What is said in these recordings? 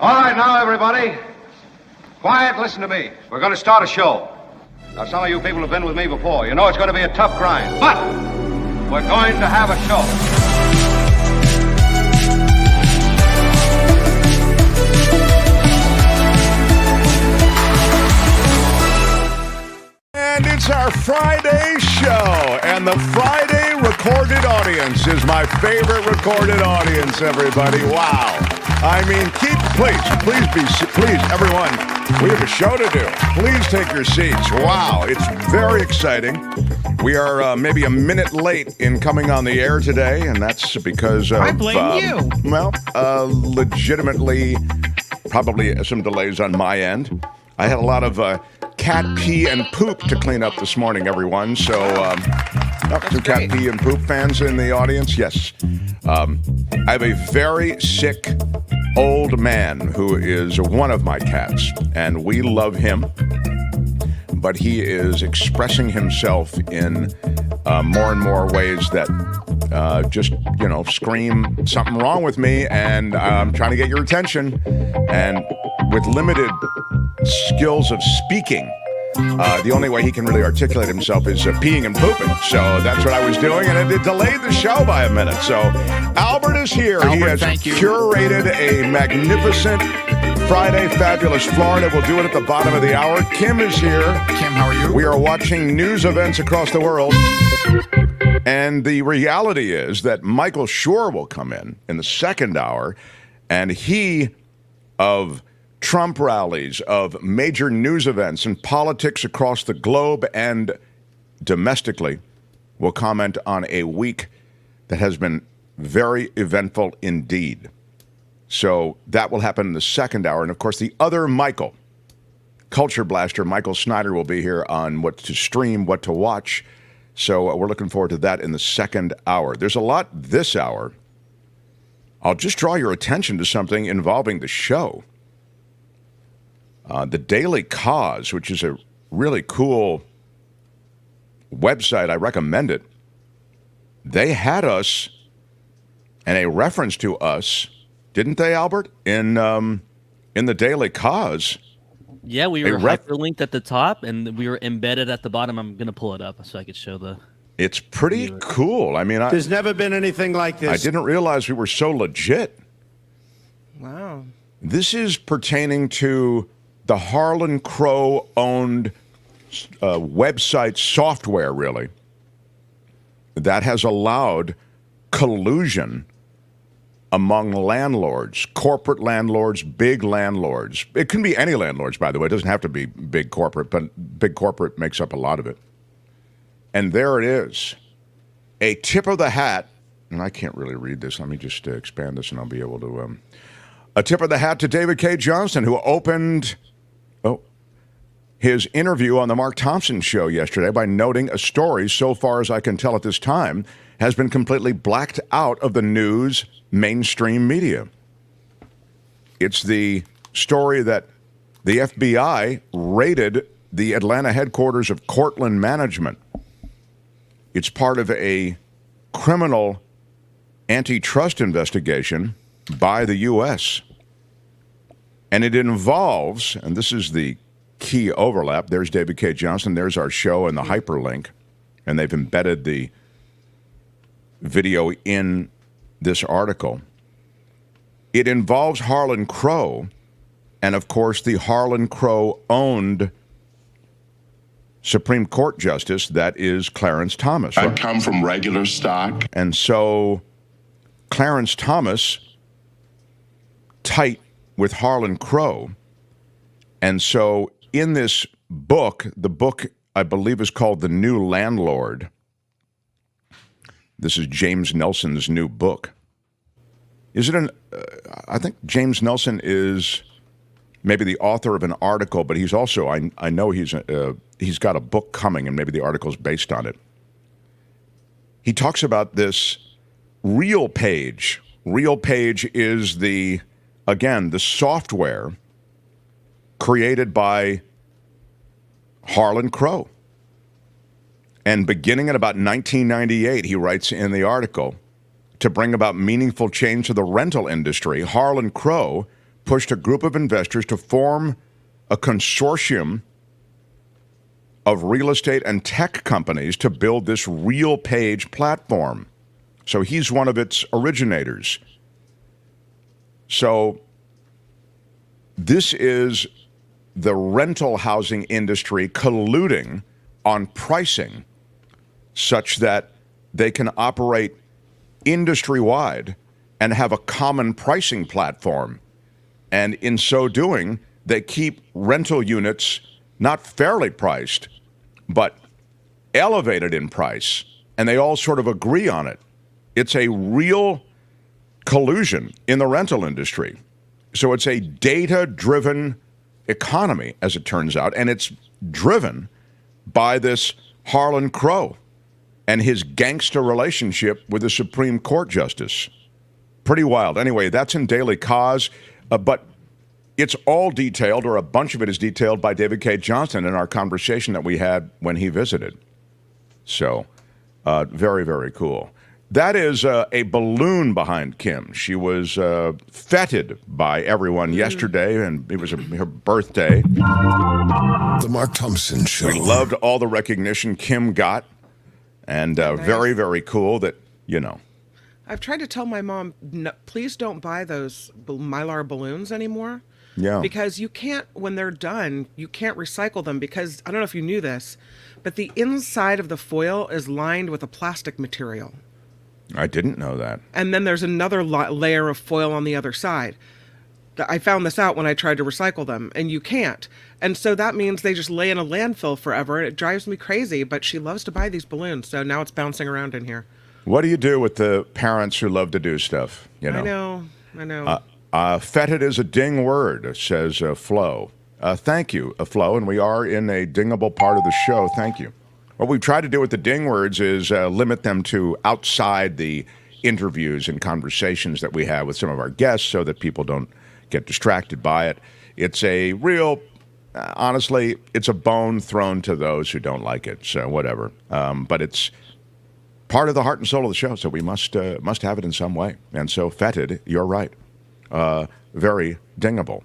All right, now, everybody. Quiet, listen to me. We're going to start a show. Now, some of you people have been with me before. You know it's going to be a tough grind, but we're going to have a show. And it's our Friday show, and the Friday recorded audience is my favorite recorded audience, everybody. Wow. I mean, please, everyone, we have a show to do. Please take your seats. Wow, it's very exciting. We are maybe a minute late in coming on the air today, and that's because of... I blame you. Well, legitimately, probably some delays on my end. I had a lot of cat pee and poop to clean up this morning, everyone. So, some cat pee and poop fans in the audience? Yes. I have a very sick old man who is one of my cats, and we love him. But he is expressing himself in more and more ways that just, scream something wrong with me, and I'm trying to get your attention. And with limited skills of speaking, the only way he can really articulate himself is peeing and pooping. So that's what I was doing, and it delayed the show by a minute. So Albert is here. Albert, he has curated a magnificent Friday Fabulous Florida. We'll do it at the bottom of the hour. Kim is here. Kim, how are you? We are watching news events across the world. And the reality is that Michael Shure will come in the second hour, and he of Trump rallies, of major news events and politics across the globe and domestically, will comment on a week that has been very eventful indeed. So that will happen in the second hour. And, of course, the other Michael, Culture Blaster, Michael Snyder, will be here on what to stream, what to watch. So we're looking forward to that in the second hour. There's a lot this hour. I'll just draw your attention to something involving the show. The Daily Kos, which is a really cool website, I recommend it. They had us, and a reference to us, didn't they, Albert? In the Daily Kos. Yeah, we were hyperlinked at the top, and we were embedded at the bottom. I'm going to pull it up so I could show the... It's pretty cool. I mean, there's never been anything like this. I didn't realize we were so legit. Wow. This is pertaining to the Harlan Crow-owned website software, really, that has allowed collusion among landlords, corporate landlords, big landlords. It can be any landlords, by the way. It doesn't have to be big corporate, but big corporate makes up a lot of it. And there it is, a tip of the hat, and I can't really read this. Let me just expand this, and I'll be able to... a tip of the hat to David K. Johnston, who opened his interview on the Mark Thompson show yesterday by noting a story, so far as I can tell at this time, has been completely blacked out of the news mainstream media. It's the story that the FBI raided the Atlanta headquarters of Cortland Management. It's part of a criminal antitrust investigation by the U.S. And it involves, and this is the key overlap, there's David K. Johnston, there's our show and the hyperlink, and they've embedded the video in this article. It involves Harlan Crow, and of course the Harlan Crow-owned Supreme Court Justice, that is Clarence Thomas. I come from regular stock. And so Clarence Thomas, tight with Harlan Crow. And so in this book, the book I believe is called The New Landlord. This is James Nelson's new book. Is it I think James Nelson is maybe the author of an article, but he's also, I know he's got a book coming, and maybe the article's based on it. He talks about this Real Page. Real Page is the software created by Harlan Crow. And beginning in about 1998, he writes in the article, to bring about meaningful change to the rental industry, Harlan Crow pushed a group of investors to form a consortium of real estate and tech companies to build this RealPage platform. So he's one of its originators. So this is the rental housing industry colluding on pricing such that they can operate industry-wide and have a common pricing platform. And in so doing, they keep rental units not fairly priced, but elevated in price, and they all sort of agree on it. It's a real collusion in the rental industry. So it's a data-driven economy, as it turns out, and it's driven by this Harlan Crow and his gangster relationship with the Supreme Court justice. Pretty wild. Anyway, that's in Daily Kos, but it's all detailed, or a bunch of it is detailed, by David K. Johnston in our conversation that we had when he visited. So, very, very cool. That is a balloon behind Kim. She was feted by everyone yesterday, and it was her birthday. The Mark Thompson Show. We loved all the recognition Kim got, and very, very cool that, you know. I've tried to tell my mom, no, please don't buy those Mylar balloons anymore. Yeah. Because you can't, when they're done, you can't recycle them because, I don't know if you knew this, but the inside of the foil is lined with a plastic material. I didn't know that. And then there's another layer of foil on the other side. I found this out when I tried to recycle them, and you can't. And so that means they just lay in a landfill forever, and it drives me crazy. But she loves to buy these balloons, so now it's bouncing around in here. What do you do with the parents who love to do stuff? You know? I know. Fetid is a ding word, says Flo. Thank you, Flo, and we are in a dingable part of the show. Thank you. What we've tried to do with the ding words is limit them to outside the interviews and conversations that we have with some of our guests so that people don't get distracted by it. It's a real, honestly, it's a bone thrown to those who don't like it, so whatever. But it's part of the heart and soul of the show, so we must have it in some way. And so, fetid, you're right. Very dingable.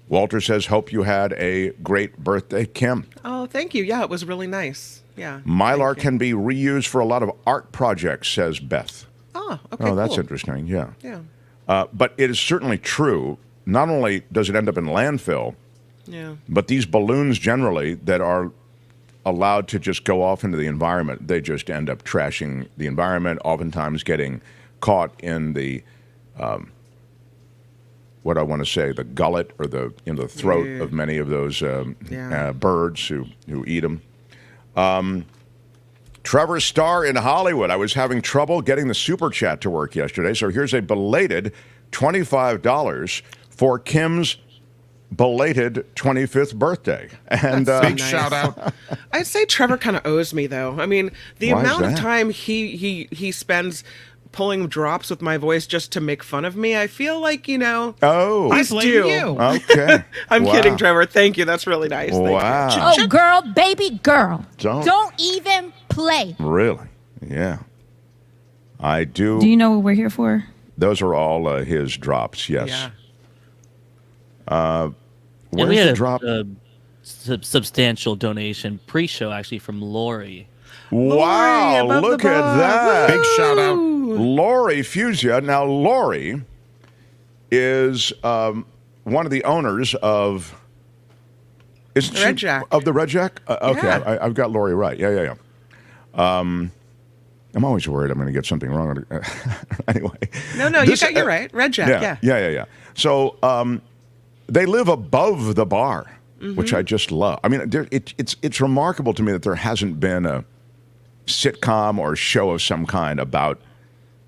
Walter says, hope you had a great birthday, Kim. Oh, thank you. Yeah, it was really nice. Yeah. Mylar can be reused for a lot of art projects, says Beth. Oh, okay. Oh, that's cool. interesting. Yeah. Yeah. But it is certainly true. Not only does it end up in landfill, Yeah. but these balloons generally that are allowed to just go off into the environment, they just end up trashing the environment, oftentimes getting caught in the, what I want to say, the gullet or the throat of many of those birds who eat them. Trevor Starr in Hollywood. I was having trouble getting the super chat to work yesterday, so here's a belated $25 for Kim's belated 25th birthday. And Big shout out. I'd say Trevor kind of owes me, though. I mean, the Why is amount of that? time he spends pulling drops with my voice just to make fun of me, I feel like, Oh, he's due. okay. I'm Wow. kidding, Trevor. Thank you. That's really nice. Thank you. Wow. Oh, girl, baby girl. Don't. Even play. Really? Yeah. I do. Do you know what we're here for? Those are all his drops, yes. Yeah. Where's we the had drop? a substantial donation pre-show actually from Lori. Wow, above the look at bar. that. Big shout out. Lori Fusia. Now, Lori is one of the owners of... Isn't Red she Jack. of the Red Jack? Okay, Yeah. I've got Lori right. Yeah. I'm always worried I'm going to get something wrong. Anyway. No, you're right. Red Jack, Yeah. So they live above the bar, Mm-hmm. which I just love. I mean, it's remarkable to me that there hasn't been a sitcom or show of some kind about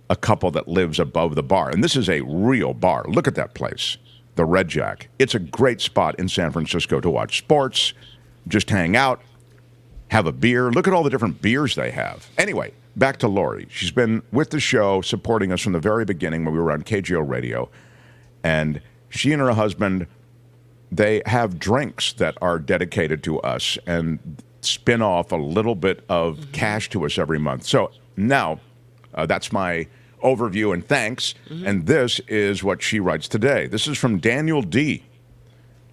a couple that lives above the bar. And this is a real bar. Look at that place, the Red Jack. It's a great spot in San Francisco to watch sports, just hang out, have a beer. Look at all the different beers they have. Anyway, back to Lori. She's been with the show, supporting us from the very beginning when we were on KGO Radio. And she and her husband, they have drinks that are dedicated to us and spin off a little bit of cash to us every month. So now that's my overview and thanks. And this is what she writes today. This is from Daniel D.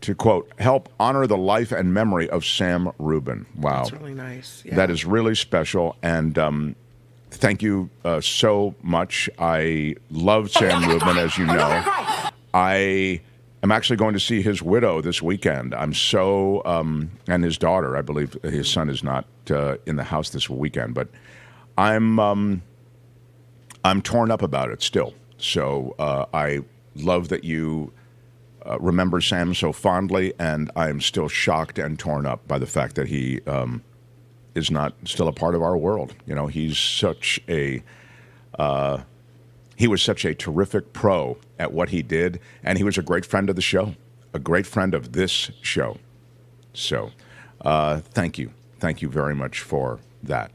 to, quote, help honor the life and memory of Sam Rubin. Wow. That's really nice. Yeah. That is really special. And thank you so much. I love Sam Rubin, as you know. I am actually going to see his widow this weekend. I'm so, and his daughter, I believe his son is not in the house this weekend, but I'm torn up about it still. So I love that you remember Sam so fondly, and I am still shocked and torn up by the fact that he is not still a part of our world. You know, he's such a he was such a terrific pro at what he did, and he was a great friend of the show, a great friend of this show. So thank you very much for that.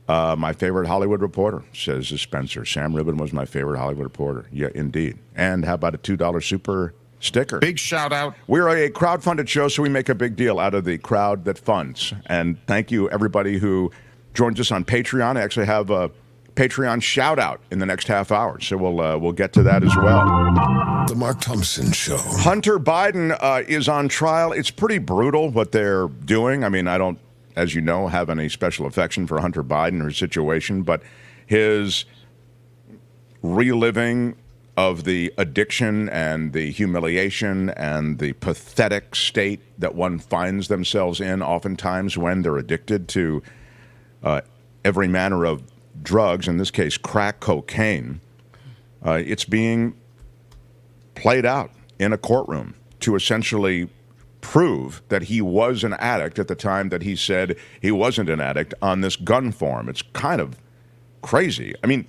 My favorite Hollywood reporter, says Spencer. Sam Rubin was my favorite Hollywood reporter. Yeah, indeed. And how about a $2 super sticker? Big shout out. We're a crowd-funded show, so we make a big deal out of the crowd that funds. And thank you, everybody who joins us on Patreon. I actually have a Patreon shout-out in the next half hour, so we'll get to that as well. The Mark Thompson Show. Hunter Biden is on trial. It's pretty brutal what they're doing. I mean, I don't, as you know, have any special affection for Hunter Biden or his situation, but his reliving of the addiction and the humiliation and the pathetic state that one finds themselves in oftentimes when they're addicted to every manner of drugs, in this case crack cocaine, it's being played out in a courtroom to essentially prove that he was an addict at the time that he said he wasn't an addict on this gun form. It's kind of crazy. I mean,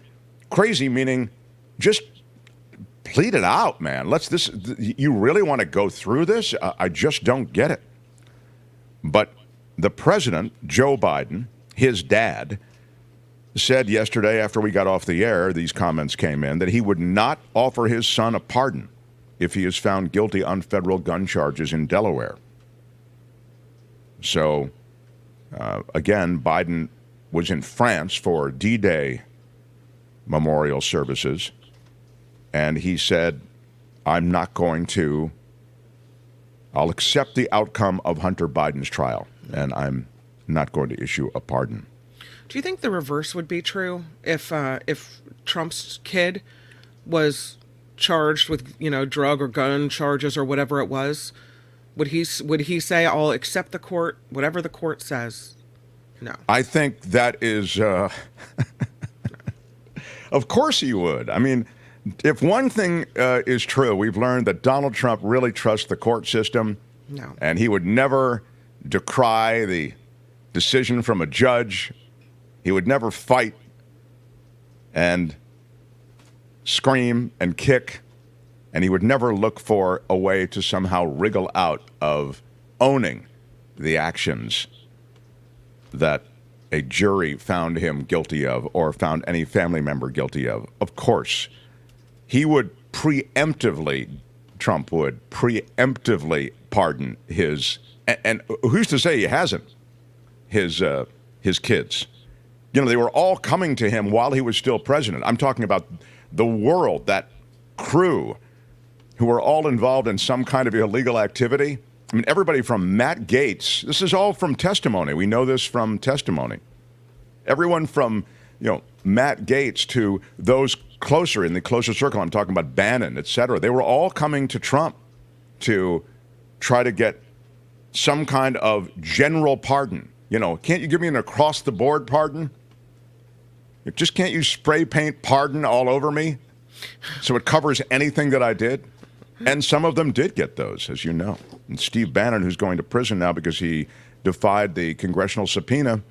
crazy meaning just plead it out, man. You really want to go through this? I just don't get it. But the president, Joe Biden, his dad, said yesterday after we got off the air, these comments came in, that he would not offer his son a pardon if he is found guilty on federal gun charges in Delaware. So, again, Biden was in France for D-Day memorial services, and he said, I'll accept the outcome of Hunter Biden's trial, and I'm not going to issue a pardon. Do you think the reverse would be true if Trump's kid was charged with, drug or gun charges or whatever it was? Would he say, I'll accept the court, whatever the court says? No. I think that is, of course he would. I mean, if one thing is true, we've learned that Donald Trump really trusts the court system. No. And he would never decry the decision from a judge. He would never fight and scream and kick, and he would never look for a way to somehow wriggle out of owning the actions that a jury found him guilty of or found any family member guilty of. Of course, he would Trump would preemptively pardon his, and who's to say he hasn't, his kids. They were all coming to him while he was still president. I'm talking about the world, that crew, who were all involved in some kind of illegal activity. I mean, everybody from Matt Gaetz. This is all from testimony. We know this from testimony. Everyone from, Matt Gaetz to those closer, in the closer circle. I'm talking about Bannon, et cetera. They were all coming to Trump to try to get some kind of general pardon. Can't you give me an across-the-board pardon? Just can't you spray paint pardon all over me so it covers anything that I did? And some of them did get those, as you know. And Steve Bannon, who's going to prison now because he defied the congressional subpoena,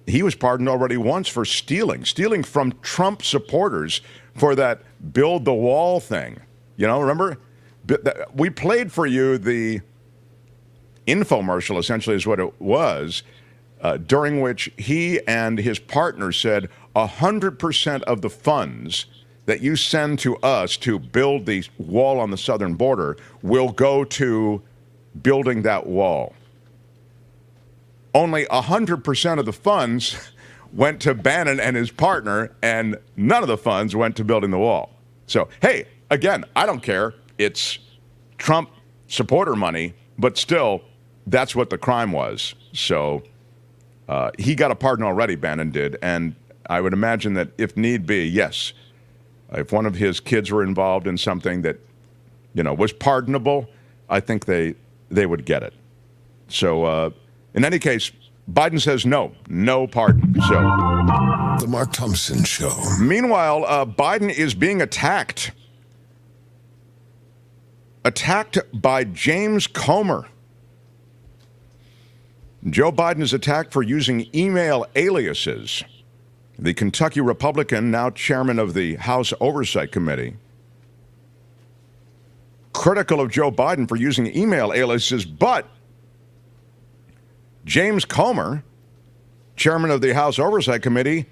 he was pardoned already once for stealing from Trump supporters for that build the wall thing. Remember? We played for you the infomercial, essentially, is what it was, during which he and his partner said 100% of the funds that you send to us to build the wall on the southern border will go to building that wall. Only 100% of the funds went to Bannon and his partner, and none of the funds went to building the wall. So, hey, again, I don't care. It's Trump supporter money, but still, that's what the crime was. So he got a pardon already, Bannon did, and I would imagine that if need be, yes, if one of his kids were involved in something that, was pardonable, I think they would get it. So in any case, Biden says no pardon. So The Mark Thompson Show. Meanwhile, Biden is being attacked by James Comer. Joe Biden is attacked for using email aliases. The Kentucky Republican, now chairman of the House Oversight Committee, critical of Joe Biden for using email aliases, but James Comer, chairman of the House Oversight Committee,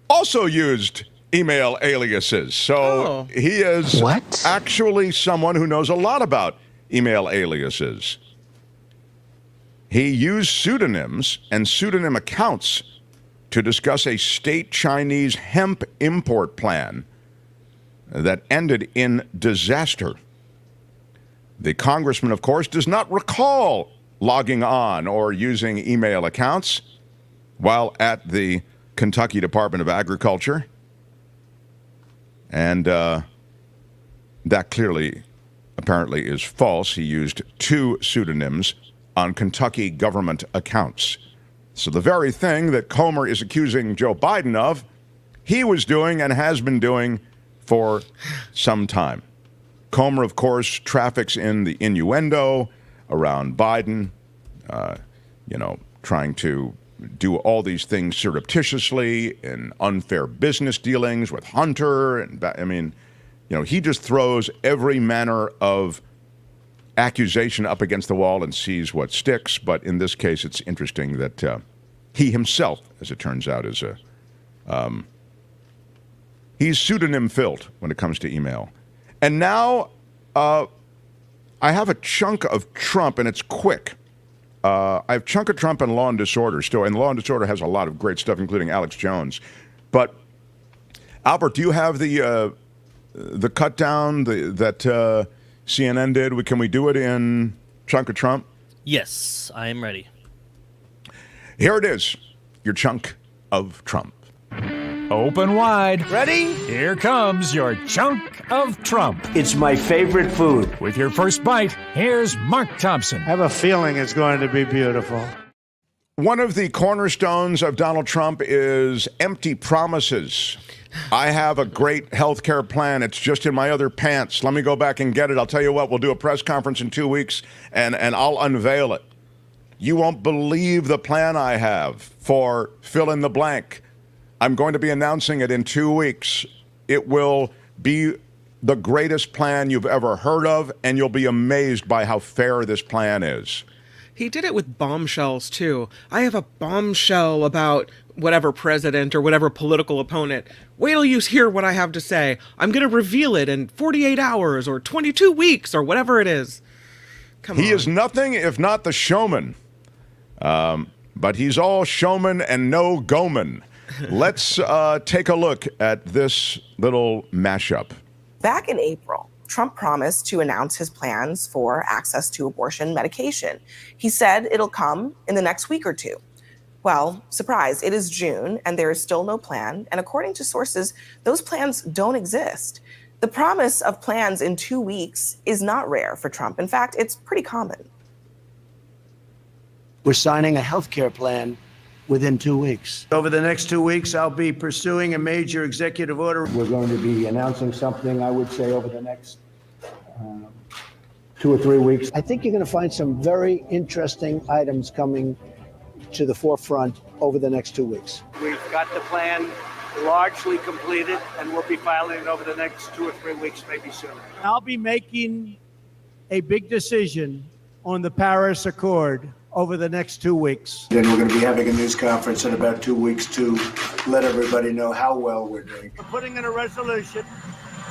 also used email aliases. So he is actually someone who knows a lot about email aliases. He used pseudonyms and pseudonym accounts to discuss a state Chinese hemp import plan that ended in disaster. The congressman, of course, does not recall logging on or using email accounts while at the Kentucky Department of Agriculture. And that clearly, apparently, is false. He used 2 pseudonyms on Kentucky government accounts. So the very thing that Comer is accusing Joe Biden of, he was doing and has been doing for some time. Comer, of course, traffics in the innuendo around Biden, trying to do all these things surreptitiously in unfair business dealings with Hunter. And he just throws every manner of accusation up against the wall and sees what sticks. But in this case, it's interesting that he himself, as it turns out, is he's pseudonym-filled when it comes to email. And now I have a chunk of Trump, and it's quick. I have a chunk of Trump and Law and Disorder still, and Law and Disorder has a lot of great stuff, including Alex Jones. But Albert, do you have the cut down that CNN did? Can we do it in chunk of Trump? Yes, I am ready. Here it is, your chunk of Trump. Open wide. Ready? Here comes your chunk of Trump. It's my favorite food. With your first bite, here's Mark Thompson. I have a feeling it's going to be beautiful. One of the cornerstones of Donald Trump is empty promises. I have a great health care plan. It's just in my other pants. Let me go back and get it. I'll tell you what, we'll do a press conference in 2 weeks, and I'll unveil it. You won't believe the plan I have for fill in the blank. I'm going to be announcing it in 2 weeks. It will be the greatest plan you've ever heard of, and you'll be amazed by how fair this plan is. He did it with bombshells, too. I have a bombshell about whatever president or whatever political opponent. Wait till you hear what I have to say. I'm going to reveal it in 48 hours or 22 weeks or whatever it is. Come on. He is nothing if not the showman. But he's all showman and no goman. Let's take a look at this little mashup. Back in April, Trump promised to announce his plans for access to abortion medication. He said it'll come in the next week or 2. Well, surprise, it is June and there is still no plan. And according to sources, those plans don't exist. The promise of plans in 2 weeks is not rare for Trump. In fact, it's pretty common. We're signing a health care plan within 2 weeks. Over the next 2 weeks, I'll be pursuing a major executive order. We're going to be announcing something, I would say, over the next 2 or 3 weeks. I think you're going to find some very interesting items coming to the forefront over the next 2 weeks. We've got the plan largely completed, and we'll be filing it over the next 2 or 3 weeks, maybe sooner. I'll be making a big decision on the Paris Accord over the next 2 weeks. Then we're going to be having a news conference in about 2 weeks to let everybody know how well we're doing. We're putting in a resolution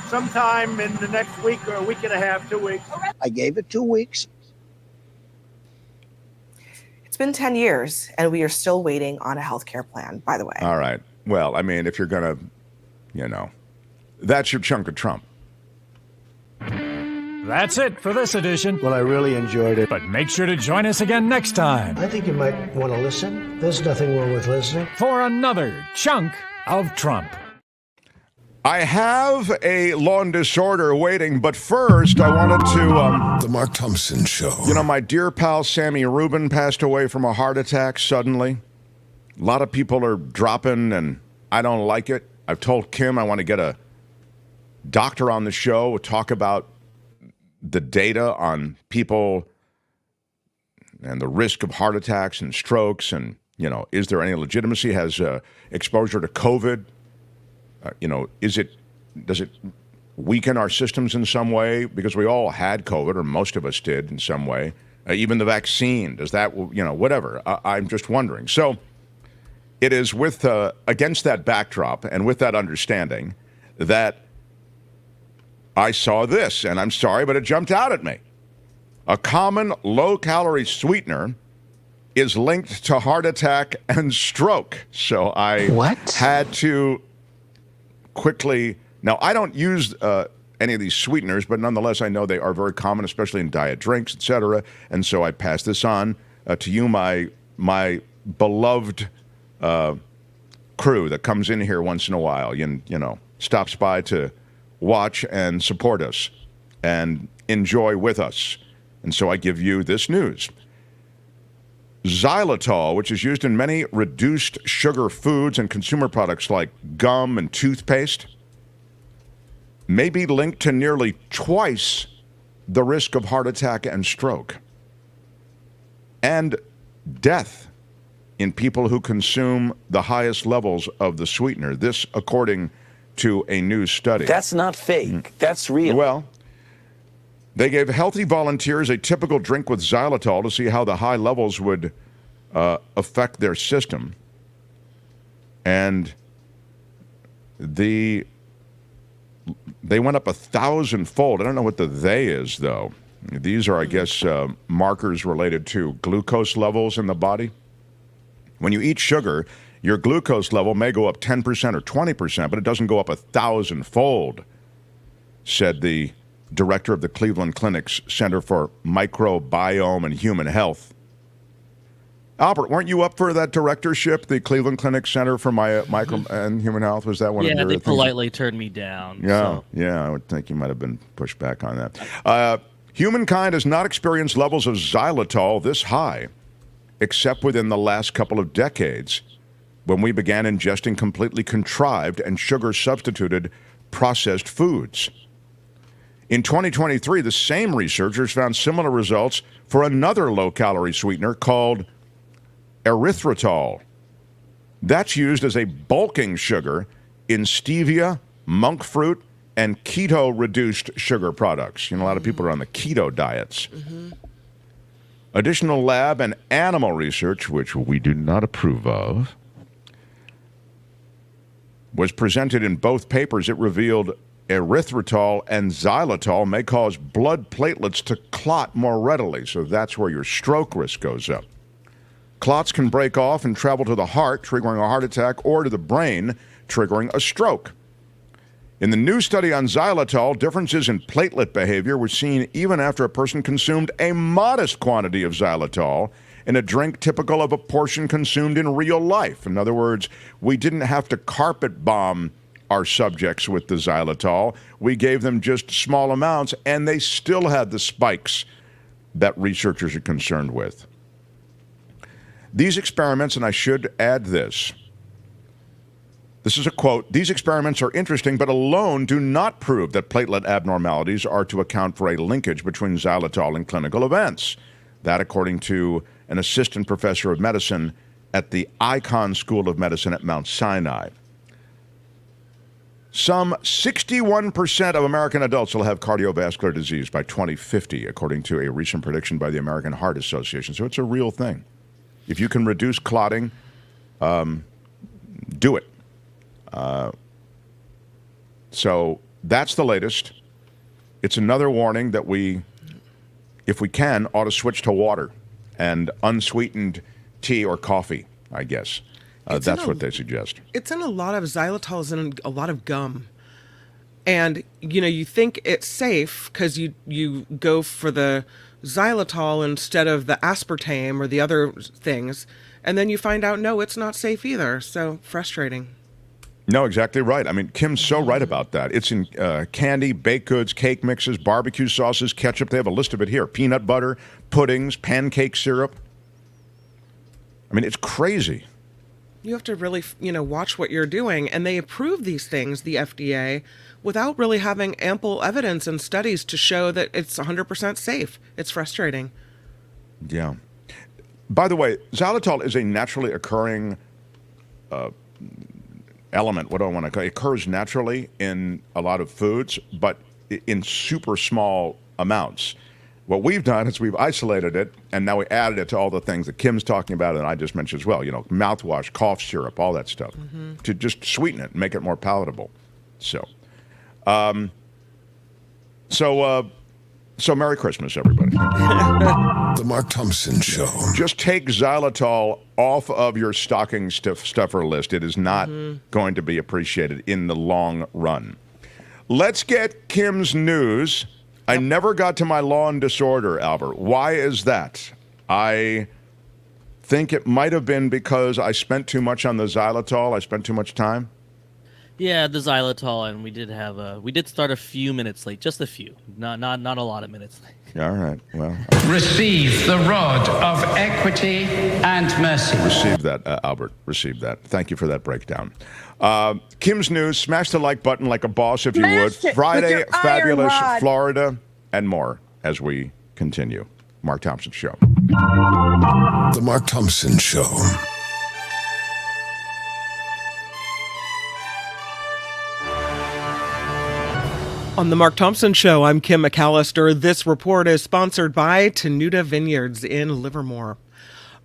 sometime in the next week or a week and a half, 2 weeks. I gave it 2 weeks. It's been 10 years, and we are still waiting on a healthcare plan, by the way. All right. Well, I mean, if you're going to, that's your chunk of Trump. That's it for this edition. Well, I really enjoyed it. But make sure to join us again next time I think you might want to listen. There's nothing wrong with listening. for another chunk of Trump. I have a lawn disorder waiting, but first I wanted to... The Mark Thompson Show. My dear pal Sammy Rubin passed away from a heart attack suddenly. A lot of people are dropping, and I don't like it. I've told Kim I want to get a doctor on the show, talk about the data on people and the risk of heart attacks and strokes, and, is there any legitimacy? Has exposure to COVID, does it weaken our systems in some way? Because we all had COVID, or most of us did in some way. Even the vaccine, does that, whatever. I'm just wondering. So it is with against that backdrop and with that understanding that I saw this, and I'm sorry, but it jumped out at me. A common low-calorie sweetener is linked to heart attack and stroke. So I had to quickly... Now, I don't use any of these sweeteners, but nonetheless, I know they are very common, especially in diet drinks, etc. And so I pass this on to you, my beloved crew that comes in here once in a while, stops by to watch and support us and enjoy with us. And so I give you this news. Xylitol, which is used in many reduced sugar foods and consumer products like gum and toothpaste, may be linked to nearly twice the risk of heart attack and stroke and death in people who consume the highest levels of the sweetener. This, according to a new study. That's not fake. That's real. Well, they gave healthy volunteers a typical drink with xylitol to see how the high levels would affect their system. And they went up 1,000-fold. I don't know what the "they" is, though. These are, I guess, markers related to glucose levels in the body. When you eat sugar, your glucose level may go up 10% or 20%, but it doesn't go up 1,000-fold, said the director of the Cleveland Clinic's Center for Microbiome and Human Health. Albert, weren't you up for that directorship, the Cleveland Clinic Center for Micro and Human Health? Was that one of your they things? politely turned me down. Yeah, I would think you might have been pushed back on that. Humankind has not experienced levels of xylitol this high, except within the last couple of decades, when we began ingesting completely contrived and sugar-substituted processed foods. In 2023, the same researchers found similar results for another low-calorie sweetener called erythritol. That's used as a bulking sugar in stevia, monk fruit, and keto-reduced sugar products. A lot of people are on the keto diets. Additional lab and animal research, which we do not approve of, was presented in both papers. It revealed erythritol and xylitol may cause blood platelets to clot more readily, so that's where your stroke risk goes up. Clots can break off and travel to the heart, triggering a heart attack, or to the brain, triggering a stroke. In the new study on xylitol, differences in platelet behavior were seen even after a person consumed a modest quantity of xylitol in a drink typical of a portion consumed in real life. In other words, we didn't have to carpet bomb our subjects with the xylitol. We gave them just small amounts, and they still had the spikes that researchers are concerned with. These experiments, and I should add this, this is a quote, "These experiments are interesting, but alone do not prove that platelet abnormalities are to account for a linkage between xylitol and clinical events." That, according to an assistant professor of medicine at the Icahn School of Medicine at Mount Sinai. Some 61% of American adults will have cardiovascular disease by 2050, according to a recent prediction by the American Heart Association. So it's a real thing. If you can reduce clotting, do it. So that's the latest. It's another warning that we, if we can, ought to switch to water and unsweetened tea or coffee, I guess. That's what they suggest. It's in a lot of xylitol, in a lot of gum. And, you think it's safe because you go for the xylitol instead of the aspartame or the other things. And then you find out, no, it's not safe either. So frustrating. No, exactly right. I mean, Kim's so right about that. It's in candy, baked goods, cake mixes, barbecue sauces, ketchup. They have a list of it here. Peanut butter, puddings, pancake syrup. I mean, it's crazy. You have to really, watch what you're doing. And they approve these things, the FDA, without really having ample evidence and studies to show that it's 100% safe. It's frustrating. Yeah. By the way, xylitol is a naturally occurring element. What do I want to call it? It occurs naturally in a lot of foods, but in super small amounts. What we've done is we've isolated it, and now we added it to all the things that Kim's talking about and I just mentioned as well. Mouthwash, cough syrup, all that stuff, to just sweeten it and make it more palatable. So Merry Christmas, everybody. The Mark Thompson Show. Just take xylitol off of your stocking stuffer list. It is not going to be appreciated in the long run. Let's get Kim's news. I never got to my Law and Disorder, Albert. Why is that? I think it might have been because I spent too much on the xylitol. I spent too much time. Yeah, the xylitol, and we did start a few minutes late, just a few, not a lot of minutes late. All right, well. Receive the rod of equity and mercy. Receive that, Albert. Receive that. Thank you for that breakdown. Kim's news. Smash the like button like a boss, if you would. Friday, fabulous Florida, and more as we continue. Mark Thompson Show. The Mark Thompson Show. On the Mark Thompson Show, I'm Kim McAllister. This report is sponsored by Tenuta Vineyards in Livermore.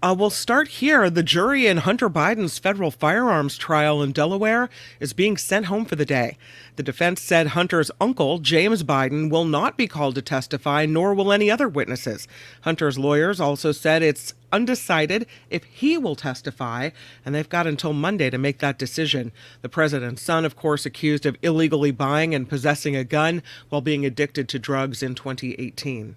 We'll start here. The jury in Hunter Biden's federal firearms trial in Delaware is being sent home for the day. The defense said Hunter's uncle, James Biden, will not be called to testify, nor will any other witnesses. Hunter's lawyers also said it's undecided if he will testify, and they've got until Monday to make that decision. The president's son, of course, accused of illegally buying and possessing a gun while being addicted to drugs in 2018.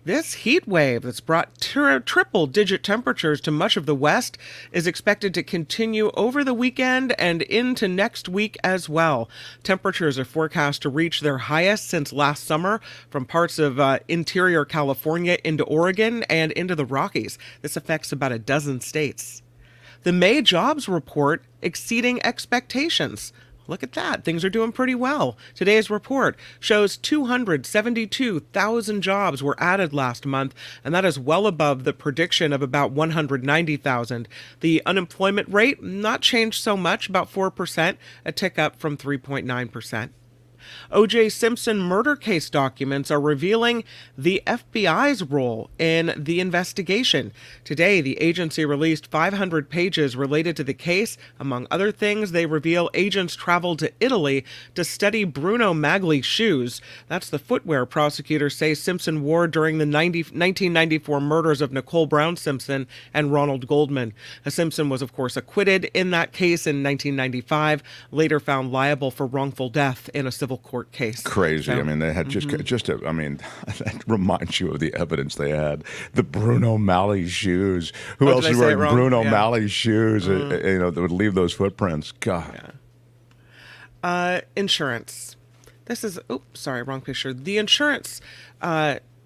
This heat wave that's brought triple-digit temperatures to much of the West is expected to continue over the weekend and into next week as well. Temperatures are forecast to reach their highest since last summer from parts of interior California into Oregon and into the Rockies. This affects about a dozen states. The May jobs report exceeding expectations. Look at that. Things are doing pretty well. Today's report shows 272,000 jobs were added last month, and that is well above the prediction of about 190,000. The unemployment rate not changed so much, about 4%, a tick up from 3.9%. O.J. Simpson murder case documents are revealing the FBI's role in the investigation. Today, the agency released 500 pages related to the case. Among other things, they reveal agents traveled to Italy to study Bruno Magli's shoes. That's the footwear prosecutors say Simpson wore during the 1994 murders of Nicole Brown Simpson and Ronald Goldman. Simpson was, of course, acquitted in that case in 1995, later found liable for wrongful death in a civil court case. Crazy. So, I mean, they had that reminds you of the evidence they had. The Bruno Malley shoes. Who else is wearing Bruno Malley shoes? That would leave those footprints. God. Yeah. Insurance. This is, wrong picture. The insurance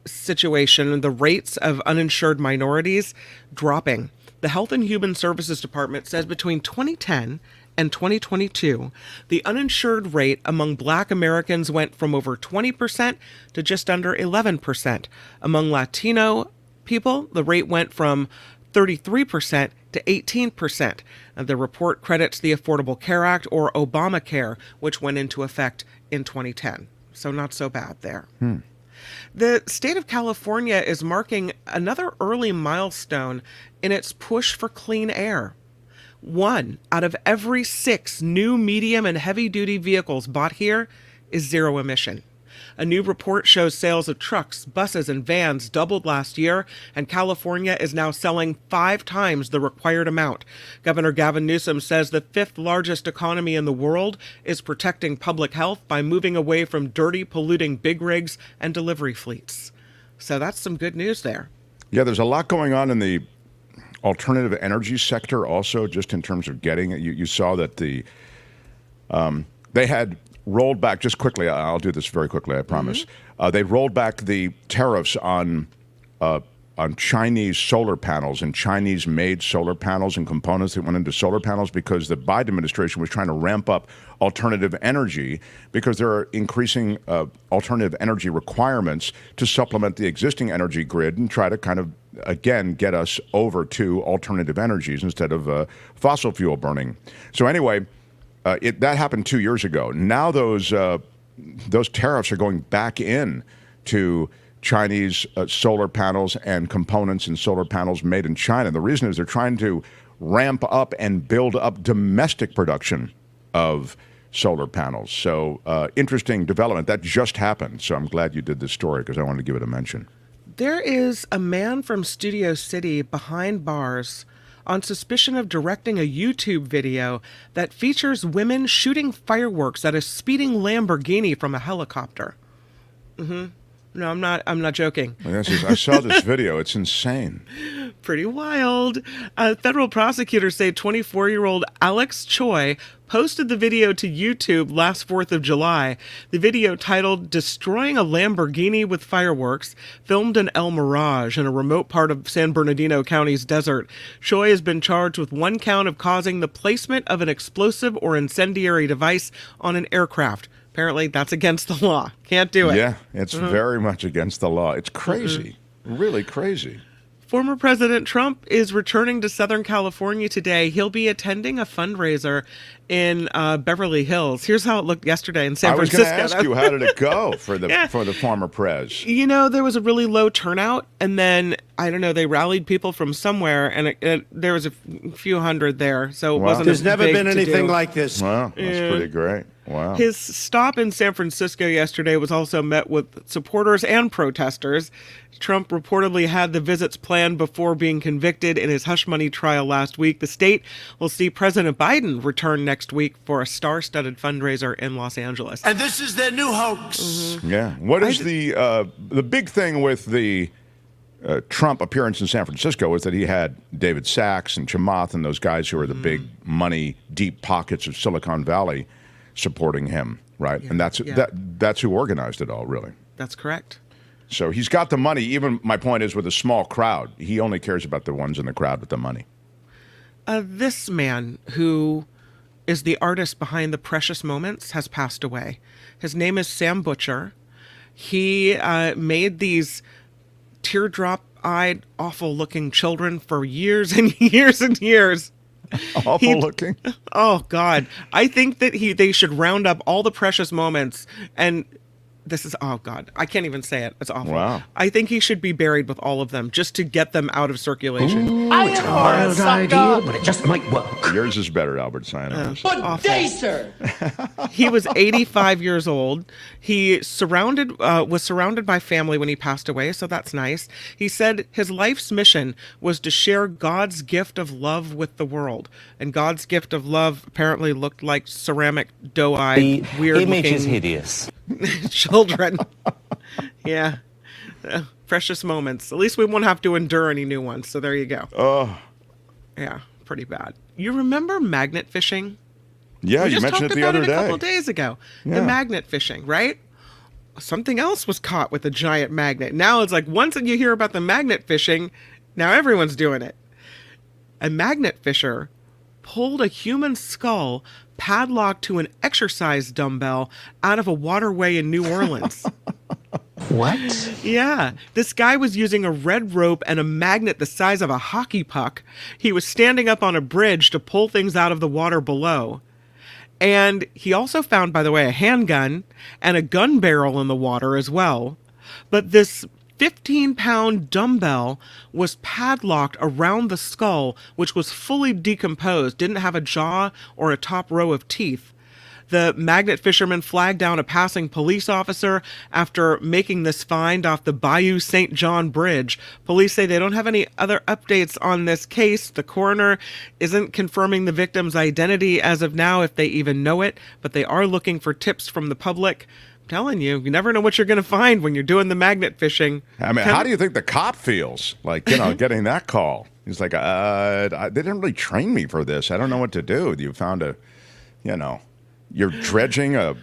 situation, the rates of uninsured minorities dropping. The Health and Human Services Department says between 2010 and 2022, the uninsured rate among Black Americans went from over 20% to just under 11%. Among Latino people, the rate went from 33% to 18%. And the report credits the Affordable Care Act, or Obamacare, which went into effect in 2010. So not so bad there. The state of California is marking another early milestone in its push for clean air. 1 out of every 6 new medium and heavy-duty vehicles bought here is zero emission. A new report shows sales of trucks, buses, and vans doubled last year, and California is now selling 5 times the required amount. Governor Gavin Newsom says the 5th largest economy in the world is protecting public health by moving away from dirty, polluting big rigs and delivery fleets. So that's some good news there. Yeah, there's a lot going on in the alternative energy sector also, just in terms of getting it. You saw that they had rolled back, just quickly, I'll do this very quickly, I promise. They rolled back the tariffs on Chinese solar panels and Chinese-made solar panels and components that went into solar panels because the Biden administration was trying to ramp up alternative energy because there are increasing alternative energy requirements to supplement the existing energy grid and try to kind of, again, get us over to alternative energies instead of fossil fuel burning. So anyway, that happened 2 years ago. Now those tariffs are going back in to Chinese solar panels and components in solar panels made in China. The reason is they're trying to ramp up and build up domestic production of solar panels. So interesting development. That just happened. So I'm glad you did this story because I wanted to give it a mention. There is a man from Studio City behind bars on suspicion of directing a YouTube video that features women shooting fireworks at a speeding Lamborghini from a helicopter. No, I'm not joking. I saw this video. It's insane. Pretty wild. Federal prosecutors say 24-year-old Alex Choi posted the video to YouTube last 4th of July. The video, titled "Destroying a Lamborghini with Fireworks," filmed in El Mirage, in a remote part of San Bernardino County's desert. Choi has been charged with 1 count of causing the placement of an explosive or incendiary device on an aircraft. Apparently, that's against the law. Can't do it. Yeah, it's very much against the law. It's crazy. Really crazy. Former President Trump is returning to Southern California today. He'll be attending a fundraiser in Beverly Hills. Here's how it looked yesterday in San Francisco. I was going to ask you, how did it go for the former prez? You know, there was a really low turnout, and then, I don't know, they rallied people from somewhere, and there was a few hundred there, so it wasn't There's never big been anything to-do. like this. Wow, that's pretty great. Wow. His stop in San Francisco yesterday was also met with supporters and protesters. Trump reportedly had the visits planned before being convicted in his hush money trial last week. The state will see President Biden return next week for a star-studded fundraiser in Los Angeles. And this is their new hoax. Yeah. What is the big thing with the Trump appearance in San Francisco is that he had David Sachs and Chamath and those guys who are the big money, deep pockets of Silicon Valley supporting him, right? Yeah, and that's who organized it all, really. That's correct. So he's got the money. Even my point is, with a small crowd, he only cares about the ones in the crowd with the money. This man, who is the artist behind the Precious Moments, has passed away. His name is Sam Butcher. He made these teardrop-eyed, awful-looking children for years and years and years. Awful looking. Oh God. I think that they should round up all the Precious Moments, and this is, oh God, I can't even say it. It's awful. Wow. I think he should be buried with all of them just to get them out of circulation. I am a wild idea, but it just might work. Yours is better, Albert Stein. Good day, sir. He was 85 years old. He was surrounded by family when he passed away, so that's nice. He said his life's mission was to share God's gift of love with the world. And God's gift of love apparently looked like ceramic, doe-eyed, weird-looking... The image is hideous. Children. Yeah. Precious moments. At least we won't have to endure any new ones, so there you go. Oh. Yeah, pretty bad. You remember magnet fishing? Yeah, you mentioned it the other a day. couple days ago. Yeah. The magnet fishing, right? Something else was caught with a giant magnet. Now it's like, once you hear about the magnet fishing, now everyone's doing it. A magnet fisher pulled a human skull padlocked to an exercise dumbbell out of a waterway in New Orleans. What? Yeah. This guy was using a red rope and a magnet the size of a hockey puck. He was standing up on a bridge to pull things out of the water below. And he also found, by the way, a handgun and a gun barrel in the water as well. But this 15-pound dumbbell was padlocked around the skull, which was fully decomposed, didn't have a jaw or a top row of teeth. The magnet fisherman flagged down a passing police officer after making this find off the Bayou St. John Bridge. Police say they don't have any other updates on this case. The coroner isn't confirming the victim's identity as of now, if they even know it, but they are looking for tips from the public. I'm telling you, you never know what you're going to find when you're doing the magnet fishing. I mean, how do you think the cop feels? Like, getting that call. He's like, they didn't really train me for this. I don't know what to do. You found you're dredging a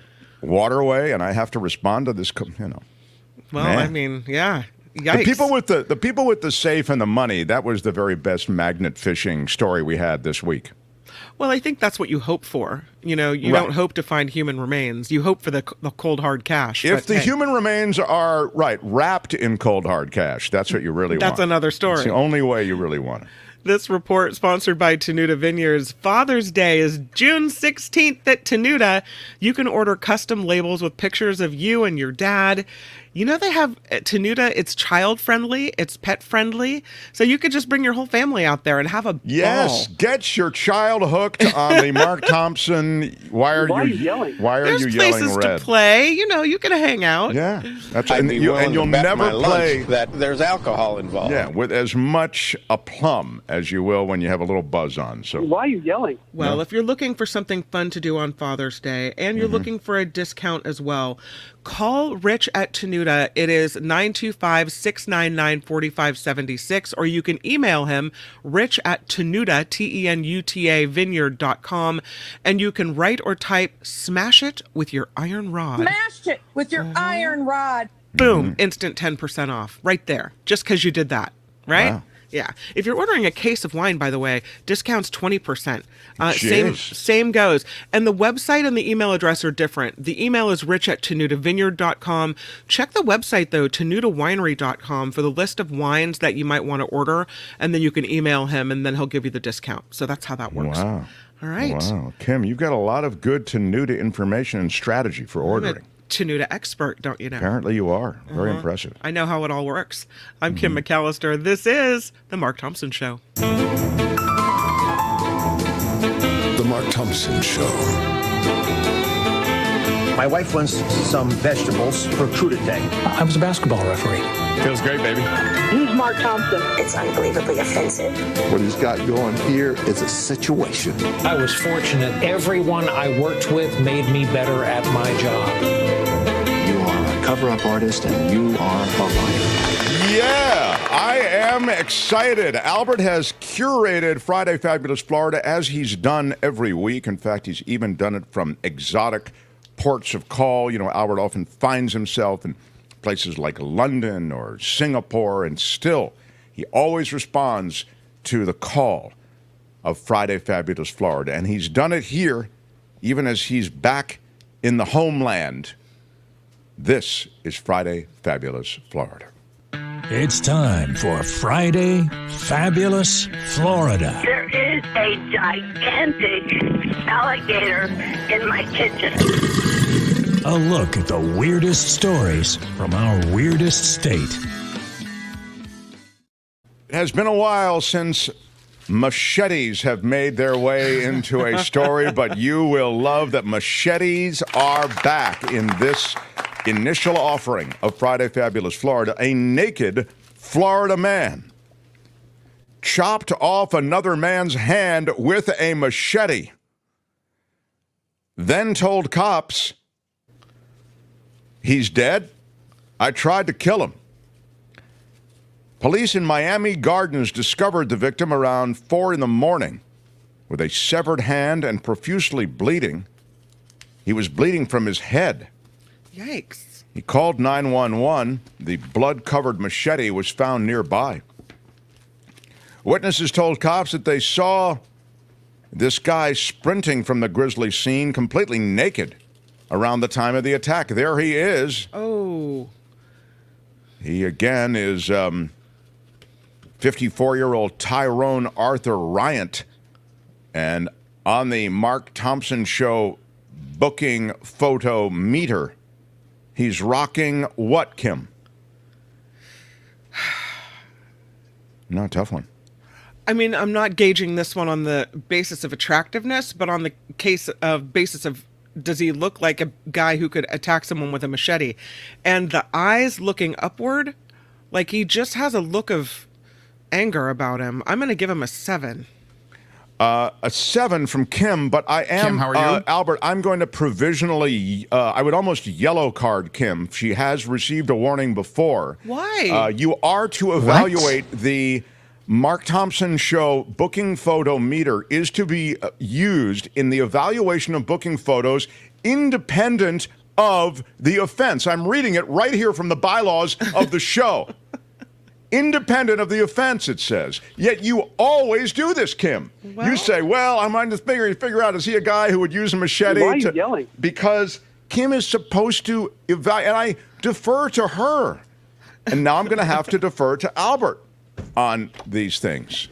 waterway, and I have to respond to this. Well, man. I mean, yeah. Yikes. The people with the safe and the money. That was the very best magnet fishing story we had this week. Well, I think that's what you hope for. You don't hope to find human remains. You hope for the cold, hard cash. If the human remains are, wrapped in cold, hard cash, that's what you really want. That's another story. It's the only way you really want it. This report, sponsored by Tenuta Vineyards. Father's Day is June 16th at Tenuta. You can order custom labels with pictures of you and your dad. They have at Tenuta, it's child-friendly, it's pet-friendly, so you could just bring your whole family out there and have a Yes, ball. Get your child hooked on the Mark Thompson. Why are you yelling? Why are There's you yelling places red? to play. You can hang out. Yeah, that's and you'll never play that. There's alcohol involved. Yeah, with as much aplomb as you will when you have a little buzz on. So why are you yelling? Well, if you're looking for something fun to do on Father's Day and you're looking for a discount as well, call Rich at Tenuta. It is 925-699-4576, or you can email him, rich at Tenuta, Tenuta vineyard.com, and you can write or type, smash it with your iron rod. Smash it with your iron rod. Boom, instant 10% off right there, just because you did that, right? Wow. Yeah. If you're ordering a case of wine, by the way, discounts 20%. Jeez. Same goes. And the website and the email address are different. The email is rich at tenutavineyard.com. Check the website, though, tenutawinery.com, for the list of wines that you might want to order. And then you can email him, and then he'll give you the discount. So that's how that works. Wow. All right. Wow. Kim, you've got a lot of good Tenuta information and strategy for ordering. Tenuta expert, don't you know? Apparently you are. Very impressive. I know how it all works. I'm Kim McAllister. This is The Mark Thompson Show. The Mark Thompson Show. My wife wants some vegetables for crudité. I was a basketball referee. Feels great, baby. Use Mark Thompson. It's unbelievably offensive. What he's got going here is a situation. I was fortunate. Everyone I worked with made me better at my job. You are a cover-up artist, and you are a liar. Yeah, I am excited. Albert has curated Friday Fabulous Florida as he's done every week. In fact, he's even done it from exotic ports of call. Albert often finds himself in places like London or Singapore, and still, he always responds to the call of Friday Fabulous Florida. And he's done it here, even as he's back in the homeland. This is Friday Fabulous Florida. It's time for Friday Fabulous Florida. There is a gigantic alligator in my kitchen. A look at the weirdest stories from our weirdest state. It has been a while since machetes have made their way into a story, but you will love that machetes are back in this initial offering of Friday Fabulous Florida. A naked Florida man chopped off another man's hand with a machete, then told cops, "He's dead. I tried to kill him." Police in Miami Gardens discovered the victim around 4 a.m. with a severed hand and profusely bleeding. He was bleeding from his head. Yikes. He called 911. The blood-covered machete was found nearby. Witnesses told cops that they saw this guy sprinting from the grisly scene completely naked around the time of the attack. There he is. Oh. He, again, is 54-year-old Tyrone Arthur Ryant. And on the Mark Thompson Show booking photo meter, he's rocking what, Kim? No, tough one. I mean, I'm not gauging this one on the basis of attractiveness, but on the basis of does he look like a guy who could attack someone with a machete? And the eyes looking upward, like he just has a look of anger about him. I'm going to give him a 7. A 7 from Kim, but I am, Kim, how are you? Albert, I'm going to provisionally, I would almost yellow card Kim. She has received a warning before. Why? You are to evaluate the Mark Thompson Show booking photo meter is to be used in the evaluation of booking photos independent of the offense. I'm reading it right here from the bylaws of the show. Independent of the offense, it says. Yet you always do this, Kim. Well, you say, well, I'm trying to figure out, is he a guy who would use a machete? Why are you yelling? Because Kim is supposed to evaluate, and I defer to her. And now I'm going to have to defer to Albert on these things.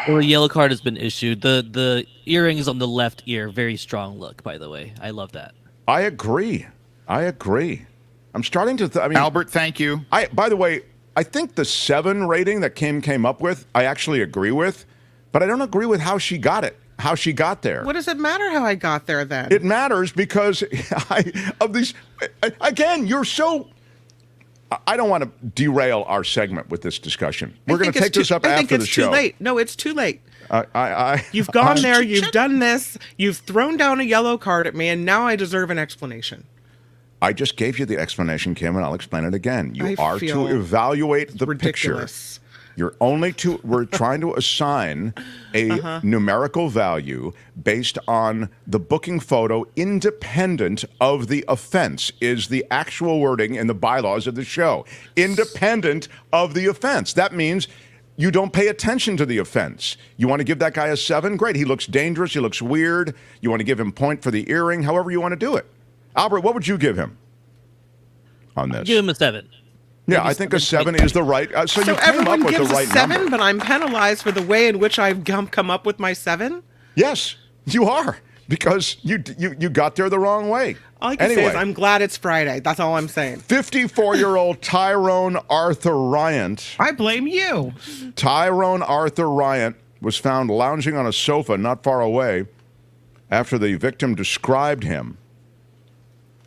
Well, a yellow card has been issued. The earrings on the left ear, very strong look, by the way. I love that. I agree. I'm starting to, Albert, thank you. By the way, I think the 7 rating that Kim came up with, I actually agree with, but I don't agree with how she got it, how she got there. What does it matter how I got there then? It matters because again, you're so, I don't want to derail our segment with this discussion. We're going to take this up after the show. I think it's too late. No, it's too late. You've I'm gone there, you've done this, you've thrown down a yellow card at me, and now I deserve an explanation. I just gave you the explanation, Kim, and I'll explain it again. You I are feel to evaluate the ridiculous. picture. We're trying to assign a numerical value based on the booking photo independent of the offense, is the actual wording in the bylaws of the show. Independent of the offense. That means you don't pay attention to the offense. You want to give that guy a 7? Great. He looks dangerous. He looks weird. You want to give him point for the earring, however you want to do it. Albert, what would you give him on this? Give him a 7. Yeah, I think a 7 is the right. So you came up everyone with the gives right a 7, number. but I'm penalized for the way in which I've come up with my 7? Yes, you are, because you got there the wrong way. All I can say is I'm glad it's Friday. That's all I'm saying. 54-year-old Tyrone Arthur Ryant. I blame you. Tyrone Arthur Ryant was found lounging on a sofa not far away after the victim described him.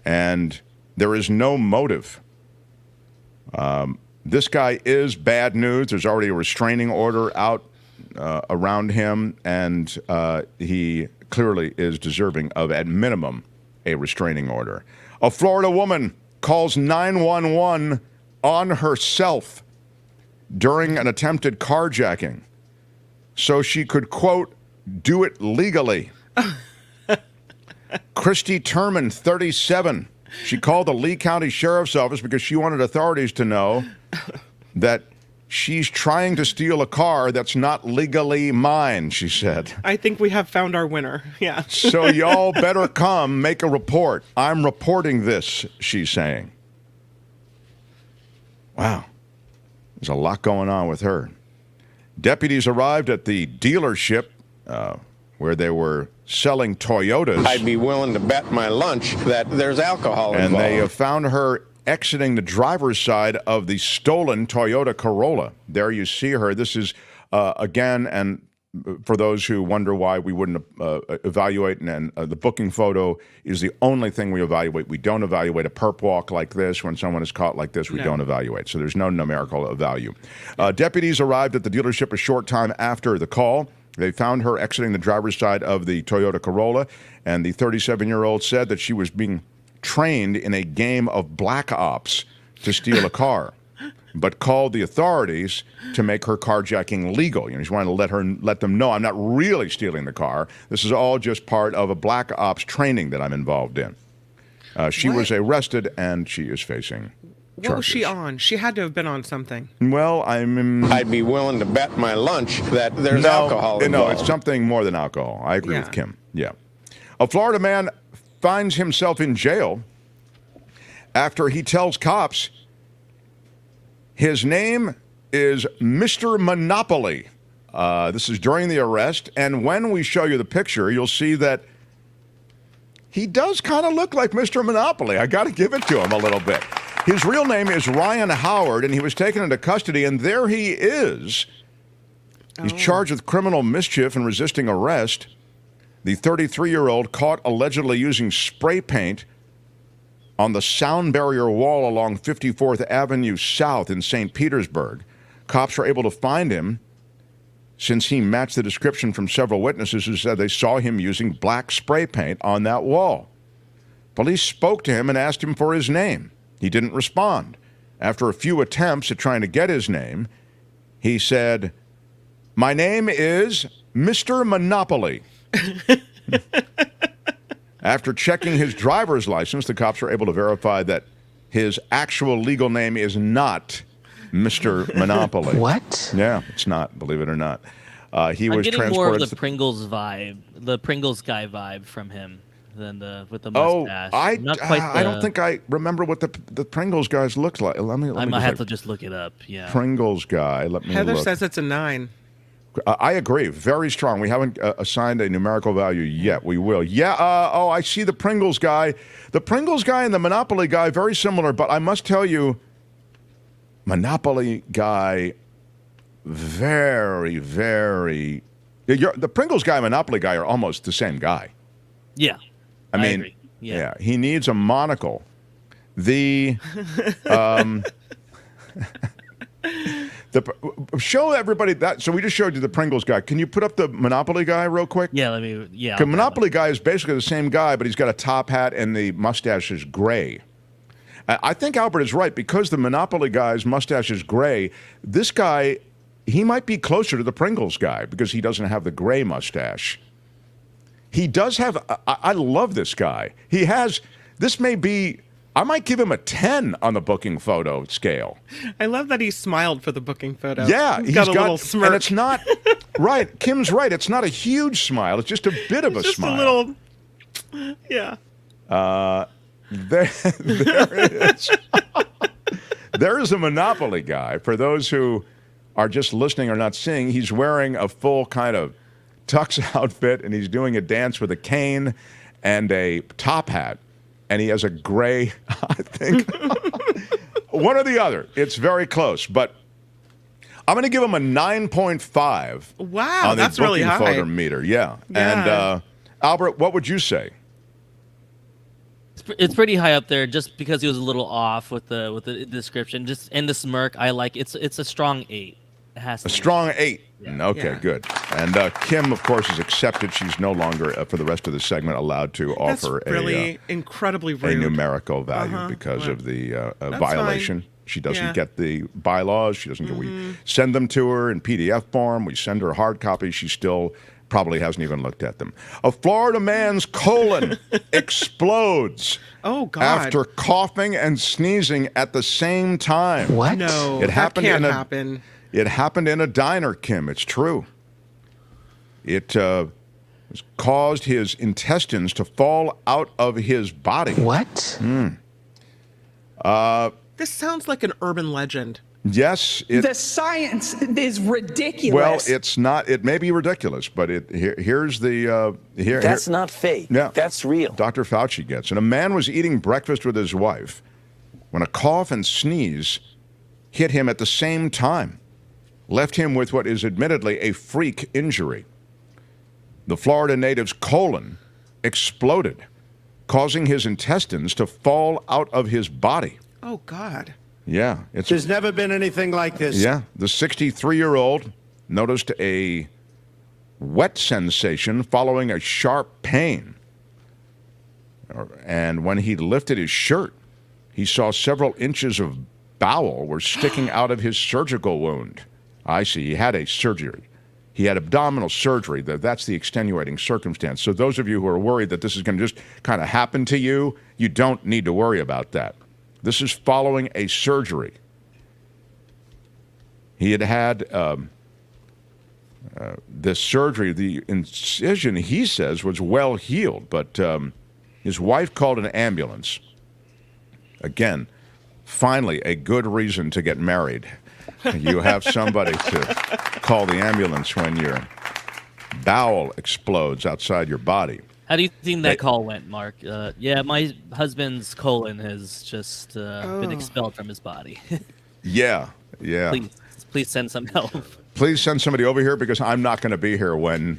And there is no motive. This guy is bad news. There's already a restraining order out around him, and he clearly is deserving of, at minimum, a restraining order. A Florida woman calls 911 on herself during an attempted carjacking so she could, quote, do it legally. Christy Turman, 37. She called the Lee County Sheriff's Office because she wanted authorities to know that she's trying to steal a car that's not legally mine, she said. I think we have found our winner. Yeah. So y'all better come make a report. I'm reporting this, she's saying. Wow. There's a lot going on with her. Deputies arrived at the dealership where they were selling Toyotas. I'd be willing to bet my lunch that there's alcohol involved. And they found her exiting the driver's side of the stolen Toyota Corolla. There you see her. This is, again, and for those who wonder why we wouldn't evaluate, and the booking photo is the only thing we evaluate. We don't evaluate a perp walk like this. When someone is caught like this, we don't evaluate. So there's no numerical value. Deputies arrived at the dealership a short time after the call. They found her exiting the driver's side of the Toyota Corolla, and the 37-year-old said that she was being trained in a game of black ops to steal a car, but called the authorities to make her carjacking legal. You know, she wanted to let them know, I'm not really stealing the car. This is all just part of a black ops training that I'm involved in. She was arrested, and she is facing charges. What was she on? She had to have been on something. Well, I'd be willing to bet my lunch that there's alcohol involved. No, it's something more than alcohol. I agree with Kim. Yeah. A Florida man finds himself in jail after he tells cops his name is Mr. Monopoly. This is during the arrest, and when we show you the picture, you'll see that he does kind of look like Mr. Monopoly. I got to give it to him a little bit. His real name is Ryan Howard, and he was taken into custody, and there he is. He's charged with criminal mischief and resisting arrest. The 33-year-old caught allegedly using spray paint on the sound barrier wall along 54th Avenue South in St. Petersburg. Cops were able to find him since he matched the description from several witnesses who said they saw him using black spray paint on that wall. Police spoke to him and asked him for his name. He didn't respond. After a few attempts at trying to get his name, he said, "My name is Mr. Monopoly." After checking his driver's license, the cops were able to verify that his actual legal name is not Mr. Monopoly. What? Yeah, it's not, believe it or not. He I'm was getting transported. more of the Pringles vibe, the Pringles guy vibe from him than with the Oh, mustache. I Not quite I don't think I remember what the Pringles guys looked like. Let me I might just have to just look it up. Yeah. Pringles guy. Let me Heather look. says it's a 9. I agree. Very strong. We haven't assigned a numerical value yet. We will. Yeah. I see the Pringles guy. The Pringles guy and the Monopoly guy, very similar. But I must tell you, Monopoly guy, very, very. The Pringles guy and Monopoly guy are almost the same guy. Yeah. I mean, agree. Yeah. He needs a monocle. The show everybody that. So we just showed you the Pringles guy. Can you put up the Monopoly guy real quick? Yeah, let me. Yeah. The Monopoly guy is basically the same guy, but he's got a top hat and the mustache is gray. I think Albert is right because the Monopoly guy's mustache is gray. This guy, he might be closer to the Pringles guy because he doesn't have the gray mustache. He does have. I love this guy. He has. This may be. I might give him a 10 on the booking photo scale. I love that he smiled for the booking photo. Yeah, he's got a little smirk. And it's not right. Kim's right. It's not a huge smile. It's just a bit of a just smile. Just a little. Yeah. There is. There is a Monopoly guy. For those who are just listening or not seeing, he's wearing a full kind of tux outfit, and he's doing a dance with a cane and a top hat. And he has a gray, I think, one or the other. It's very close. But I'm going to give him a 9.5. Wow, on the that's really booking high. photo meter. Yeah. And Albert, what would you say? It's pretty high up there, just because he was a little off with the description. Just and the smirk, I like. It's a strong 8. It has to A be. strong 8. Yeah. Okay, good. And Kim, of course, is accepted. She's no longer, for the rest of the segment, allowed to That's offer really incredibly a rude. numerical value because of the violation. Fine. She doesn't Yeah. get the bylaws. She doesn't get. We send them to her in PDF form. We send her hard copies. She still probably hasn't even looked at them. A Florida man's colon explodes. Oh, God. After coughing and sneezing at the same time. What? No, It happened that can't in a- happen. It happened in a diner, Kim. It's true. It caused his intestines to fall out of his body. What? This sounds like an urban legend. Yes. The science is ridiculous. Well, it's not. It may be ridiculous, but here's the That's not fake. Yeah, That's real. Dr. Fauci gets. And a man was eating breakfast with his wife when a cough and sneeze hit him at the same time, left him with what is admittedly a freak injury. The Florida native's colon exploded, causing his intestines to fall out of his body. Oh, God. Yeah. There's never been anything like this. Yeah. The 63-year-old noticed a wet sensation following a sharp pain. And when he lifted his shirt, he saw several inches of bowel were sticking out of his surgical wound. I see. He had a surgery. He had abdominal surgery. That's the extenuating circumstance. So those of you who are worried that this is going to just kind of happen to you, you don't need to worry about that. This is following a surgery. He had this surgery. The incision, he says, was well healed, but his wife called an ambulance. Again, finally, a good reason to get married. You have somebody to call the ambulance when your bowel explodes outside your body. How do you think that call went, Mark? Yeah, my husband's colon has just been expelled from his body. Yeah. Please send some help. Please send somebody over here because I'm not going to be here when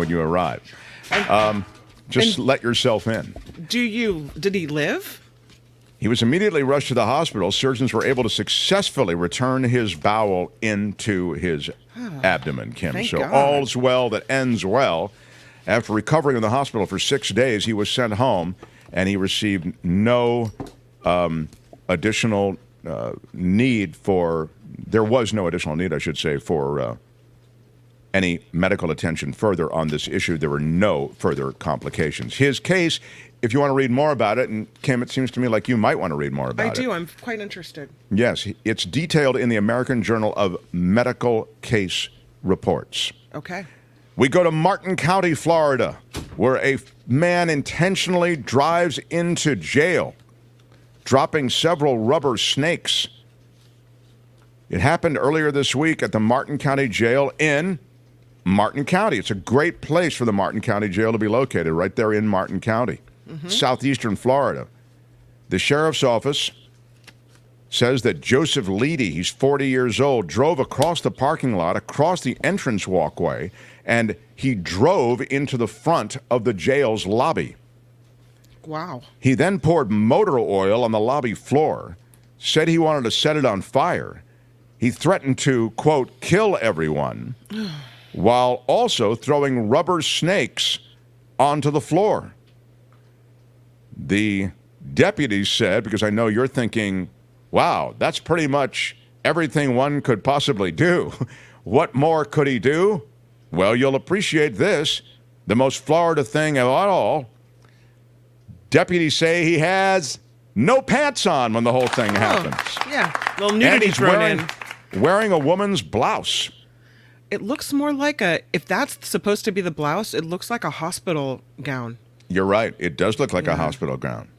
you arrive. Just let yourself in. Did he live? He was immediately rushed to the hospital. Surgeons were able to successfully return his bowel into his abdomen, Kim. Thank So God. all's well that ends well. After recovering in the hospital for 6 days, he was sent home, and he received no additional need for, there was no additional need, I should say, for any medical attention further on this issue. There were no further complications. His case, if you want to read more about it, and Kim, it seems to me like you might want to read more about it. I do. I'm quite interested. Yes, it's detailed in the American Journal of Medical Case Reports. Okay. We go to Martin County, Florida, where a man intentionally drives into jail, dropping several rubber snakes. It happened earlier this week at the Martin County Jail in Martin County. It's a great place for the Martin County Jail to be located, right there in Martin County, southeastern Florida. The sheriff's office says that Joseph Leedy, he's 40 years old, drove across the parking lot, across the entrance walkway, and he drove into the front of the jail's lobby. Wow. He then poured motor oil on the lobby floor, said he wanted to set it on fire. He threatened to, quote, kill everyone, while also throwing rubber snakes onto the floor. The deputies said, because I know you're thinking, wow, that's pretty much everything one could possibly do. What more could he do? Well, you'll appreciate this. The most Florida thing of all, deputies say he has no pants on when the whole thing happens. Yeah, little And nudity he's thrown in. wearing a woman's blouse. It looks more like if that's supposed to be the blouse, it looks like a hospital gown. You're right. It does look like a hospital gown.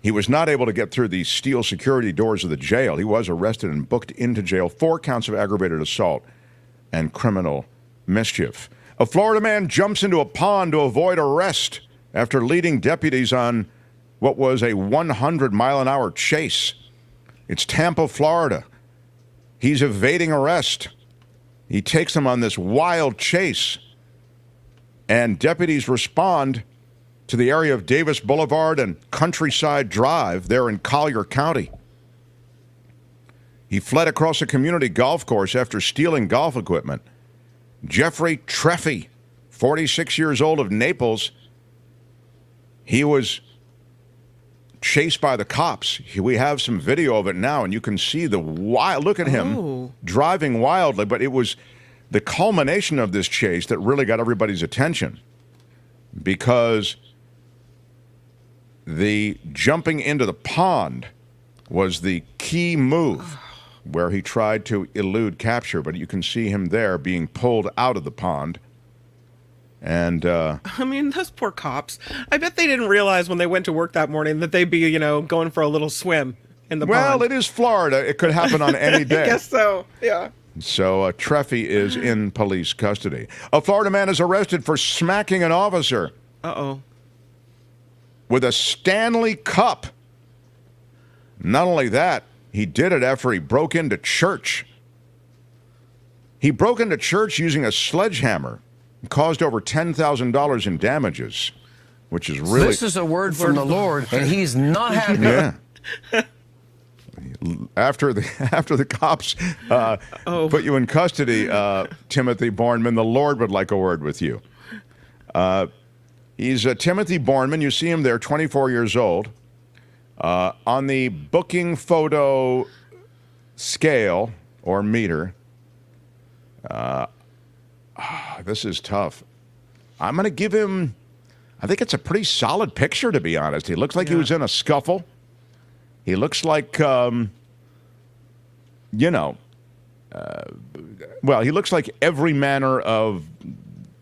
He was not able to get through the steel security doors of the jail. He was arrested and booked into jail. 4 counts of aggravated assault and criminal mischief. A Florida man jumps into a pond to avoid arrest after leading deputies on what was a 100-mile-an-hour chase. It's Tampa, Florida. He's evading arrest. He takes them on this wild chase. And deputies respond to the area of Davis Boulevard and Countryside Drive there in Collier County. He fled across a community golf course after stealing golf equipment. Jeffrey Treffy, 46 years old, of Naples, he was chased by the cops. We have some video of it now, and you can see the wild. Look at him driving wildly, but it was the culmination of this chase that really got everybody's attention, because the jumping into the pond was the key move where he tried to elude capture, but you can see him there being pulled out of the pond. And I mean, those poor cops. I bet they didn't realize when they went to work that morning that they'd be, going for a little swim in the pond. Well, it is Florida. It could happen on any day. I guess so, yeah. So Treffy is in police custody. A Florida man is arrested for smacking an officer. Uh-oh. With a Stanley Cup. Not only that, he did it after he broke into church. He broke into church using a sledgehammer and caused over $10,000 in damages, which is really... This is a word from the Lord, and he's not happy. Yeah. After the cops put you in custody, Timothy Bornman, the Lord would like a word with you. He's Timothy Bornman. You see him there, 24 years old. On the booking photo scale or meter, this is tough. I'm going to give him, I think it's a pretty solid picture, to be honest. He looks like he was in a scuffle. He looks like, well, he looks like every manner of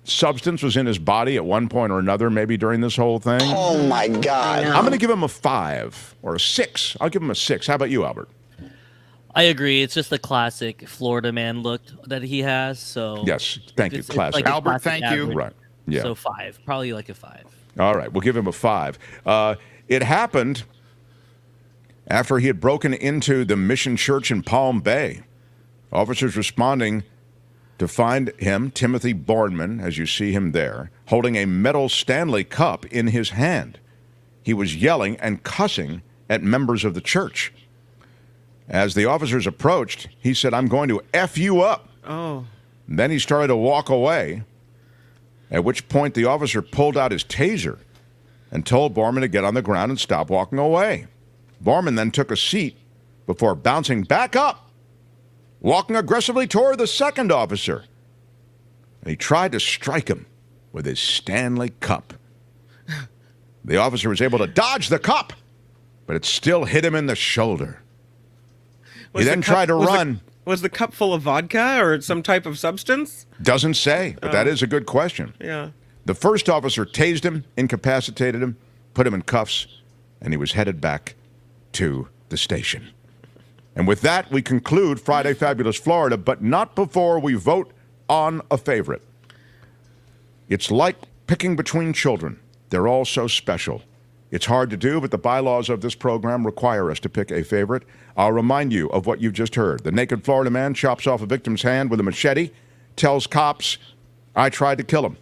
substance was in his body at one point or another, maybe during this whole thing. Oh, my God. I'm going to give him a 5 or a 6. I'll give him a 6. How about you, Albert? I agree. It's just the classic Florida man look that he has. So yes, thank you. Classic. Like Albert, thank you. Right. Yeah. So 5, probably like a 5. All right, we'll give him a 5. It happened after he had broken into the Mission Church in Palm Bay. Officers responding to find him, Timothy Borman, as you see him there, holding a metal Stanley Cup in his hand. He was yelling and cussing at members of the church. As the officers approached, he said, "I'm going to F you up." Oh. And then he started to walk away, at which point the officer pulled out his taser and told Borman to get on the ground and stop walking away. Borman then took a seat before bouncing back up, walking aggressively toward the second officer. And he tried to strike him with his Stanley Cup. The officer was able to dodge the cup, but it still hit him in the shoulder. He then tried to run. Was the cup full of vodka or some type of substance? Doesn't say, but that is a good question. Yeah. The first officer tased him, incapacitated him, put him in cuffs, and he was headed back to the station. And with that, we conclude Friday Fabulous Florida, but not before we vote on a favorite. It's like picking between children. They're all so special. It's hard to do, but the bylaws of this program require us to pick a favorite. I'll remind you of what you've just heard. The naked Florida man chops off a victim's hand with a machete, tells cops, "I tried to kill him."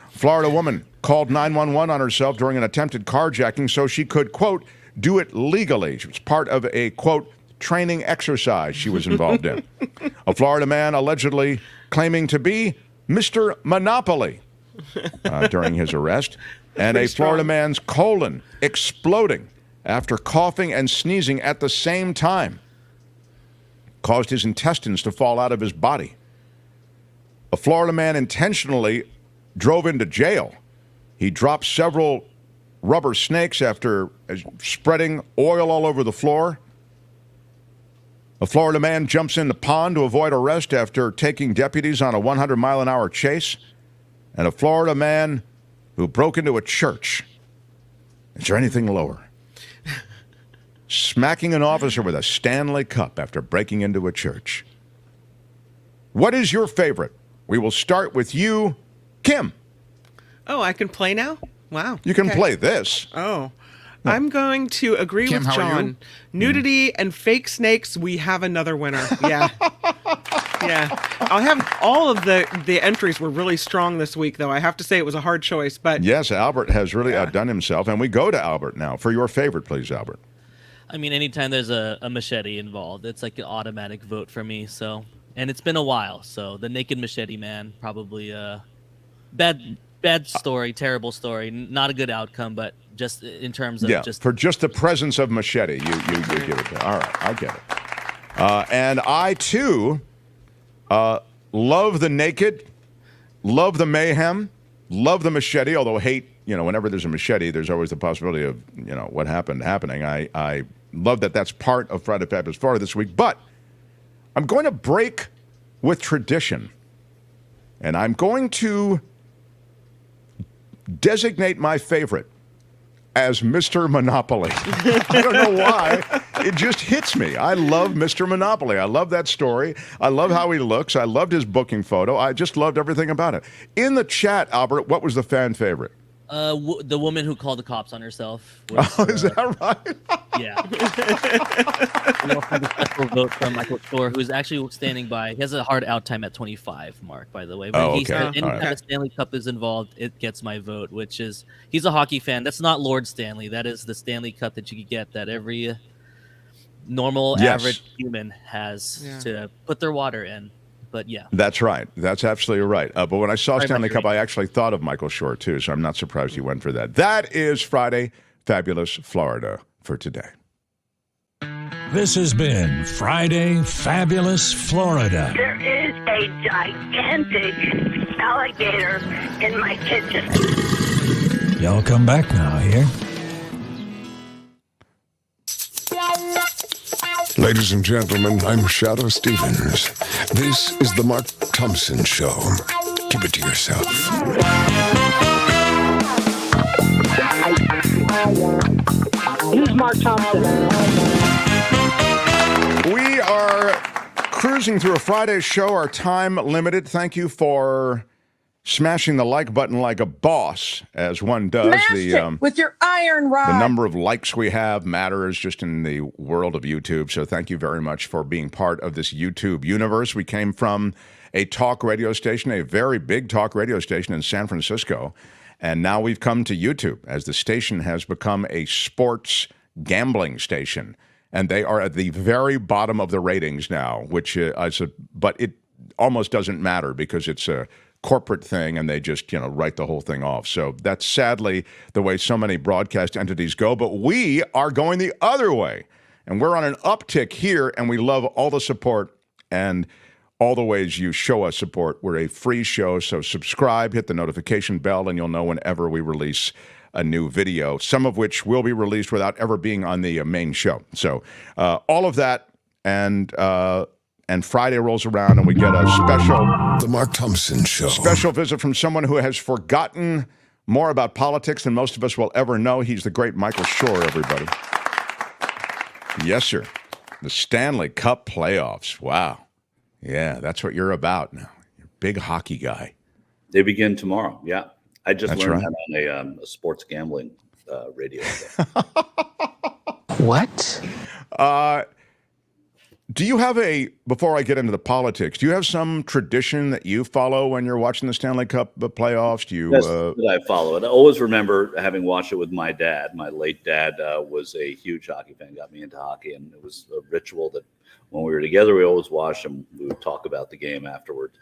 Florida woman called 911 on herself during an attempted carjacking so she could, quote, do it legally. It was part of a, quote, training exercise she was involved in. A Florida man allegedly claiming to be Mr. Monopoly during his arrest. And a Florida man's colon exploding after coughing and sneezing at the same time caused his intestines to fall out of his body. A Florida man intentionally drove into jail. He dropped several rubber snakes after spreading oil all over the floor. A Florida man jumps in the pond to avoid arrest after taking deputies on a 100-mile-an-hour chase. And a Florida man who broke into a church. Is there anything lower? Smacking an officer with a Stanley Cup after breaking into a church. What is your favorite? We will start with you, Kim. Oh, I can play now? Wow. You can play this. Oh. I'm going to agree Kim, with how are John. you? Nudity and fake snakes, we have another winner. Yeah. Yeah. I'll have all of the entries were really strong this week, though. I have to say it was a hard choice, but yes, Albert has really outdone himself, and we go to Albert now for your favorite, please, Albert. I mean, anytime there's a machete involved, it's like an automatic vote for me. So, and it's been a while, so the naked machete man probably bad story, terrible story, not a good outcome, but just in terms of for just the presence of machete, you give it to. All right, I get it. And I too love the naked, love the mayhem, love the machete. Although hate, whenever there's a machete, there's always the possibility of what happening. I love that that's part of Friday Fabulous Florida this week, but I'm going to break with tradition, and I'm going to designate my favorite as Mr. Monopoly. I don't know why. It just hits me. I love Mr. Monopoly. I love that story. I love how he looks. I loved his booking photo. I just loved everything about it. In the chat, Albert, what was the fan favorite? The woman who called the cops on herself. Is that right? Yeah. And also the special vote from Michael Shure, who's actually standing by. He has a hard out time at 25, Mark, by the way. When anytime a Stanley Cup is involved, it gets my vote, which is, he's a hockey fan. That's not Lord Stanley. That is the Stanley Cup that you could get that every normal, average human has to put their water in. But yeah. That's right. That's absolutely right. But when I saw Stanley Cup, I actually thought of Michael Shure, too, so I'm not surprised you went for that. That is Friday Fabulous Florida for today. This has been Friday Fabulous Florida. There is a gigantic alligator in my kitchen. Y'all come back now here. Ladies and gentlemen, I'm Shadow Stevens. This is the Mark Thompson Show. Keep it to yourself. Who's Mark Thompson? We are cruising through a Friday show. Our time limited. Thank you for smashing the like button like a boss, as one does. Smash it with your iron rod. The number of likes we have matters just in the world of YouTube. So thank you very much for being part of this YouTube universe. We came from a talk radio station, a very big talk radio station in San Francisco. And now we've come to YouTube as the station has become a sports gambling station. And they are at the very bottom of the ratings now, which but it almost doesn't matter because it's a corporate thing and they just, write the whole thing off. So that's sadly the way so many broadcast entities go. But we are going the other way. And we're on an uptick here, and we love all the support and all the ways you show us support. We're a free show, so subscribe, hit the notification bell, and you'll know whenever we release a new video, some of which will be released without ever being on the main show. So all of that, and Friday rolls around, and we get a The Mark Thompson Show. Special visit from someone who has forgotten more about politics than most of us will ever know. He's the great Michael Shure, everybody. Yes, sir. The Stanley Cup playoffs. Wow. Yeah, that's what you're about now. You're a big hockey guy. They begin tomorrow. Yeah. I just That's learned right. that on a sports gambling radio. What? Do you have before I get into the politics, do you have some tradition that you follow when you're watching the Stanley Cup playoffs? Do you? Yes, I follow it. I always remember having watched it with my dad. My late dad was a huge hockey fan, got me into hockey, and it was a ritual that when we were together, we always watched and we would talk about the game afterwards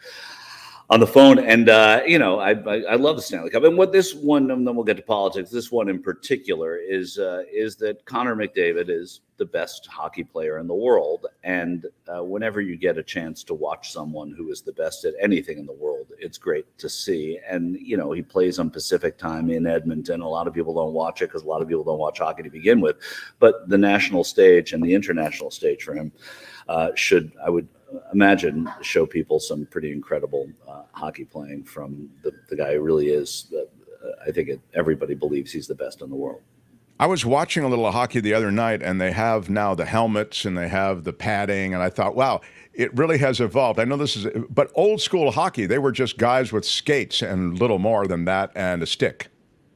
on the phone. And, I love the Stanley Cup. And what this one, and then we'll get to politics, this one in particular is that Connor McDavid is the best hockey player in the world. And whenever you get a chance to watch someone who is the best at anything in the world, it's great to see. And, he plays on Pacific time in Edmonton. A lot of people don't watch it because a lot of people don't watch hockey to begin with. But the national stage and the international stage for him should, I would imagine, show people some pretty incredible hockey playing from the guy who really is. I think everybody believes he's the best in the world. I was watching a little hockey the other night, and they have now the helmets and they have the padding, and I thought, wow, it really has evolved. I know but old school hockey, they were just guys with skates and little more than that and a stick.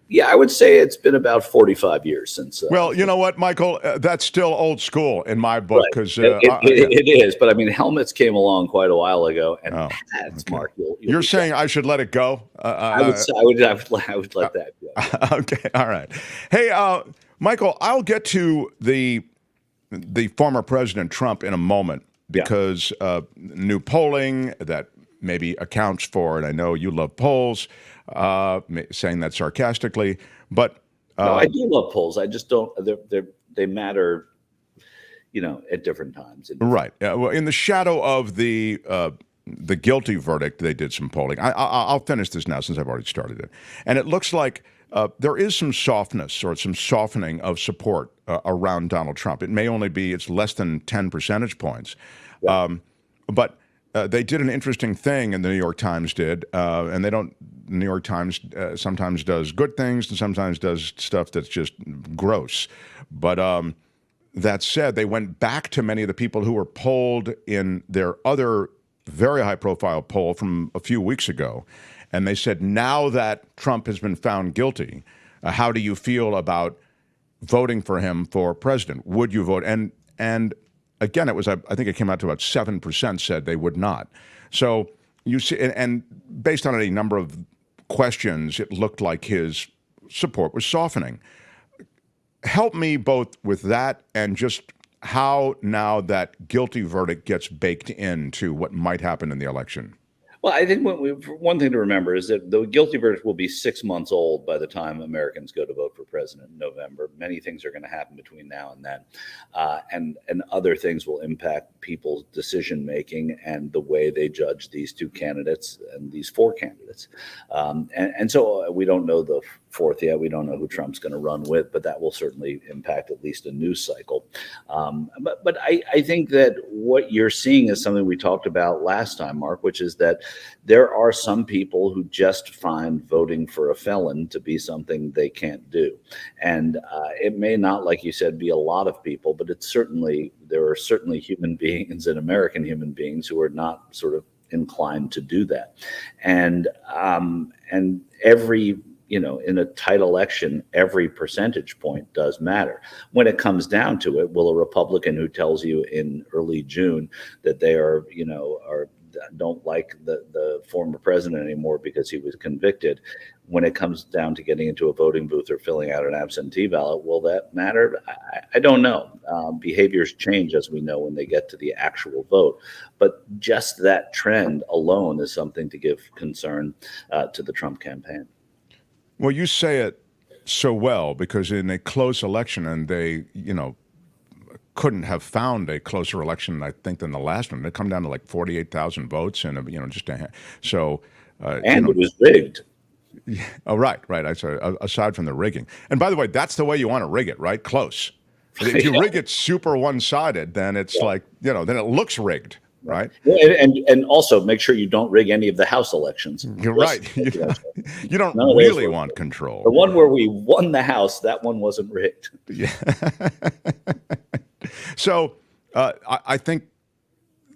Yeah, I would say it's been about 45 years since. Well, you know what, Michael? That's still old school in my book because it is. But I mean, helmets came along quite a while ago, and pads, okay. Mark. You're saying I should let it go? I would let that go. Okay, all right. Hey, Michael, I'll get to the former President Trump in a moment because new polling that maybe accounts for it. I know you love polls. Saying that sarcastically, but no, I do love polls. I just don't. They matter, at different times. Right. Well, in the shadow of the guilty verdict, they did some polling. I'll finish this now since I've already started it, and it looks like there is some softness or some softening of support around Donald Trump. It may only be it's less than 10 percentage points, but. They did an interesting thing, and the New York Times did, and the New York Times sometimes does good things and sometimes does stuff that's just gross. But that said, they went back to many of the people who were polled in their other very high-profile poll from a few weeks ago, and they said, now that Trump has been found guilty, how do you feel about voting for him for president? Would you vote? And again, it was, I think it came out to about 7% said they would not. So you see, and based on a number of questions, it looked like his support was softening. Help me both with that and just how now that guilty verdict gets baked into what might happen in the election. Well, I think one thing to remember is that the guilty verdict will be 6 months old by the time Americans go to vote for president in November. Many things are going to happen between now and then, and other things will impact people's decision making and the way they judge these two candidates and these four candidates. And so we don't know the fourth yet. We don't know who Trump's going to run with, but that will certainly impact at least a news cycle. But I think that what you're seeing is something we talked about last time, Mark, which is that there are some people who just find voting for a felon to be something they can't do. And it may not, like you said, be a lot of people, but there are certainly human beings and American human beings who are not sort of inclined to do that. And every, in a tight election, every percentage point does matter. When it comes down to it, will a Republican who tells you in early June that they are don't like the former president anymore because he was convicted, when it comes down to getting into a voting booth or filling out an absentee ballot, will that matter? I don't know. Behaviors change, as we know, when they get to the actual vote. But just that trend alone is something to give concern to the Trump campaign. Well, you say it so well, because in a close election, and they, couldn't have found a closer election, I think, than the last one. They come down to like 48,000 votes, and just so. And it was rigged. Yeah, oh, right. Aside from the rigging, and by the way, that's the way you want to rig it, right? Close. If you rig it super one-sided, then it's like then it looks rigged. Right. And also make sure you don't rig any of the House elections. You're right. You don't really want control. The one where we won the House, that one wasn't rigged. Yeah. So I think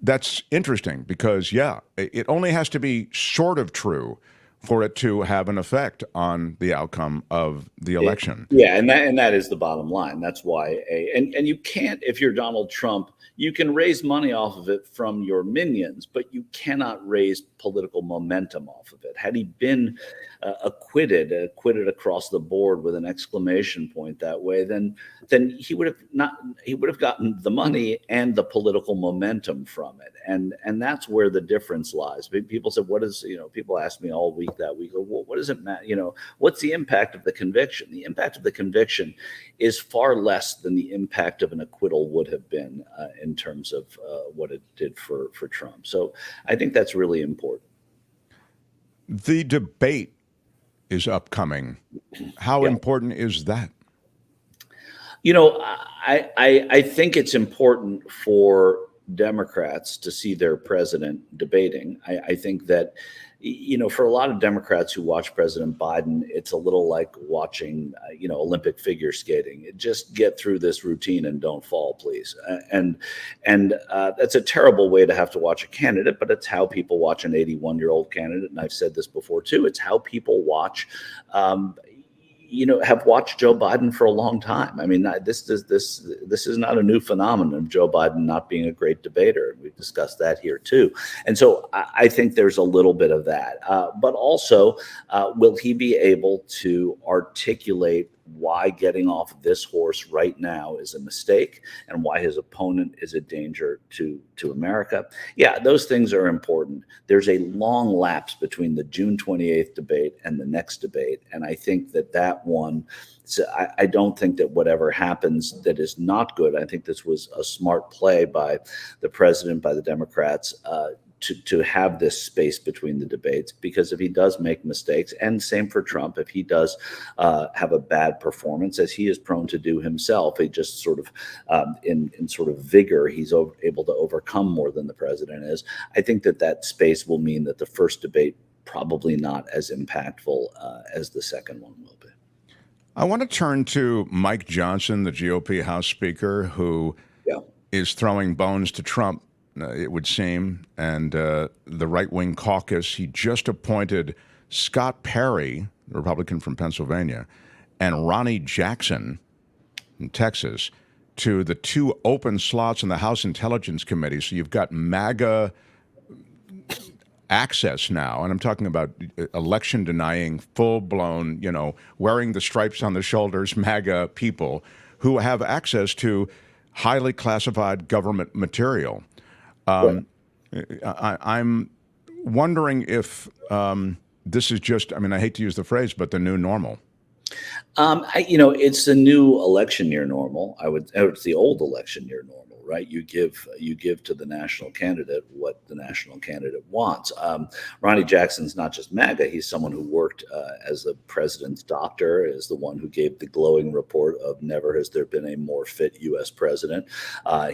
that's interesting because, it only has to be sort of true for it to have an effect on the outcome of the election. And that is the bottom line. That's why and you can't, if you're Donald Trump, you can raise money off of it from your minions, but you cannot raise political momentum off of it. Had he been acquitted across the board with an exclamation point that way, then he would have gotten the money and the political momentum from it. And that's where the difference lies. People said, people ask me all week that week, well, what does it matter? What's the impact of the conviction? The impact of the conviction is far less than the impact of an acquittal would have been in terms of what it did for Trump. So I think that's really important. The debate is upcoming. How important is that? I think it's important for Democrats to see their president debating. I think that, for a lot of Democrats who watch President Biden, it's a little like watching, Olympic figure skating. Just get through this routine and don't fall, please. And that's a terrible way to have to watch a candidate, but it's how people watch an 81-year-old candidate. And I've said this before too. It's how people watch, have watched Joe Biden for a long time. I mean, this is not a new phenomenon of Joe Biden not being a great debater. We've discussed that here too. And so I think there's a little bit of that. But also, will he be able to articulate why getting off this horse right now is a mistake and why his opponent is a danger to America? Yeah, those things are important. There's a long lapse between the June 28th debate and the next debate. And I think that one, I don't think that whatever happens that is not good. I think this was a smart play by the president, by the Democrats, to have this space between the debates, because if he does make mistakes, and same for Trump, if he does have a bad performance, as he is prone to do himself, he just sort of in sort of vigor, he's able to overcome more than the president is. I think that space will mean that the first debate probably not as impactful as the second one will be. I want to turn to Mike Johnson, the GOP House Speaker, who is throwing bones to Trump, it would seem, and the right-wing caucus. He just appointed Scott Perry, the Republican from Pennsylvania, and Ronnie Jackson in Texas to the two open slots in the House Intelligence Committee. So you've got MAGA access now, and I'm talking about election-denying, full-blown, wearing the stripes on the shoulders MAGA people who have access to highly classified government material. I'm wondering if this is just, I hate to use the phrase, but the new normal. It's the new election year normal. It's the old election year normal, right? You give to the national candidate what the national candidate wants. Ronnie Jackson's not just MAGA. He's someone who worked as the president's doctor, is the one who gave the glowing report of never has there been a more fit U.S. president.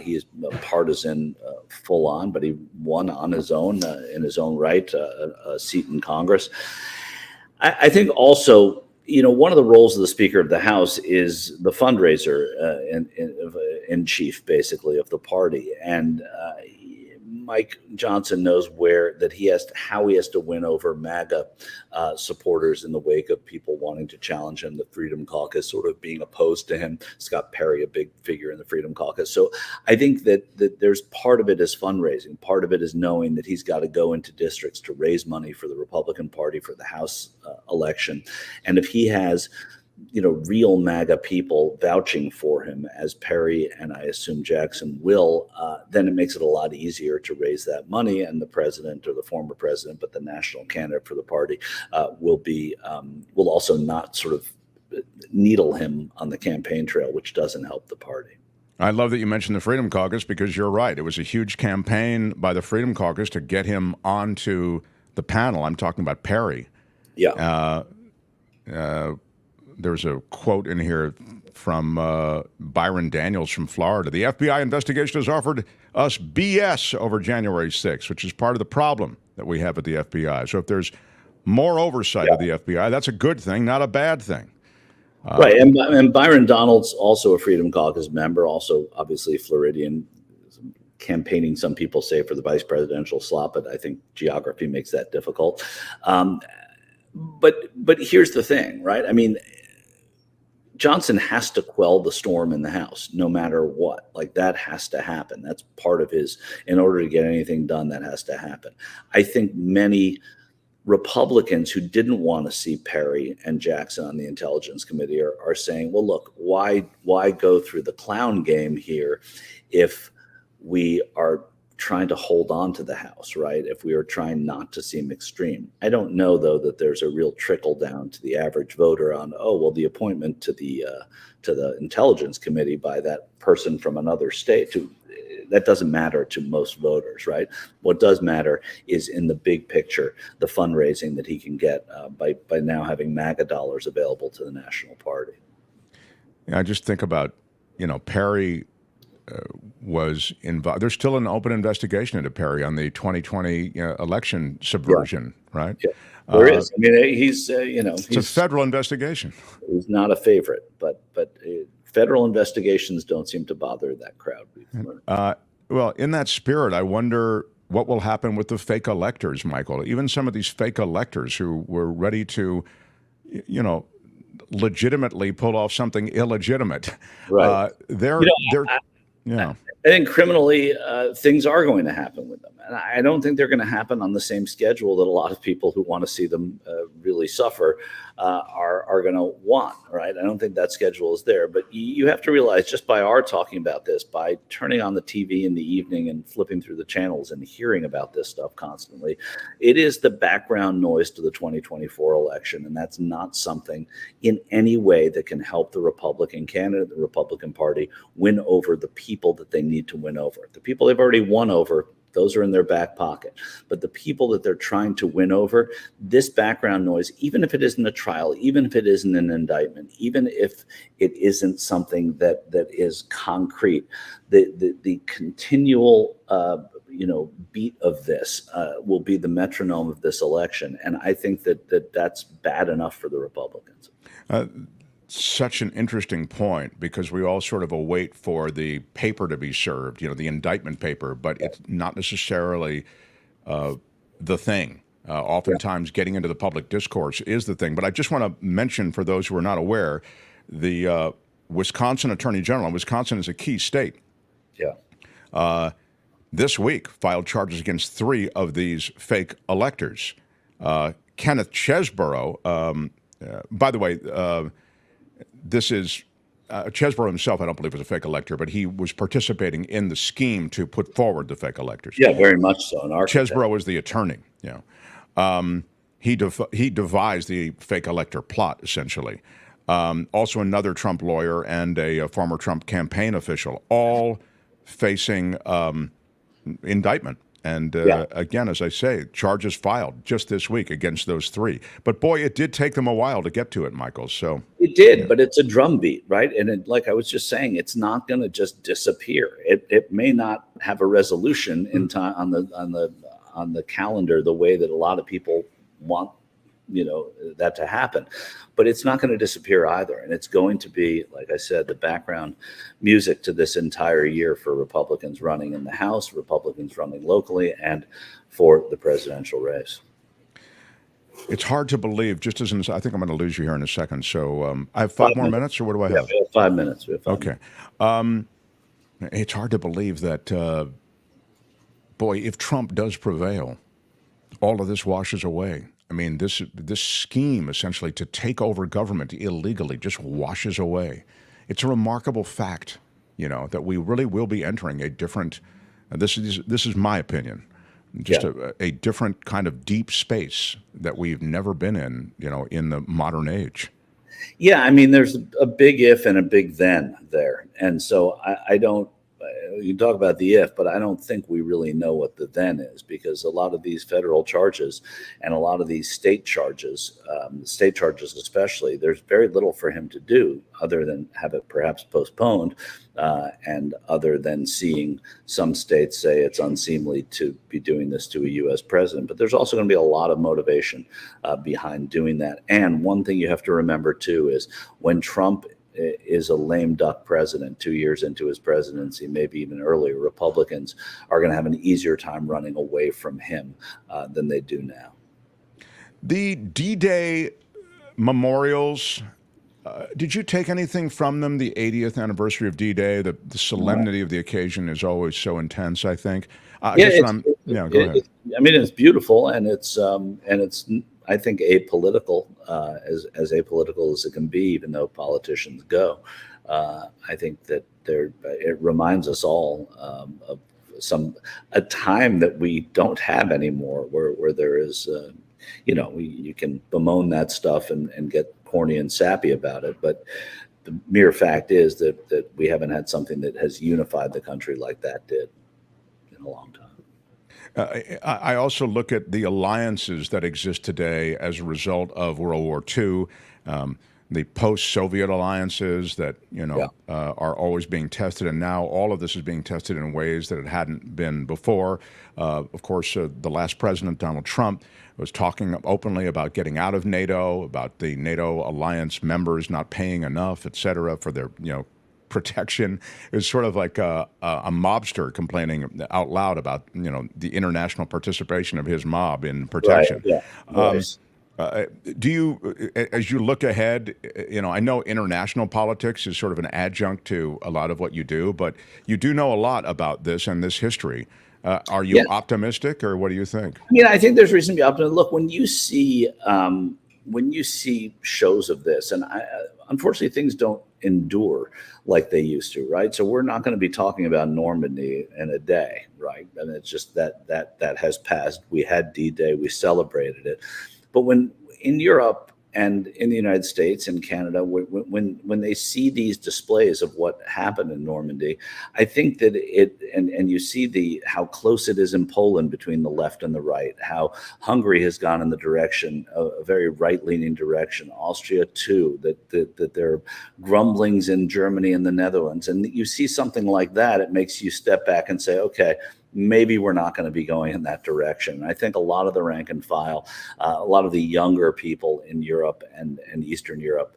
He is partisan full on, but he won on his own, in his own right, a seat in Congress. I think also, one of the roles of the Speaker of the House is the fundraiser in chief, basically, of the party. And Mike Johnson knows how he has to win over MAGA supporters in the wake of people wanting to challenge him, the Freedom Caucus sort of being opposed to him. Scott Perry, a big figure in the Freedom Caucus. So I think that there's part of it is fundraising. Part of it is knowing that he's got to go into districts to raise money for the Republican Party for the House election. And if he has real MAGA people vouching for him, as Perry and I assume Jackson will, then it makes it a lot easier to raise that money. And the president, or the former president, but the national candidate for the party, will also not sort of needle him on the campaign trail, which doesn't help the party. I love that you mentioned the Freedom Caucus, because you're right. It was a huge campaign by the Freedom Caucus to get him onto the panel. I'm talking about Perry. Yeah. There's a quote in here from Byron Daniels from Florida. The FBI investigation has offered us BS over January 6th, which is part of the problem that we have at the FBI. So if there's more oversight of the FBI, that's a good thing, not a bad thing. Right. And Byron Donald's also a Freedom Caucus member, also obviously Floridian, campaigning, some people say, for the vice presidential slot, but I think geography makes that difficult. But here's the thing, right? I mean, Johnson has to quell the storm in the House no matter what. Like, that has to happen. That's part of in order to get anything done, that has to happen. I think many Republicans who didn't want to see Perry and Jackson on the Intelligence Committee are saying, well, look, why go through the clown game here if we are trying to hold on to the House, right? If we are trying not to seem extreme. I don't know, though, that there's a real trickle down to the average voter on, the appointment to the Intelligence Committee by that person from another state. That doesn't matter to most voters, right? What does matter is, in the big picture, the fundraising that he can get by now having MAGA dollars available to the national party. Yeah, I just think about, Perry was involved. There's still an open investigation into Perry on the 2020 election subversion, right? Yeah, there is. I mean, he's it's a federal investigation. He's not a favorite, but federal investigations don't seem to bother that crowd. Well, in that spirit, I wonder what will happen with the fake electors, Michael. Even some of these fake electors who were ready to, legitimately pull off something illegitimate. Right. I think criminally things are going to happen with them. And I don't think they're going to happen on the same schedule that a lot of people who want to see them really suffer are going to want, right? I don't think that schedule is there. But you have to realize, just by our talking about this, by turning on the TV in the evening and flipping through the channels and hearing about this stuff constantly, it is the background noise to the 2024 election. And that's not something in any way that can help the Republican candidate, the Republican Party, win over the people that they need to win over. The people they've already won over, those are in their back pocket. But the people that they're trying to win over, this background noise, even if it isn't a trial, even if it isn't an indictment, even if it isn't something that is concrete, the continual beat of this will be the metronome of this election. And I think that's bad enough for the Republicans. Such an interesting point, because we all sort of await for the paper to be served, the indictment paper, but it's not necessarily the thing. Oftentimes getting into the public discourse is the thing. But I just want to mention, for those who are not aware, the Wisconsin Attorney General, and Wisconsin is a key state. Yeah. This week filed charges against 3 of these fake electors. Kenneth Chesborough, by the way, this is Chesborough himself, I don't believe, was a fake elector, but he was participating in the scheme to put forward the fake electors. Yeah, very much so. Chesborough was the attorney. He devised the fake elector plot, essentially. Also another Trump lawyer and a former Trump campaign official, all facing indictment. And again, as I say, charges filed just this week against those 3. But boy, it did take them a while to get to it, Michael. So it did, but it's a drumbeat, right? And like I was just saying, it's not going to just disappear. It may not have a resolution in time on the calendar the way that a lot of people want that to happen. But it's not going to disappear either. And it's going to be, like I said, the background music to this entire year for Republicans running in the House, Republicans running locally, and for the presidential race. It's hard to believe, just as I think I'm going to lose you here in a second. So I have 5 more minutes, or what do I have? We have 5 minutes. Okay. It's hard to believe that, boy, if Trump does prevail, all of this washes away. I mean, this scheme, essentially, to take over government illegally just washes away. It's a remarkable fact, that we really will be entering a different, this is my opinion, just a different kind of deep space that we've never been in, in the modern age. Yeah, I mean, there's a big if and a big then there. And so I don't, you can talk about the if, but I don't think we really know what the then is, because a lot of these federal charges and a lot of these state charges especially, there's very little for him to do other than have it perhaps postponed, and other than seeing some states say it's unseemly to be doing this to a U.S. president. But there's also going to be a lot of motivation behind doing that. And one thing you have to remember, too, is when Trump is a lame duck president 2 years into his presidency, maybe even earlier, Republicans are going to have an easier time running away from him than they do now. The D-Day memorials, did you take anything from them? The 80th anniversary of D-Day, the solemnity of the occasion is always so intense, I think. Go ahead. I mean, it's beautiful, and it's I think apolitical, as apolitical as it can be, even though politicians go. I think that it reminds us all of a time that we don't have anymore, where there is, you can bemoan that stuff and get corny and sappy about it, but the mere fact is that we haven't had something that has unified the country like that did in a long time. I also look at the alliances that exist today as a result of World War II, the post-Soviet alliances that are always being tested, and now all of this is being tested in ways that it hadn't been before. Of course, the last president, Donald Trump, was talking openly about getting out of NATO, about the NATO alliance members not paying enough, et cetera, for their protection. It was sort of like a mobster complaining out loud about the international participation of his mob in protection. Right, yeah. Do you, as you look ahead, I know international politics is sort of an adjunct to a lot of what you do, but you do know a lot about this and this history. Are you optimistic, or what do you think? I think there's reason to be optimistic. Look, when you see shows of this, and unfortunately things don't endure like they used to, right? So we're not going to be talking about Normandy in a day, right? And it's just that has passed. We had D-Day, we celebrated it. But when in Europe and in the United States and Canada, when they see these displays of what happened in Normandy, I think that and you see how close it is in Poland between the left and the right, how Hungary has gone in the direction, a very right-leaning direction, Austria too, that there are grumblings in Germany and the Netherlands. And you see something like that, it makes you step back and say, okay, maybe we're not going to be going in that direction. I think a lot of the rank and file, a lot of the younger people in Europe and Eastern Europe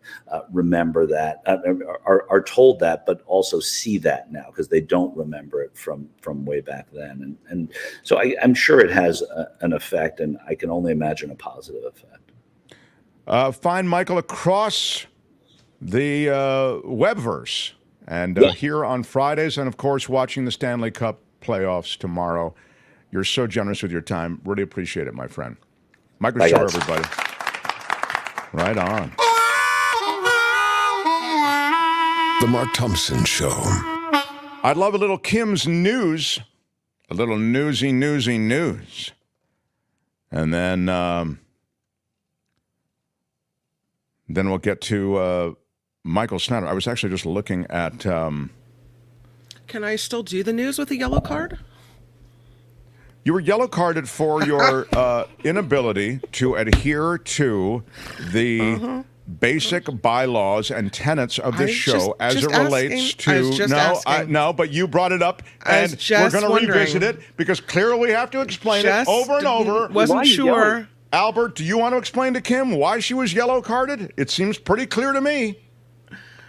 remember that, are told that, but also see that now because they don't remember it from way back then. And so I'm sure it has an effect, and I can only imagine a positive effect. Find Michael across the webverse and here on Fridays, and of course watching the Stanley Cup playoffs tomorrow. You're so generous with your time. Really appreciate it, my friend. Michael Shure, everybody. Right on. The Mark Thompson Show. I'd love a little Kim's news. A little newsy news. And then we'll get to Michael Snyder. I was actually just looking at... Can I still do the news with a yellow card? You were yellow carded for your inability to adhere to the basic bylaws and tenets of this show as it relates to... No, but you brought it up, and we're going to revisit it because clearly we have to explain it over and over. Wasn't sure Albert, do you want to explain to Kim why she was yellow carded? It seems pretty clear to me.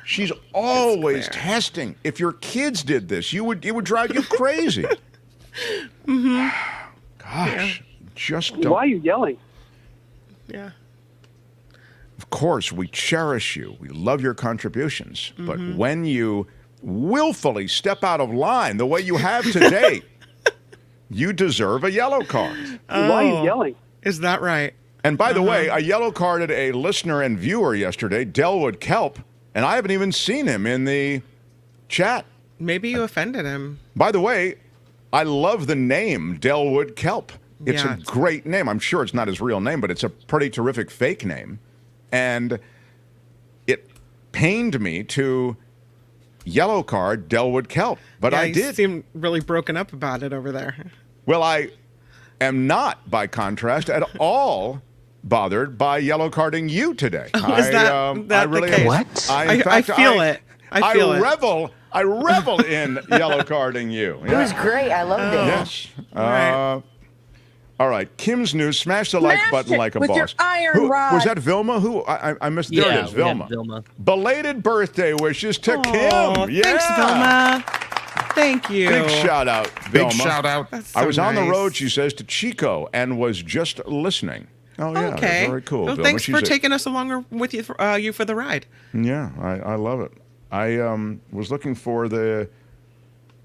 She's always testing. If your kids did this, it would drive you crazy. Mm-hmm. Gosh, just don't. Why are you yelling? Yeah. Of course, we cherish you. We love your contributions. But when you willfully step out of line the way you have today, you deserve a yellow card. Why are you yelling? Is that right? And by the way, I yellow carded a listener and viewer yesterday, Delwood Kelp, and I haven't even seen him in the chat. Maybe you offended him. By the way, I love the name Delwood Kelp. It's a great name. I'm sure it's not his real name, but it's a pretty terrific fake name. And it pained me to yellow card Delwood Kelp, but I did. You seem really broken up about it over there. Well, I am not, by contrast, at all bothered by yellow carding you today. Is that I really the case? what? I feel it. I feel it. I revel in yellow carding you. It was great. I loved it. Yes. All right. Kim's news. Smash the like button like a with boss. your iron rod. Was that Vilma? Who? I missed. There it is. Vilma. Vilma. Belated birthday wishes to Kim. Yeah. Thanks, Vilma. Thank you. Big shout out, Vilma. Big shout out. That's so I was on the nice. road, she says, to Chico and was just listening. Oh, yeah. Okay. Very cool. Well, Vilma. thanks She's for taking us along with you for the ride. Yeah, I love it. I was looking for the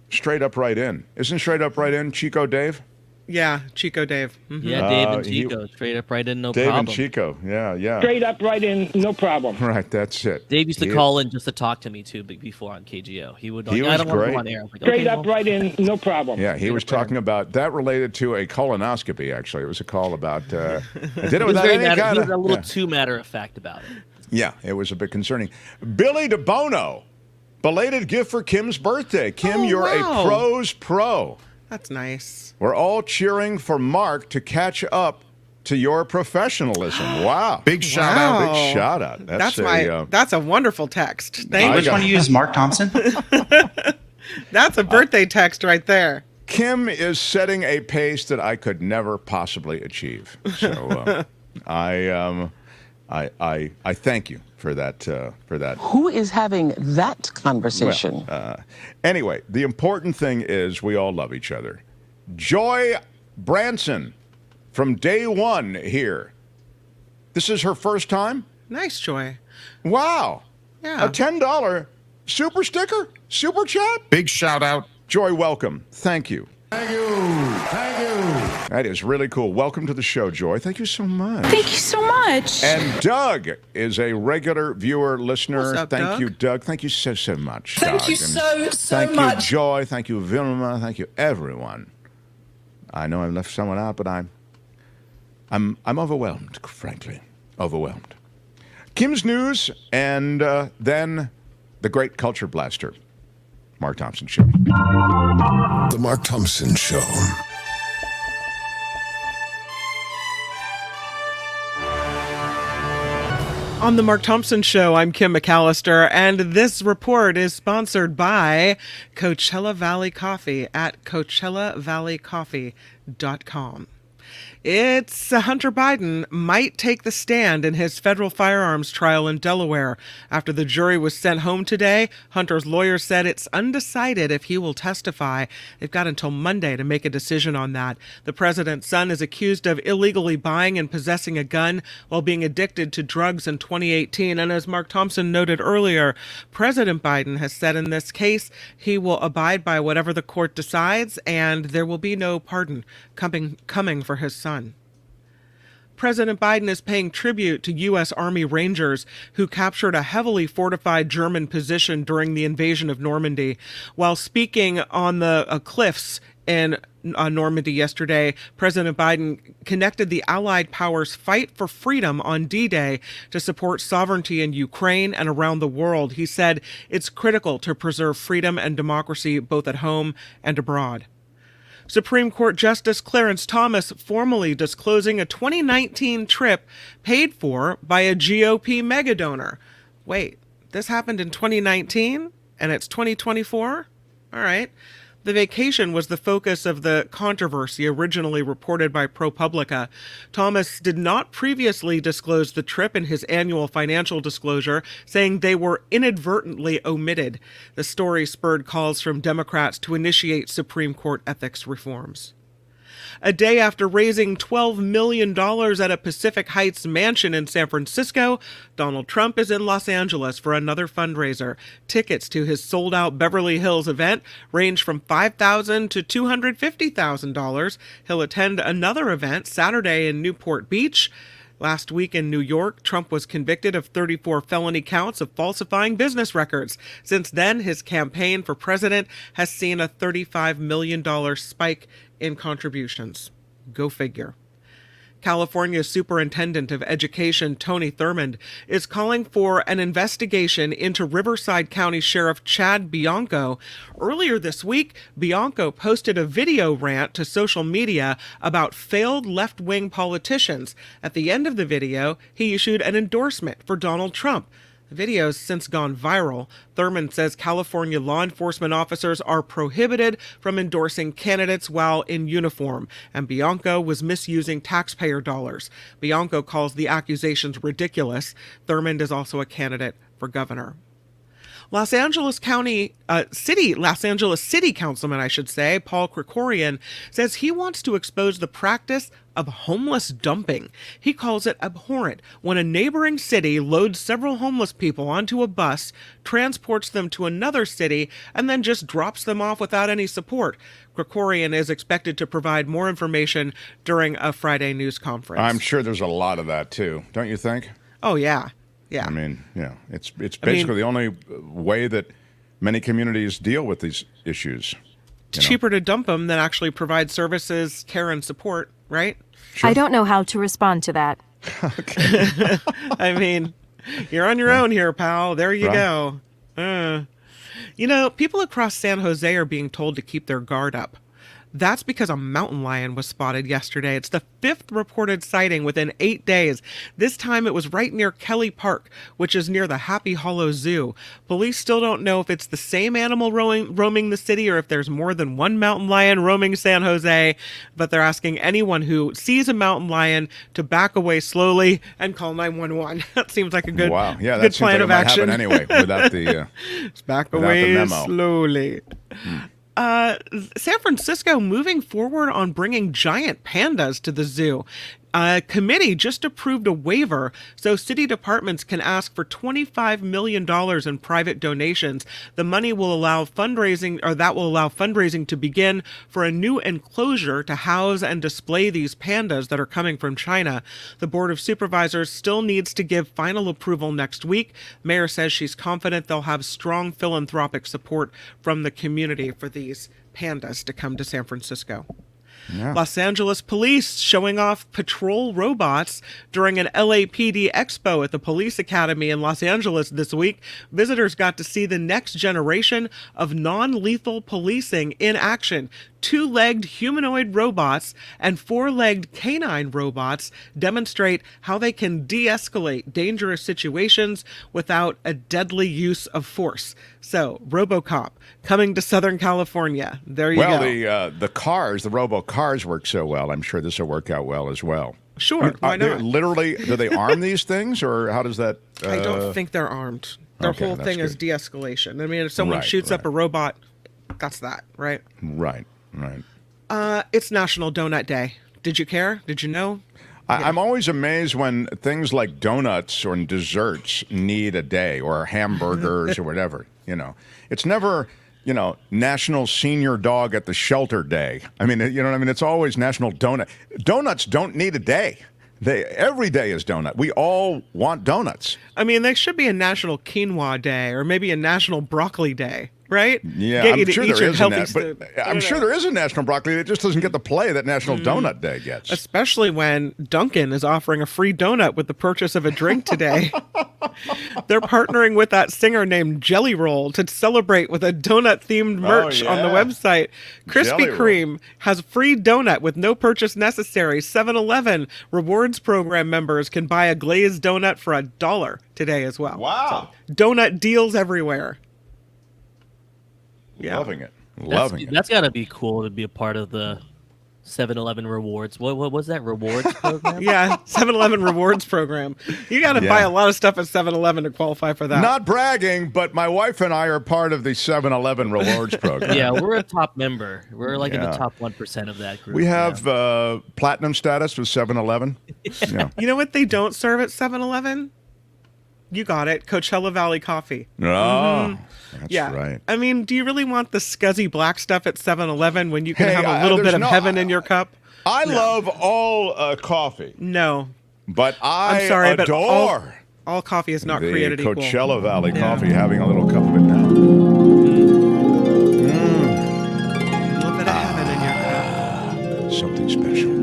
Straight Up Right In. Isn't Straight Up Right In Chico Dave? Yeah, Chico Dave. Mm-hmm. Yeah, Dave and Chico. Straight up right in, no Dave problem. and Chico. Yeah. Straight up right in, no problem. Right, that's it. Dave used to call in just to talk to me, too, before on KGO. He would, He I was don't want to great. go on air. I was like, Straight okay, up well, right in, no problem. Yeah, he was talking about that related to a colonoscopy, actually. It was a call about, I did it he was without very any matter, kind he was a of... little too matter-of-fact about it. Yeah, it was a bit concerning. Billy DeBono, belated gift for Kim's birthday. Kim, you're a pro's pro. That's nice. We're all cheering for Mark to catch up to your professionalism. Wow. Big shout out. Big shout out. That's a wonderful text. Thank you. Which one do you use, Mark Thompson? That's a birthday text right there. Kim is setting a pace that I could never possibly achieve. So I thank you for that. Who is having that conversation? Well, anyway, the important thing is we all love each other. Joy Branson from day one here. This is her first time? Nice, Joy. Wow. Yeah. A $10 super sticker? Super chat? Big shout out. Joy, welcome. Thank you. Thank you. Thank you. That is really cool. Welcome to the show, Joy. Thank you so much. Thank you so much. And Doug is a regular viewer, listener. What's up, Thank Doug? you, Doug. Thank you so much, Thank Doug. you And so thank much. you, Joy. Thank you, Vilma. Thank you, everyone. I know I left someone out, but I'm overwhelmed, frankly. Overwhelmed. Kim's news, and then the great culture blaster, Mark Thompson Show. The Mark Thompson Show. On the Mark Thompson Show, I'm Kim McAllister, and this report is sponsored by Coachella Valley Coffee at CoachellaValleyCoffee.com. It's Hunter Biden might take the stand in his federal firearms trial in Delaware. After the jury was sent home today, Hunter's lawyer said it's undecided if he will testify. They've got until Monday to make a decision on that. The president's son is accused of illegally buying and possessing a gun while being addicted to drugs in 2018. And as Mark Thompson noted earlier, President Biden has said in this case he will abide by whatever the court decides, and there will be no pardon coming for his son. President Biden is paying tribute to U.S. Army Rangers who captured a heavily fortified German position during the invasion of Normandy. While speaking on the cliffs in Normandy yesterday, President Biden connected the Allied powers' fight for freedom on D-Day to support sovereignty in Ukraine and around the world. He said it's critical to preserve freedom and democracy both at home and abroad. Supreme Court Justice Clarence Thomas formally disclosing a 2019 trip paid for by a GOP megadonor. Wait, this happened in 2019 and it's 2024? All right. The vacation was the focus of the controversy originally reported by ProPublica. Thomas did not previously disclose the trip in his annual financial disclosure, saying they were inadvertently omitted. The story spurred calls from Democrats to initiate Supreme Court ethics reforms. A day after raising $12 million at a Pacific Heights mansion in San Francisco, Donald Trump is in Los Angeles for another fundraiser. Tickets to his sold-out Beverly Hills event range from $5,000 to $250,000. He'll attend another event Saturday in Newport Beach. Last week in New York, Trump was convicted of 34 felony counts of falsifying business records. Since then, his campaign for president has seen a $35 million spike in contributions. Go figure. California Superintendent of Education Tony Thurmond is calling for an investigation into Riverside County Sheriff Chad Bianco. Earlier this week, Bianco posted a video rant to social media about failed left-wing politicians. At the end of the video, he issued an endorsement for Donald Trump. The video has since gone viral. Thurmond says California law enforcement officers are prohibited from endorsing candidates while in uniform, and Bianco was misusing taxpayer dollars. Bianco calls the accusations ridiculous. Thurmond is also a candidate for governor. Los Angeles City Councilman, Paul Krikorian, says he wants to expose the practice of homeless dumping. He calls it abhorrent when a neighboring city loads several homeless people onto a bus, transports them to another city, and then just drops them off without any support. Krikorian is expected to provide more information during a Friday news conference. I'm sure there's a lot of that, too. Don't you think? Oh, yeah. Yeah. I mean, yeah, it's basically the only way that many communities deal with these issues. It's cheaper to dump them than actually provide services, care, and support, right? Sure. I don't know how to respond to that. Okay. I mean, you're on your own here, pal. There you go. People across San Jose are being told to keep their guard up. That's because a mountain lion was spotted yesterday. It's the 5th reported sighting within 8 days. This time it was right near Kelly Park, which is near the Happy Hollow Zoo. Police still don't know if it's the same animal roaming the city or if there's more than one mountain lion roaming San Jose, but they're asking anyone who sees a mountain lion to back away slowly and call 911. That seems like a good, good plan of action. Anyway, without the back away slowly. San Francisco moving forward on bringing giant pandas to the zoo. A committee just approved a waiver so city departments can ask for $25 million in private donations. The money will allow fundraising to begin for a new enclosure to house and display these pandas that are coming from China. The Board of Supervisors still needs to give final approval next week. Mayor says she's confident they'll have strong philanthropic support from the community for these pandas to come to San Francisco. Yeah. Los Angeles police showing off patrol robots during an LAPD expo at the Police Academy in Los Angeles this week. Visitors got to see the next generation of non-lethal policing in action. 2-legged humanoid robots and 4-legged canine robots demonstrate how they can de-escalate dangerous situations without a deadly use of force. So, RoboCop coming to Southern California. There you go. Well, the robo cars work so well. I'm sure this will work out well as well. Sure, why not? Literally, do they arm these things, or how does that? I don't think they're armed. Their whole thing is de-escalation. I mean, if someone shoots up a robot, that's that, right? Right. It's National Donut Day. Did you care? Did you know? I'm always amazed when things like donuts or desserts need a day, or hamburgers or whatever. It's never, National Senior Dog at the Shelter Day. I mean, you know what I mean? It's always National Donut. Donuts don't need a day. Every day is donut. We all want donuts. I mean, there should be a National Quinoa Day or maybe a National Broccoli Day, right? Yeah, I'm sure there is I'm sure there is a National Broccoli. It just doesn't get the play that National Donut Day gets. Especially when Dunkin' is offering a free donut with the purchase of a drink today. They're partnering with that singer named Jelly Roll to celebrate with a donut-themed merch on the website. Krispy Kreme has free donut with no purchase necessary. 7-Eleven rewards program members can buy a glazed donut for $1 today as well. Wow. So, donut deals everywhere. Loving it. Loving it. That's got to be cool to be a part of the 7-Eleven rewards. What was that rewards program? Yeah, 7-Eleven rewards program. You got to buy a lot of stuff at 7-Eleven to qualify for that. Not bragging, but my wife and I are part of the 7-Eleven rewards program. Yeah, we're a top member. We're like in the top 1% of that group. We have platinum status with 7-Eleven. Yeah. You know what they don't serve at 7-Eleven? You got it. Coachella Valley coffee. Oh, that's right. I mean, do you really want the scuzzy black stuff at 7-Eleven when you can have a little bit of heaven in your cup? I love all coffee. No. But I'm sorry, adore but all coffee is not created the equal. Coachella Valley coffee, having a little cup of it now. A little bit of heaven in your cup. Something special.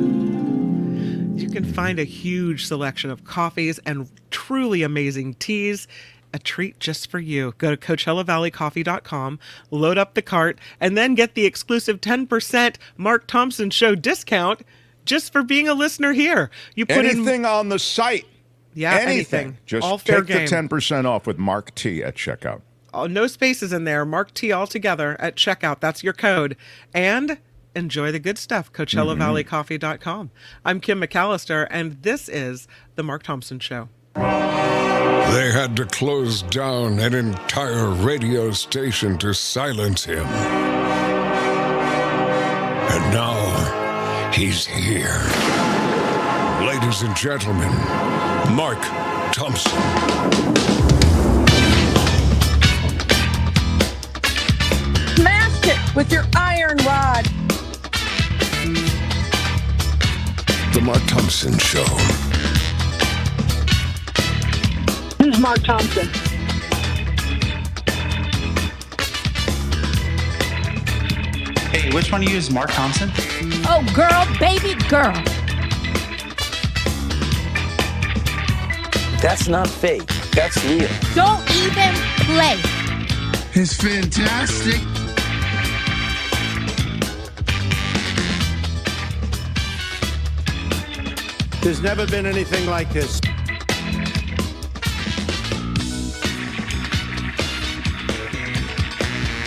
You can find a huge selection of coffees and truly amazing teas. A treat just for you. Go to CoachellaValleyCoffee.com, load up the cart, and then get the exclusive 10% Mark Thompson Show discount just for being a listener here. You put anything on the site. Yeah, anything. Just all fair take game. the 10% off with Mark T at checkout. Oh, no spaces in there. Mark T all together at checkout. That's your code. And enjoy the good stuff. CoachellaValleyCoffee.com. I'm Kim McAllister, and this is The Mark Thompson Show. They had to close down an entire radio station to silence him. And now he's here. Ladies and gentlemen, Mark Thompson. Smash it with your iron rod. The Mark Thompson Show. This is Mark Thompson. Hey, which one of you is Mark Thompson? Oh, girl, baby girl. That's not fake. That's real. Don't even play. It's fantastic. There's never been anything like this.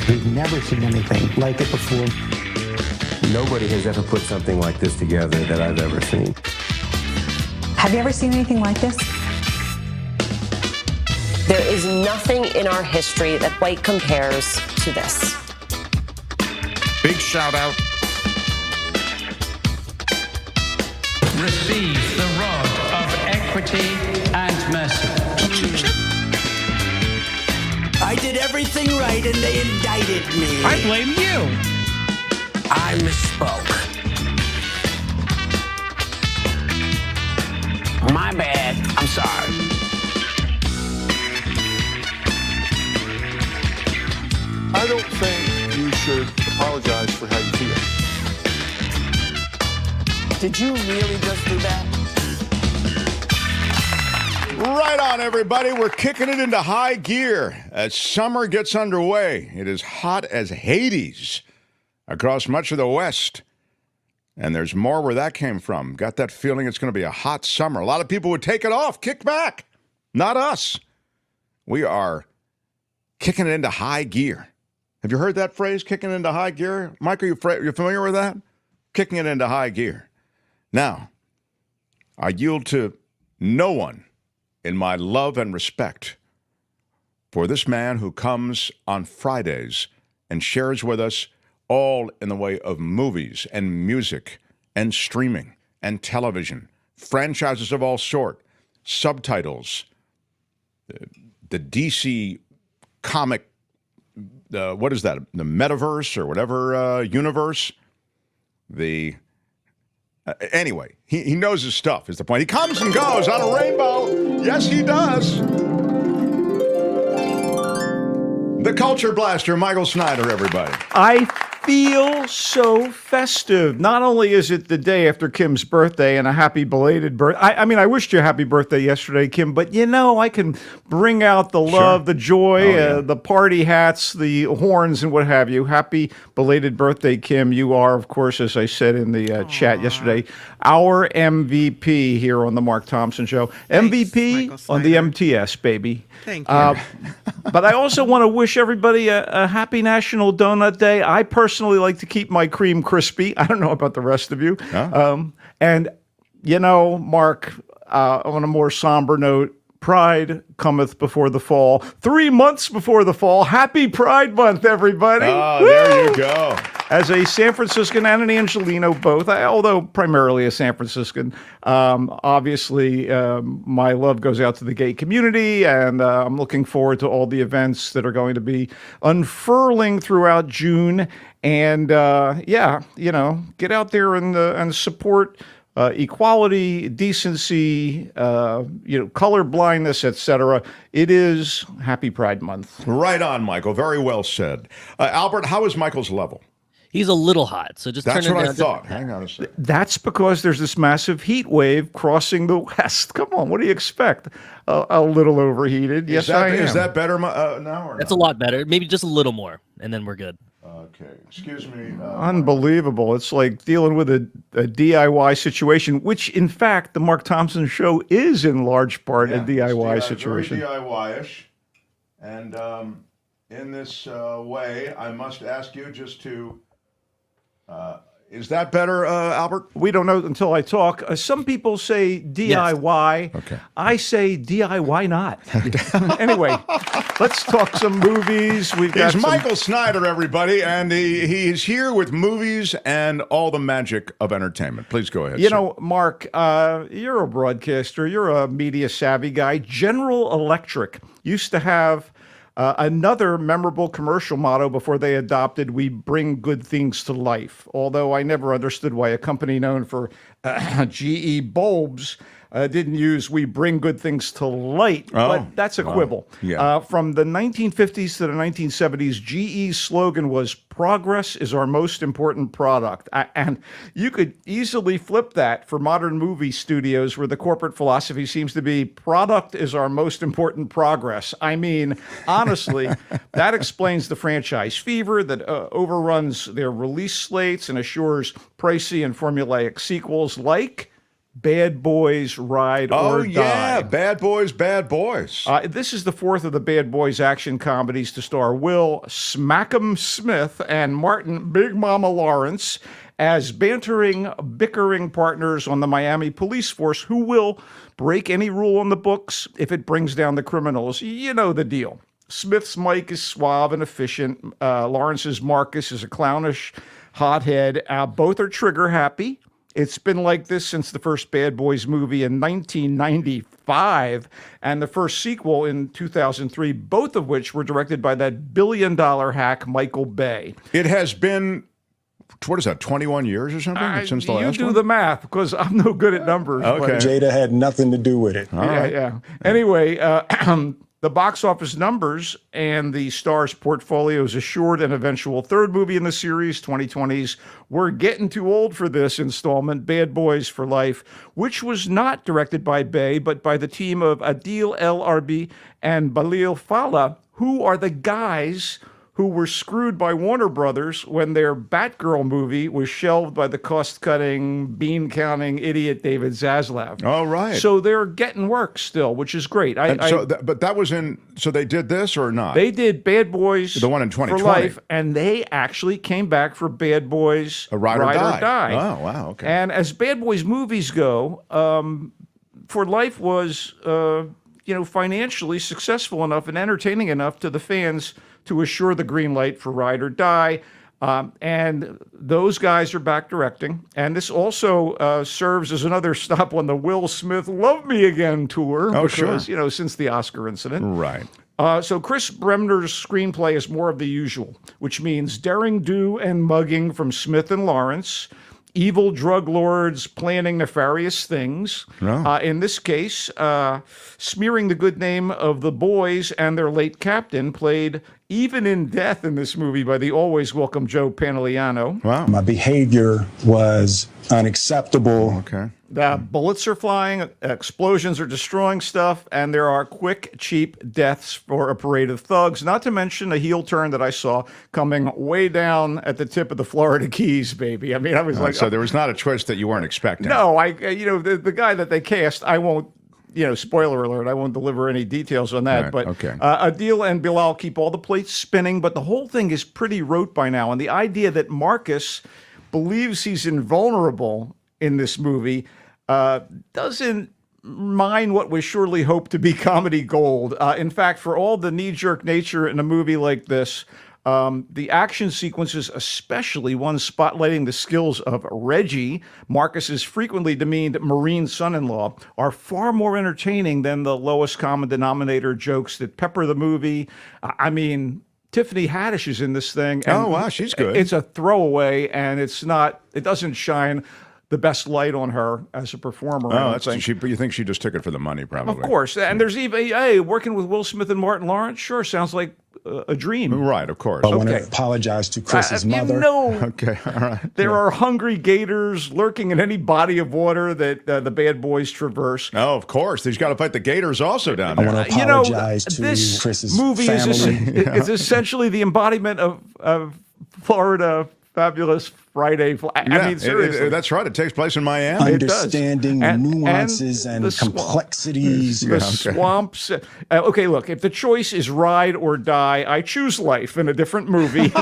We've never seen anything like it before. Nobody has ever put something like this together that I've ever seen. Have you ever seen anything like this? There is nothing in our history that quite compares to this. Big shout out. Receive the rod of equity and mercy. I did everything right and they indicted me. I blame you. I misspoke. My bad. I'm sorry. I don't think you should apologize for how you feel. Did you really just do that? Right on, everybody. We're kicking it into high gear as summer gets underway. It is hot as Hades across much of the West. And there's more where that came from. Got that feeling it's going to be a hot summer. A lot of people would take it off, kick back. Not us. We are kicking it into high gear. Have you heard that phrase, kicking into high gear? Michael, you familiar with that? Kicking it into high gear. Now, I yield to no one in my love and respect for this man who comes on Fridays and shares with us all in the way of movies and music and streaming and television, franchises of all sort, subtitles, the DC comic, what is that, the metaverse or whatever universe, anyway, he knows his stuff is the point. He comes and goes on a rainbow. Yes, he does. The Culture Blaster, Michael Snyder, everybody. I feel so festive. Not only is it the day after Kim's birthday and a happy belated birthday. I mean, I wished you a happy birthday yesterday, Kim, but I can bring out the love, the joy, the party hats, the horns, and what have you. Happy belated birthday, Kim. You are, of course, as I said in the chat yesterday, our MVP here on the Mark Thompson Show. Thanks, MVP on the MTS, baby. Thank you. But I also want to wish everybody a happy National Donut Day. I personally like to keep my cream crispy. I don't know about the rest of you. And, Mark, on a more somber note, Pride cometh before the fall. 3 months before the fall. Happy Pride Month, everybody. Oh, there you go. As a San Franciscan and an Angelino both, although primarily a San Franciscan, obviously my love goes out to the gay community, and I'm looking forward to all the events that are going to be unfurling throughout June. And get out there and support equality, decency, color blindness, etc. It is Happy Pride Month. Right on, Michael. Very well said. Albert, how is Michael's level? He's a little hot, so just That's turn it what down. I thought. Hang on a second. That's because there's this massive heat wave crossing the west. Come on, what do you expect? A little overheated. Yes, I am. Is that better now or That's not? a lot better. Maybe just a little more, and then we're good. Okay. Excuse me. Unbelievable. It's like dealing with a DIY situation, which, in fact, the Mark Thompson Show is in large part a DIY situation. Very DIY-ish. And in this way, I must ask you just to... is that better, Albert? We don't know until I talk. Some people say DIY. Yes. Okay. I say DIY not. Anyway, let's talk some movies. We've got Michael Snyder, everybody, and he is here with movies and all the magic of entertainment. Please go ahead. You Mark, you're a broadcaster. You're a media savvy guy. General Electric used to have another memorable commercial motto before they adopted "We bring good things to life." Although I never understood why a company known for GE bulbs didn't use "We bring good things to light," but that's a quibble. Yeah. From the 1950s to the 1970s, GE's slogan was "Progress is our most important product." And you could easily flip that for modern movie studios, where the corporate philosophy seems to be "Product is our most important progress." I mean, honestly, that explains the franchise fever that overruns their release slates and assures pricey and formulaic sequels like Bad Boys Ride or Die. Oh, yeah. Bad Boys, Bad Boys. This is the fourth of the Bad Boys action comedies to star Will Smack'em Smith and Martin Big Mama Lawrence as bantering, bickering partners on the Miami police force who will break any rule on the books if it brings down the criminals. You know the deal. Smith's Mike is suave and efficient. Lawrence's Marcus is a clownish hothead. Both are trigger happy. It's been like this since the first Bad Boys movie in 1995 and the first sequel in 2003, both of which were directed by that billion-dollar hack Michael Bay. It has been, what is that, 21 years or something since the last one? You do the math, because I'm no good at numbers. Okay. Jada had nothing to do with it. Yeah. Anyway, the box office numbers and the star's portfolio's assured an eventual third movie in the series, 2020's We're Getting Too Old for This installment, Bad Boys for Life, which was not directed by Bay, but by the team of Adil El Arbi and Balil Fala, who are the guys who were screwed by Warner Brothers when their Batgirl movie was shelved by the cost-cutting, bean-counting idiot David Zaslav. Oh, right. So they're getting work still, which is great. But that was in, so they did this or not? They did Bad Boys the one in 2020. for Life, and they actually came back for Bad Boys Ride or Die. Oh, wow, okay. And as Bad Boys movies go, For Life was, financially successful enough and entertaining enough to the fans to assure the green light for Ride or Die. And those guys are back directing. And this also serves as another stop on the Will Smith Love Me Again tour. Oh, because, sure. Since the Oscar incident. Right. So Chris Bremner's screenplay is more of the usual, which means daring do and mugging from Smith and Lawrence, evil drug lords planning nefarious things. No. In this case, smearing the good name of the boys and their late captain, played even in death in this movie by the always welcome Joe Pantoliano. Wow. My behavior was unacceptable. Okay. Bullets are flying, explosions are destroying stuff, and there are quick, cheap deaths for a parade of thugs, not to mention a heel turn that I saw coming way down at the tip of the Florida Keys, baby. I mean, I was like... So there was not a twist that you weren't expecting. No, the guy that they cast, I won't... spoiler alert, I won't deliver any details on that. Right, but okay. Adil and Bilal keep all the plates spinning, but the whole thing is pretty rote by now. And the idea that Marcus believes he's invulnerable in this movie doesn't mind what was surely hoped to be comedy gold. In fact, for all the knee-jerk nature in a movie like this, the action sequences, especially one spotlighting the skills of Reggie, Marcus's frequently demeaned Marine son-in-law, are far more entertaining than the lowest common denominator jokes that pepper the movie. I mean, Tiffany Haddish is in this thing. Oh, wow, she's good. It's a throwaway, and it doesn't shine the best light on her as a performer. But you think she just took it for the money, probably. Of course. And there's even, working with Will Smith and Martin Lawrence, sure, sounds like a dream. Right, of course. I want to apologize to Chris's mother. Okay, all right. There are hungry gators lurking in any body of water that the bad boys traverse. Oh, of course. He's got to fight the gators also down there. I want to apologize to Chris's movie family. is essentially the embodiment of Florida Fabulous Friday. I mean, seriously. That's right. It takes place in Miami. Understanding the nuances and complexities. The swamps. Okay, look, if the choice is ride or die, I choose life in a different movie.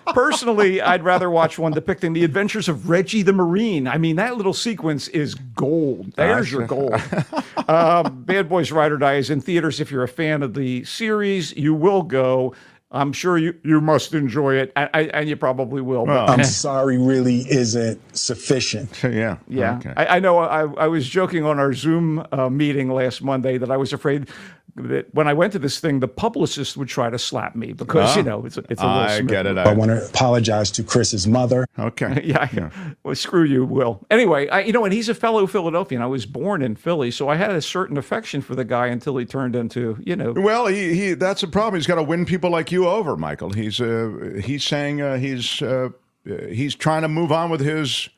Personally, I'd rather watch one depicting the adventures of Reggie the Marine. I mean, that little sequence is gold. There's your gold. Bad Boys Ride or Die is in theaters. If you're a fan of the series, you will go. I'm sure you must enjoy it, and you probably will. Well, I'm sorry really isn't sufficient. Yeah. Okay. I know I was joking on our Zoom meeting last Monday that I was afraid that when I went to this thing, the publicist would try to slap me because, it's a Will Smith. I get it. I want to apologize to Chris's mother. Okay. Yeah. Well, screw you, Will. Anyway, and he's a fellow Philadelphian. I was born in Philly, so I had a certain affection for the guy until he turned into, Well, he that's a problem. He's got to win people like you over, Michael. He's saying he's trying to move on with his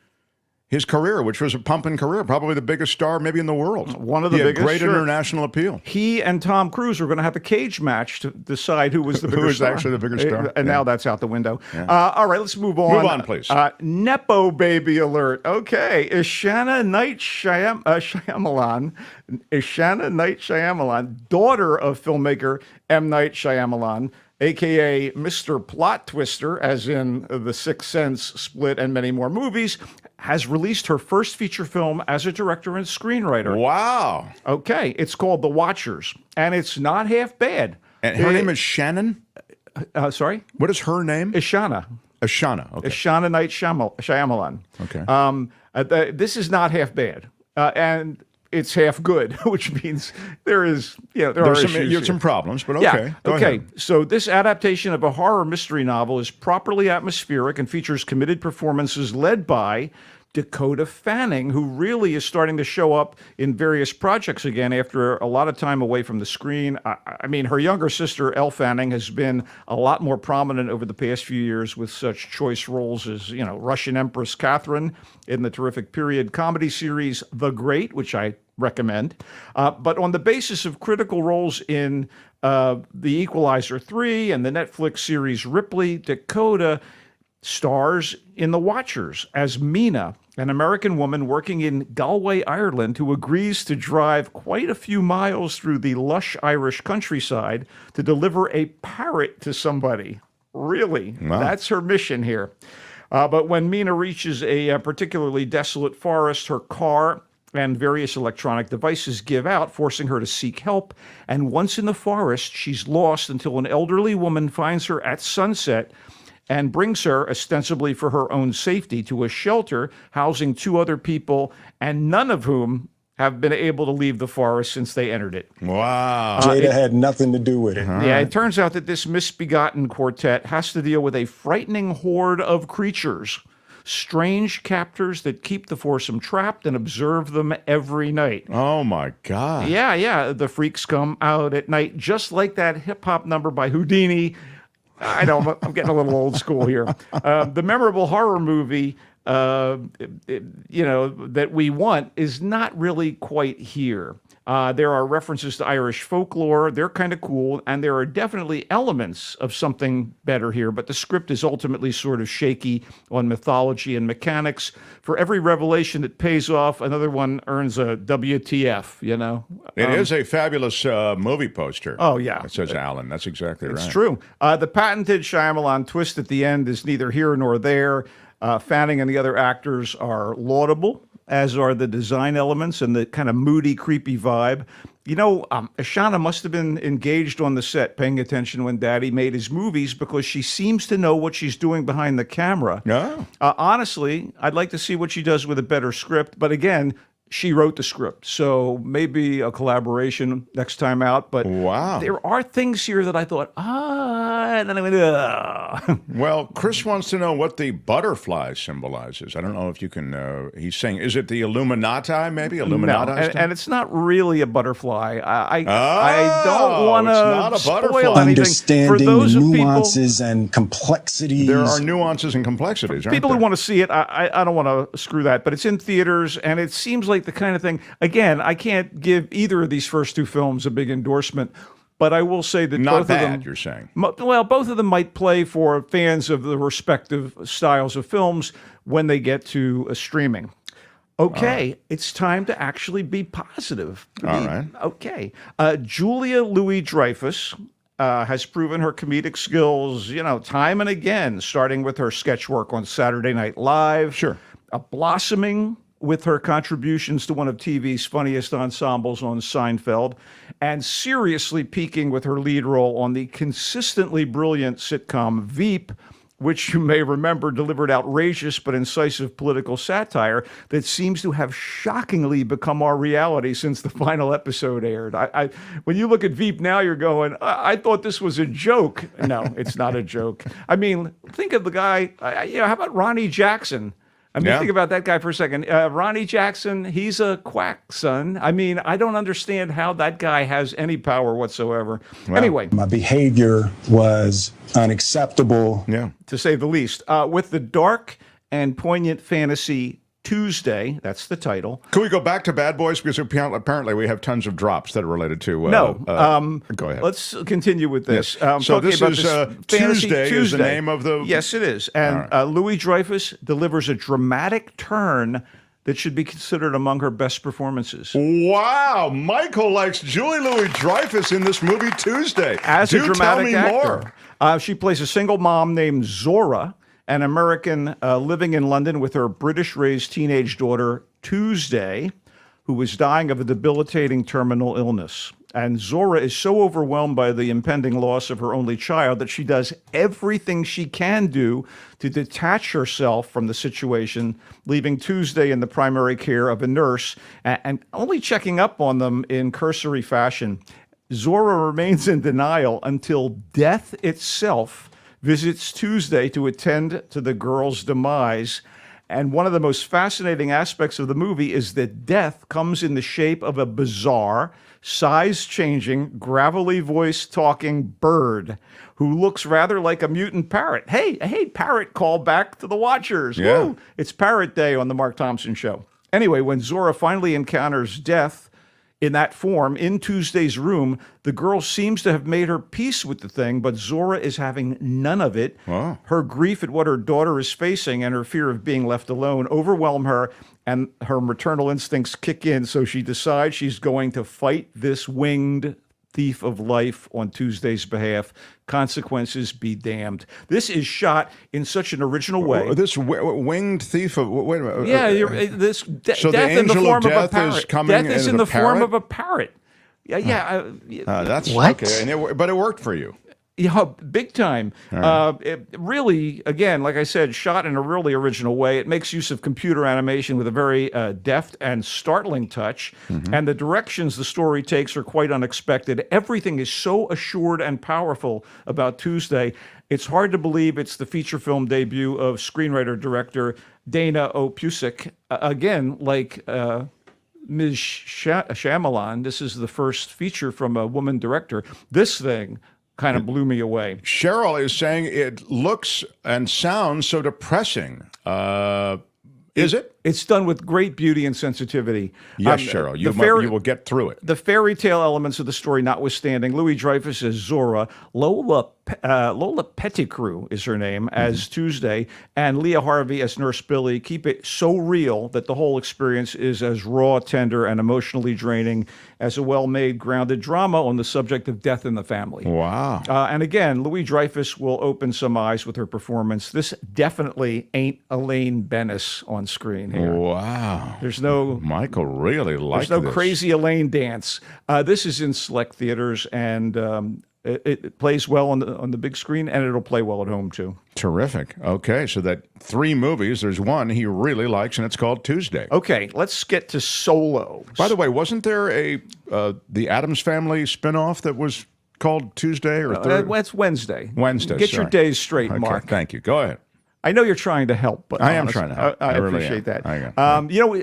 career, which was a pumping career, probably the biggest star maybe in the world. One of the biggest. Great international appeal. He and Tom Cruise were going to have a cage match to decide who was the bigger star. Who was actually the bigger star. And now that's out the window. Yeah. All right, let's move on. Move on, please. Nepo baby alert. Okay, Ishana Night Shyamalan. Ishana Night Shyamalan, daughter of filmmaker M. Night Shyamalan, a.k.a. Mr. Plot Twister, as in The Sixth Sense, Split, and many more movies, has released her first feature film as a director and screenwriter. Wow. Okay, it's called The Watchers, and it's not half bad. And her name is Shannon? Sorry? What is her name? Ishana. Ishana, okay. Ishana Night Shyamalan. Okay. This is not half bad. And it's half good, which means there's some problems, but okay. Yeah. Okay. So this adaptation of a horror mystery novel is properly atmospheric and features committed performances led by Dakota Fanning, who really is starting to show up in various projects again after a lot of time away from the screen. I mean, her younger sister, Elle Fanning, has been a lot more prominent over the past few years with such choice roles as, Russian Empress Catherine in the terrific period comedy series The Great, which I recommend. But on the basis of critical roles in The Equalizer 3 and the Netflix series Ripley, Dakota stars in The Watchers as Mina, an American woman working in Galway, Ireland, who agrees to drive quite a few miles through the lush Irish countryside to deliver a parrot to somebody. Really? Wow. That's her mission here. But when Mina reaches a particularly desolate forest, her car and various electronic devices give out, forcing her to seek help. And once in the forest, she's lost until an elderly woman finds her at sunset and brings her, ostensibly for her own safety, to a shelter housing 2 other people, and none of whom have been able to leave the forest since they entered it. Wow. Jada had nothing to do with it. It turns out that this misbegotten quartet has to deal with a frightening horde of creatures. strange captors that keep the foursome trapped and observe them every night. Oh, my God. Yeah. The freaks come out at night, just like that hip-hop number by Houdini. I know, I'm getting a little old school here. The memorable horror movie, that we want is not really quite here. There are references to Irish folklore. They're kind of cool, and there are definitely elements of something better here, but the script is ultimately sort of shaky on mythology and mechanics. For every revelation that pays off, another one earns a WTF, It is a fabulous movie poster. Oh, yeah. It says Alan. That's exactly right. It's true. The patented Shyamalan twist at the end is neither here nor there. Fanning and the other actors are laudable, as are the design elements and the kind of moody, creepy vibe. Ashana must have been engaged on the set, paying attention when Daddy made his movies, because she seems to know what she's doing behind the camera. Yeah. Honestly, I'd like to see what she does with a better script. But again, she wrote the script, so maybe a collaboration next time out. But wow, there are things here that I thought, and then I went, Well, Chris wants to know what the butterfly symbolizes. I don't know if you can. He's saying, is it the Illuminati? Maybe Illuminati. No, and it's not really a butterfly. I don't want to spoil anything Understanding for those the of nuances people. and complexities. There are nuances and complexities. Aren't People there? who want to see it, I don't want to screw that, but it's in theaters, and it seems like the kind of thing. Again, I can't give either of these first two films a big endorsement, but I will say that Not both bad, of them, you're saying. Well, both of them might play for fans of the respective styles of films when they get to streaming. Okay, it's time to actually be positive. All right. Okay. Julia Louis-Dreyfus has proven her comedic skills, time and again, starting with her sketch work on Saturday Night Live. Sure. Blossoming with her contributions to one of TV's funniest ensembles on Seinfeld, and seriously peaking with her lead role on the consistently brilliant sitcom Veep, which you may remember delivered outrageous but incisive political satire that seems to have shockingly become our reality since the final episode aired. When you look at Veep now, you're going, I thought this was a joke. No, it's not a joke. I mean, think of the guy, how about Ronnie Jackson? Think about that guy for a second. Ronnie Jackson, he's a quack, son. I don't understand how that guy has any power whatsoever. Well, anyway. My behavior was unacceptable. Yeah, to say the least. With the dark and poignant fantasy Tuesday, that's the title. Can we go back to Bad Boys? Because apparently we have tons of drops that are related to... go ahead. Let's continue with this. Yes. So this is Tuesday is the name of the... Yes, it is. And right. Louis-Dreyfus delivers a dramatic turn that should be considered among her best performances. Wow. Michael likes Julie Louis-Dreyfus in this movie Tuesday. As a dramatic actor. More. She plays a single mom named Zora, an American living in London with her British-raised teenage daughter, Tuesday, who was dying of a debilitating terminal illness. And Zora is so overwhelmed by the impending loss of her only child that she does everything she can do to detach herself from the situation, leaving Tuesday in the primary care of a nurse and only checking up on them in cursory fashion. Zora remains in denial until death itself visits Tuesday to attend to the girl's demise. And one of the most fascinating aspects of the movie is that death comes in the shape of a bizarre, size-changing, gravelly voice-talking bird who looks rather like a mutant parrot. Hey, parrot, call back to the watchers. Yeah. Woo! It's Parrot Day on the Mark Thompson Show. Anyway, when Zora finally encounters death in that form, in Tuesday's room, the girl seems to have made her peace with the thing, but Zora is having none of it. Wow. Her grief at what her daughter is facing and her fear of being left alone overwhelm her, and her maternal instincts kick in, so she decides she's going to fight this winged thief of life on Tuesday's behalf. Consequences be damned. This is shot in such an original way. This winged thief of... Wait a minute. Yeah, so death in the form of a parrot. Is coming death is in the form of a parrot. That's what? Okay, but it worked for you. Yeah, big time. Right. It really, again, like I said, shot in a really original way. It makes use of computer animation with a very deft and startling touch. Mm-hmm. And the directions the story takes are quite unexpected. Everything is so assured and powerful about Tuesday. It's hard to believe it's the feature film debut of screenwriter-director Dana Opusik. Again, like Ms. Shyamalan, this is the first feature from a woman director. This thing kind of blew me away. Cheryl is saying it looks and sounds so depressing. Is it? It's done with great beauty and sensitivity. Yes, Cheryl, you will get through it. The fairy tale elements of the story notwithstanding, Louis-Dreyfus as Zora, Lola Pettigrew is her name as Tuesday, and Leah Harvey as Nurse Billy keep it so real that the whole experience is as raw, tender, and emotionally draining as a well-made, grounded drama on the subject of death in the family. Wow. And again, Louis-Dreyfus will open some eyes with her performance. This definitely ain't Elaine Bennis on screen here. Wow. There's no... Michael really likes There's no crazy Elaine dance. This is in select theaters, and it plays well on the big screen, and it'll play well at home, too. Terrific. Okay, so that 3 movies, there's one he really likes, and it's called Tuesday. Okay, let's get to Solo. By the way, wasn't there the Addams Family spinoff that was called Tuesday or Thursday? It's Wednesday. Wednesday, Get your days straight, okay, Mark. Thank you. Go ahead. I know you're trying to help, but I am trying to help. I really appreciate that.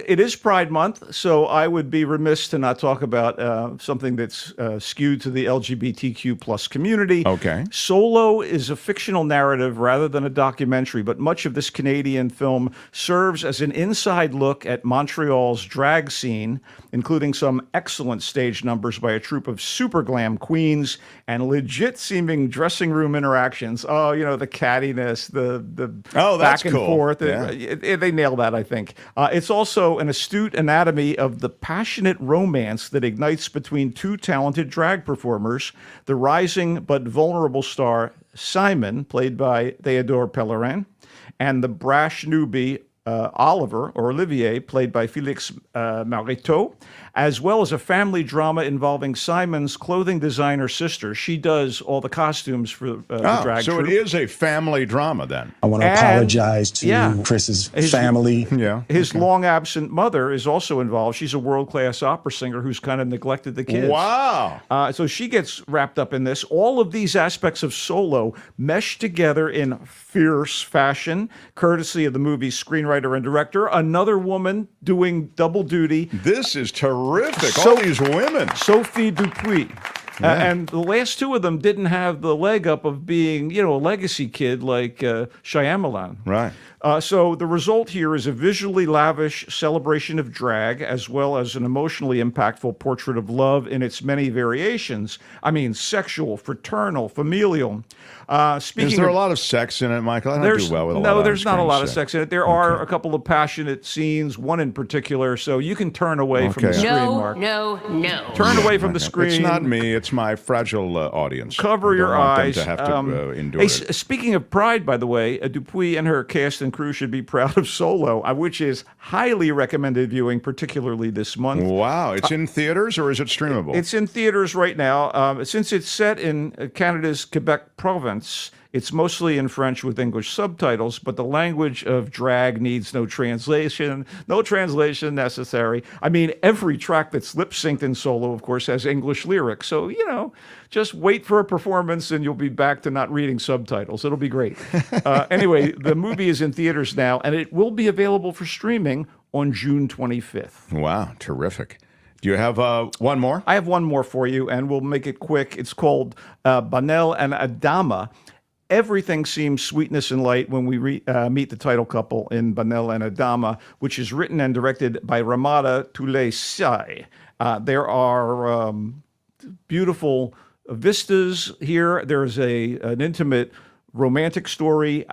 It is Pride Month, so I would be remiss to not talk about something that's skewed to the LGBTQ plus community. Okay. Solo is a fictional narrative rather than a documentary, but much of this Canadian film serves as an inside look at Montreal's drag scene, including some excellent stage numbers by a troupe of super glam queens and legit-seeming dressing room interactions. Oh, the cattiness, the that's back and cool. forth. Yeah. They nail that, I think. It's also an astute anatomy of the passionate romance that ignites between 2 talented drag performers, the rising but vulnerable star Simon, played by Théodore Pellerin, and the brash newbie Olivier, played by Félix Maritot, as well as a family drama involving Simon's clothing designer sister. She does all the costumes for the drag so troupe. it is a family drama then. I want to apologize to Chris's family. His long absent mother is also involved. She's a world-class opera singer who's kind of neglected the kids. Wow. So she gets wrapped up in this. All of these aspects of Solo mesh together in fierce fashion, courtesy of the movie's screenwriter and director, another woman doing double duty. This is terrific. All these women. Sophie Dupuis. And the last 2 of them didn't have the leg up of being, a legacy kid like Shyamalan. Right. So the result here is a visually lavish celebration of drag, as well as an emotionally impactful portrait of love in its many variations. I mean, sexual, fraternal, familial. Is there a lot of sex in it, Michael? I don't do well with a lot of No, there's not a lot of sex sex in it. There are a couple of passionate scenes, one in particular, so you can turn away from the screen, Mark. No. Turn away from the screen. It's not me. It's my fragile audience. Cover your eyes. To have to endure hey, it. Speaking of Pride, by the way, Dupuis and her cast and crew should be proud of Solo, which is highly recommended viewing, particularly this month. Wow. It's in theaters or is it streamable? It's in theaters right now. Since it's set in Canada's Quebec province, it's mostly in French with English subtitles, but the language of drag needs no translation necessary. I mean, every track that's lip-synced in Solo, of course, has English lyrics. So, just wait for a performance and you'll be back to not reading subtitles. It'll be great. Anyway, the movie is in theaters now, and it will be available for streaming on June 25th. Wow, terrific. Do you have one more? I have one more for you, and we'll make it quick. It's called Banel and Adama. Everything seems sweetness and light when we meet the title couple in Banel and Adama, which is written and directed by Ramada Toulesai. There are beautiful vistas here. There's an intimate romantic story.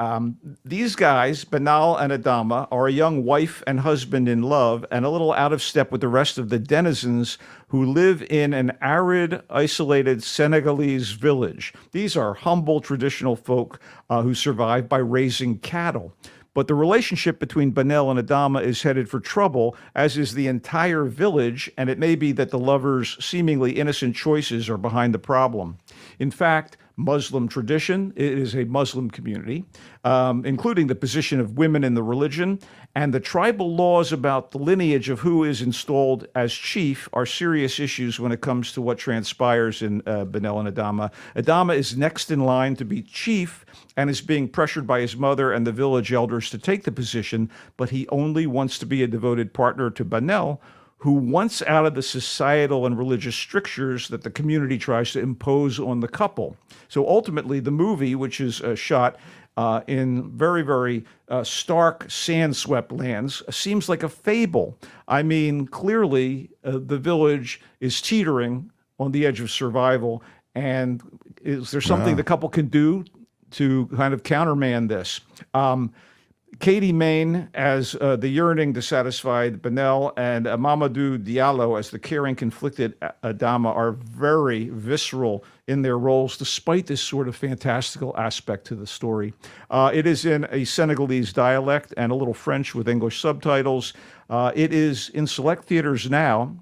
These guys, Banal and Adama, are a young wife and husband in love and a little out of step with the rest of the denizens who live in an arid, isolated Senegalese village. These are humble, traditional folk who survive by raising cattle. But the relationship between Banel and Adama is headed for trouble, as is the entire village, and it may be that the lovers' seemingly innocent choices are behind the problem. In fact, Muslim tradition. It is a Muslim community, including the position of women in the religion. And the tribal laws about the lineage of who is installed as chief are serious issues when it comes to what transpires in Benel and Adama. Adama is next in line to be chief and is being pressured by his mother and the village elders to take the position, but he only wants to be a devoted partner to Benel, who wants out of the societal and religious strictures that the community tries to impose on the couple. So ultimately, the movie, which is shot in very, very stark, sand-swept lands, seems like a fable. I mean, clearly, the village is teetering on the edge of survival, and is there something the couple can do to kind of countermand this? Katie Main as the yearning, dissatisfied Benel, and Mamadou Diallo as the caring, conflicted Adama are very visceral in their roles, despite this sort of fantastical aspect to the story. It is in a Senegalese dialect and a little French with English subtitles. It is in select theaters now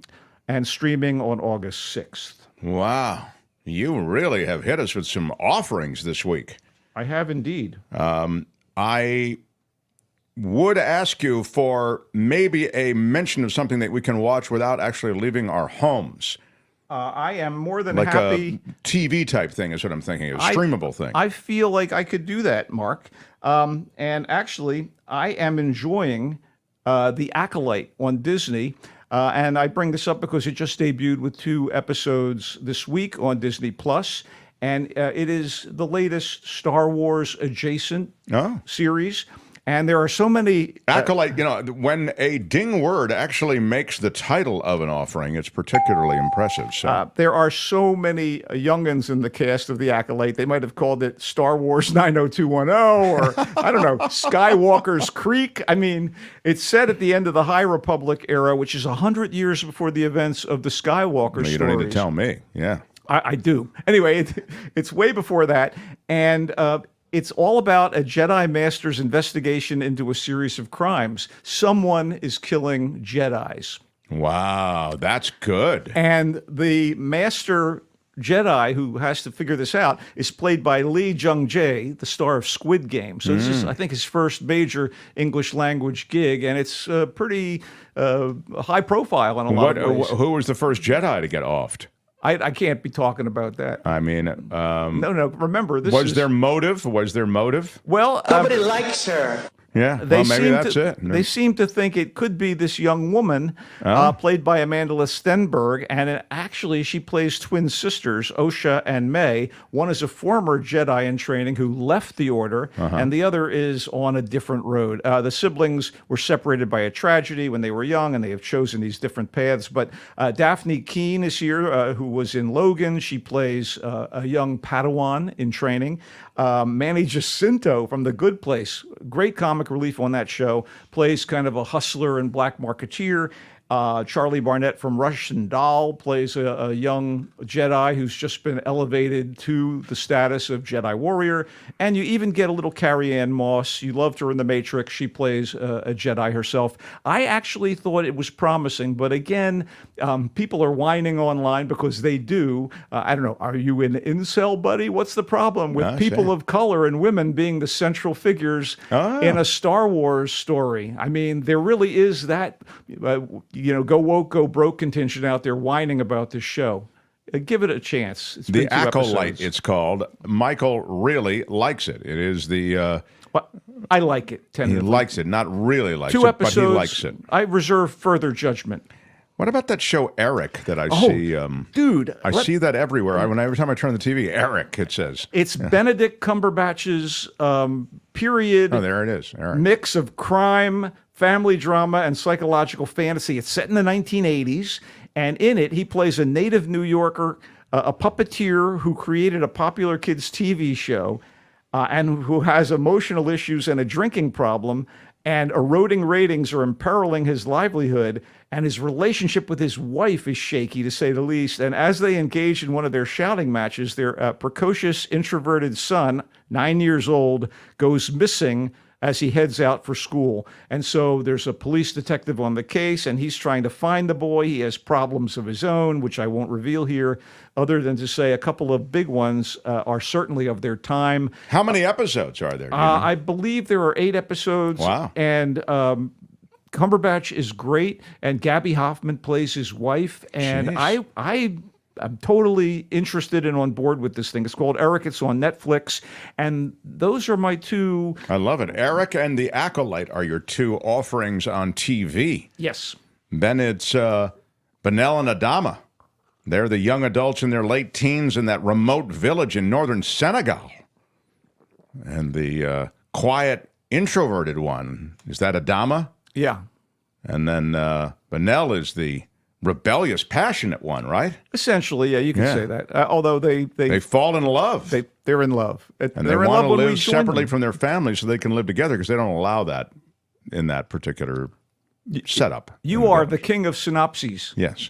and streaming on August 6th. Wow. You really have hit us with some offerings this week. I have indeed. I would ask you for maybe a mention of something that we can watch without actually leaving our homes. I am more than like happy. A TV type thing is what I'm thinking. A streamable thing. I feel like I could do that, Mark. And actually, I am enjoying The Acolyte on Disney. And I bring this up because it just debuted with 2 episodes this week on Disney Plus. And it is the latest Star Wars adjacent series. And there are so many... Acolyte, when a ding word actually makes the title of an offering, it's particularly impressive. So. There are so many youngins in the cast of The Acolyte. They might have called it Star Wars 90210 or, I don't know, Skywalker's Creek. I mean, it's set at the end of the High Republic era, which is 100 years before the events of the Skywalker stories. You don't need to tell me, yeah. I do. Anyway, it's way before that. And... it's all about a Jedi Master's investigation into a series of crimes. Someone is killing Jedis. Wow, that's good. And the Master Jedi who has to figure this out is played by Lee Jung-jae, the star of Squid Game. So this is, I think, his first major English language gig, and it's pretty high profile in a lot of ways. Who was the first Jedi to get offed? I can't be talking about that. I mean, no. Remember, this was there motive? Was there motive? Well, nobody likes her. Yeah, well, maybe that's it. They seem to think it could be this young woman, played by Amanda Stenberg, and actually she plays twin sisters, Osha and May. One is a former Jedi in training who left the Order, and the other is on a different road. The siblings were separated by a tragedy when they were young, and they have chosen these different paths. But Daphne Keane is here, who was in Logan. She plays a young Padawan in training. Manny Jacinto from The Good Place, great comic relief on that show, plays kind of a hustler and black marketeer. Charlie Barnett from Russian Doll plays a young Jedi who's just been elevated to the status of Jedi warrior. And you even get a little Carrie-Anne Moss. You loved her in The Matrix. She plays a Jedi herself. I actually thought it was promising, but again, people are whining online because they do. I don't know, are you an incel, buddy? What's the problem with people of color and women being the central figures in a Star Wars story? I mean, there really is that... go woke, go broke contingent out there whining about this show. Give it a chance. It's The Acolyte, it's called. Michael really likes it. It is the... I like it, tentatively. He likes it, not really likes 2 it, episodes, but he likes it. I reserve further judgment. What about that show Eric that I see? Dude. I see that everywhere. Every time I turn the TV, Eric, it says. It's Benedict Cumberbatch's period... Oh, there it is. Eric. Mix of crime, family drama, and psychological fantasy. It's set in the 1980s, and in it, he plays a native New Yorker, a puppeteer who created a popular kids' TV show, and who has emotional issues and a drinking problem, and eroding ratings are imperiling his livelihood, and his relationship with his wife is shaky, to say the least. And as they engage in one of their shouting matches, their precocious, introverted son, 9 years old, goes missing as he heads out for school. And so there's a police detective on the case, and he's trying to find the boy. He has problems of his own, which I won't reveal here, other than to say a couple of big ones are certainly of their time. How many episodes are there? I believe there are 8 episodes. Wow. And Cumberbatch is great, and Gabby Hoffman plays his wife. And I'm totally interested and on board with this thing. It's called Eric. It's on Netflix. And those are my 2. I love it. Eric and The Acolyte are your 2 offerings on TV. Yes. Then it's Benel and Adama. They're the young adults in their late teens in that remote village in northern Senegal. And the quiet, introverted one, is that Adama? Yeah. And then Benel is the rebellious, passionate one, right? Essentially, yeah, you can say that. Although they fall in love. They're in love. And they want to live separately from their families so they can live together because they don't allow that in that particular setup. You are the king of synopses. Yes.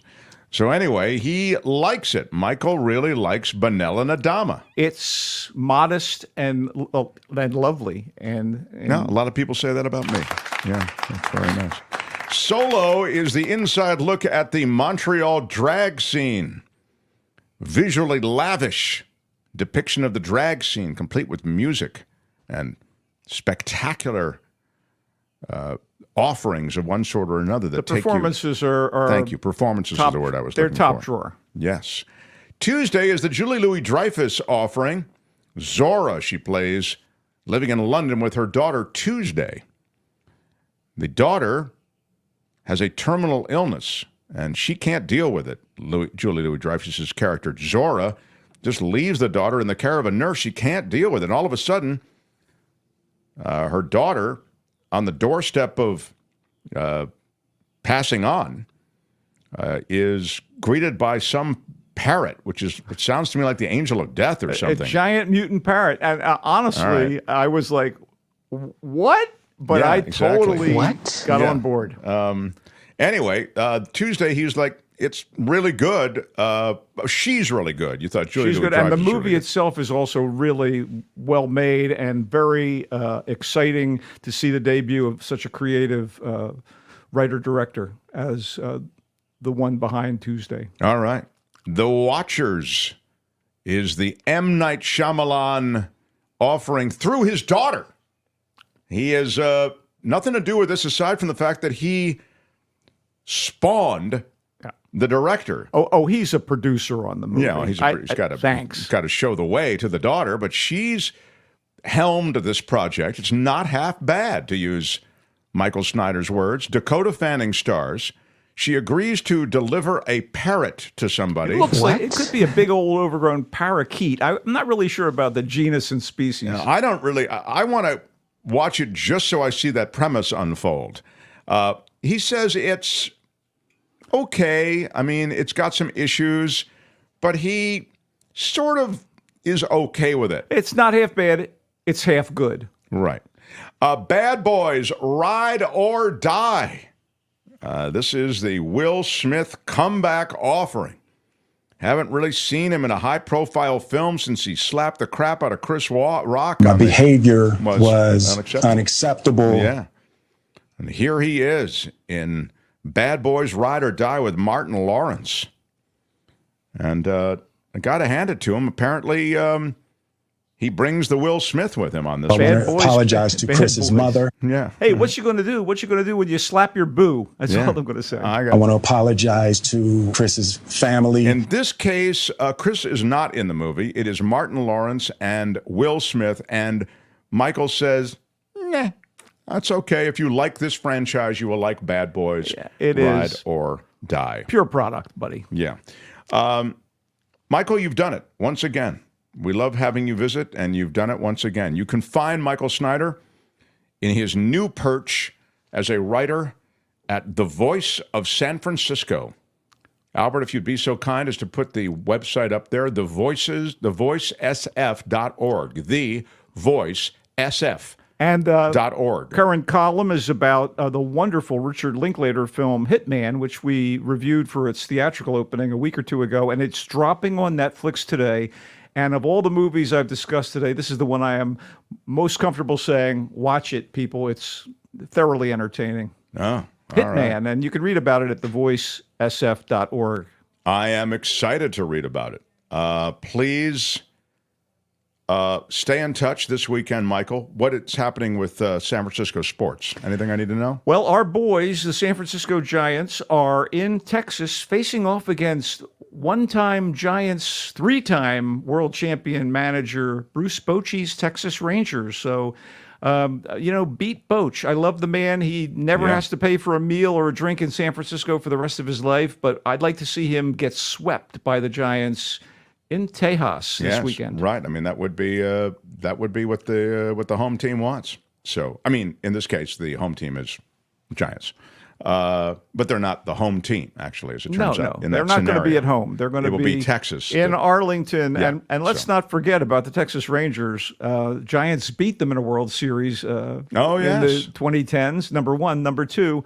So anyway, he likes it. Michael really likes Benel and Adama. It's modest and lovely. And no, a lot of people say that about me. Yeah, that's very nice. Solo is the inside look at the Montreal drag scene. Visually lavish depiction of the drag scene, complete with music and spectacular offerings of one sort or another. That the performances are thank you. Performances top, is the word I was they're looking top for. drawer. Yes. Tuesday is the Julie Louis-Dreyfus offering. Zora, she plays, living in London with her daughter Tuesday. The daughter has a terminal illness, and she can't deal with it. Julie Louis-Dreyfus's character, Zora, just leaves the daughter in the care of a nurse. She can't deal with it. And all of a sudden, her daughter, on the doorstep of passing on, is greeted by some parrot, it sounds to me like the angel of death or something. A giant mutant parrot. And honestly, right. I was like, what? But yeah, I totally got on board. Anyway, Tuesday, he's like, it's really good. She's really good. You thought Julie She's good. And the movie itself is also really well made and very exciting to see the debut of such a creative writer-director as the one behind Tuesday. All right. The Watchers is the M. Night Shyamalan offering through his daughter. He has nothing to do with this aside from the fact that he spawned the director. Oh, he's a producer on the movie. Yeah, he's got to show the way to the daughter, but she's helmed this project. It's not half bad, to use Michael Snyder's words. Dakota Fanning stars. She agrees to deliver a parrot to somebody. It looks like it could be a big old overgrown parakeet. I'm not really sure about the genus and species. No, I don't really. I want to watch it just so I see that premise unfold. He says it's okay. I mean, it's got some issues, but he sort of is okay with it. It's not half bad. It's half good. Right. Bad Boys, Ride or Die. This is the Will Smith comeback offering. Haven't really seen him in a high-profile film since he slapped the crap out of Chris Rock. My behavior was unacceptable. Yeah. And here he is in Bad Boys Ride or Die with Martin Lawrence. And I got to hand it to him. Apparently, he brings the Will Smith with him on this. I want to apologize to Chris's mother. Yeah. Hey, what you going to do? What you going to do when you slap your boo? That's all I'm going to say. I want to apologize to Chris's family. In this case, Chris is not in the movie. It is Martin Lawrence and Will Smith. And Michael says, nah, that's okay. If you like this franchise, you will like Bad Boys Ride or Die. Pure product, buddy. Yeah. Michael, you've done it once again. We love having you visit, and you've done it once again. You can find Michael Snyder in his new perch as a writer at The Voice of San Francisco. Albert, if you'd be so kind as to put the website up there, thevoicesf.org, thevoicesf.org. And current column is about the wonderful Richard Linklater film Hitman, which we reviewed for its theatrical opening a week or two ago, and it's dropping on Netflix today. And of all the movies I've discussed today, this is the one I am most comfortable saying, watch it, people. It's thoroughly entertaining. Oh, Hitman, right. and you can read about it at thevoicesf.org. I am excited to read about it. Please stay in touch this weekend, Michael. What is happening with San Francisco sports? Anything I need to know? Well, our boys, the San Francisco Giants, are in Texas facing off against one-time Giants, three-time world champion manager Bruce Bochy's Texas Rangers. So, beat Boch. I love the man. He never has to pay for a meal or a drink in San Francisco for the rest of his life, but I'd like to see him get swept by the Giants in Tejas this weekend. Right. I mean, that would be what the home team wants. So, I mean, in this case, the home team is Giants. But they're not the home team, actually, as it turns out. No, they're not going to be at home. They're going to be Texas. In Arlington. Yeah, and let's not forget about the Texas Rangers. Giants beat them in a World Series in the 2010s, number one. Number two,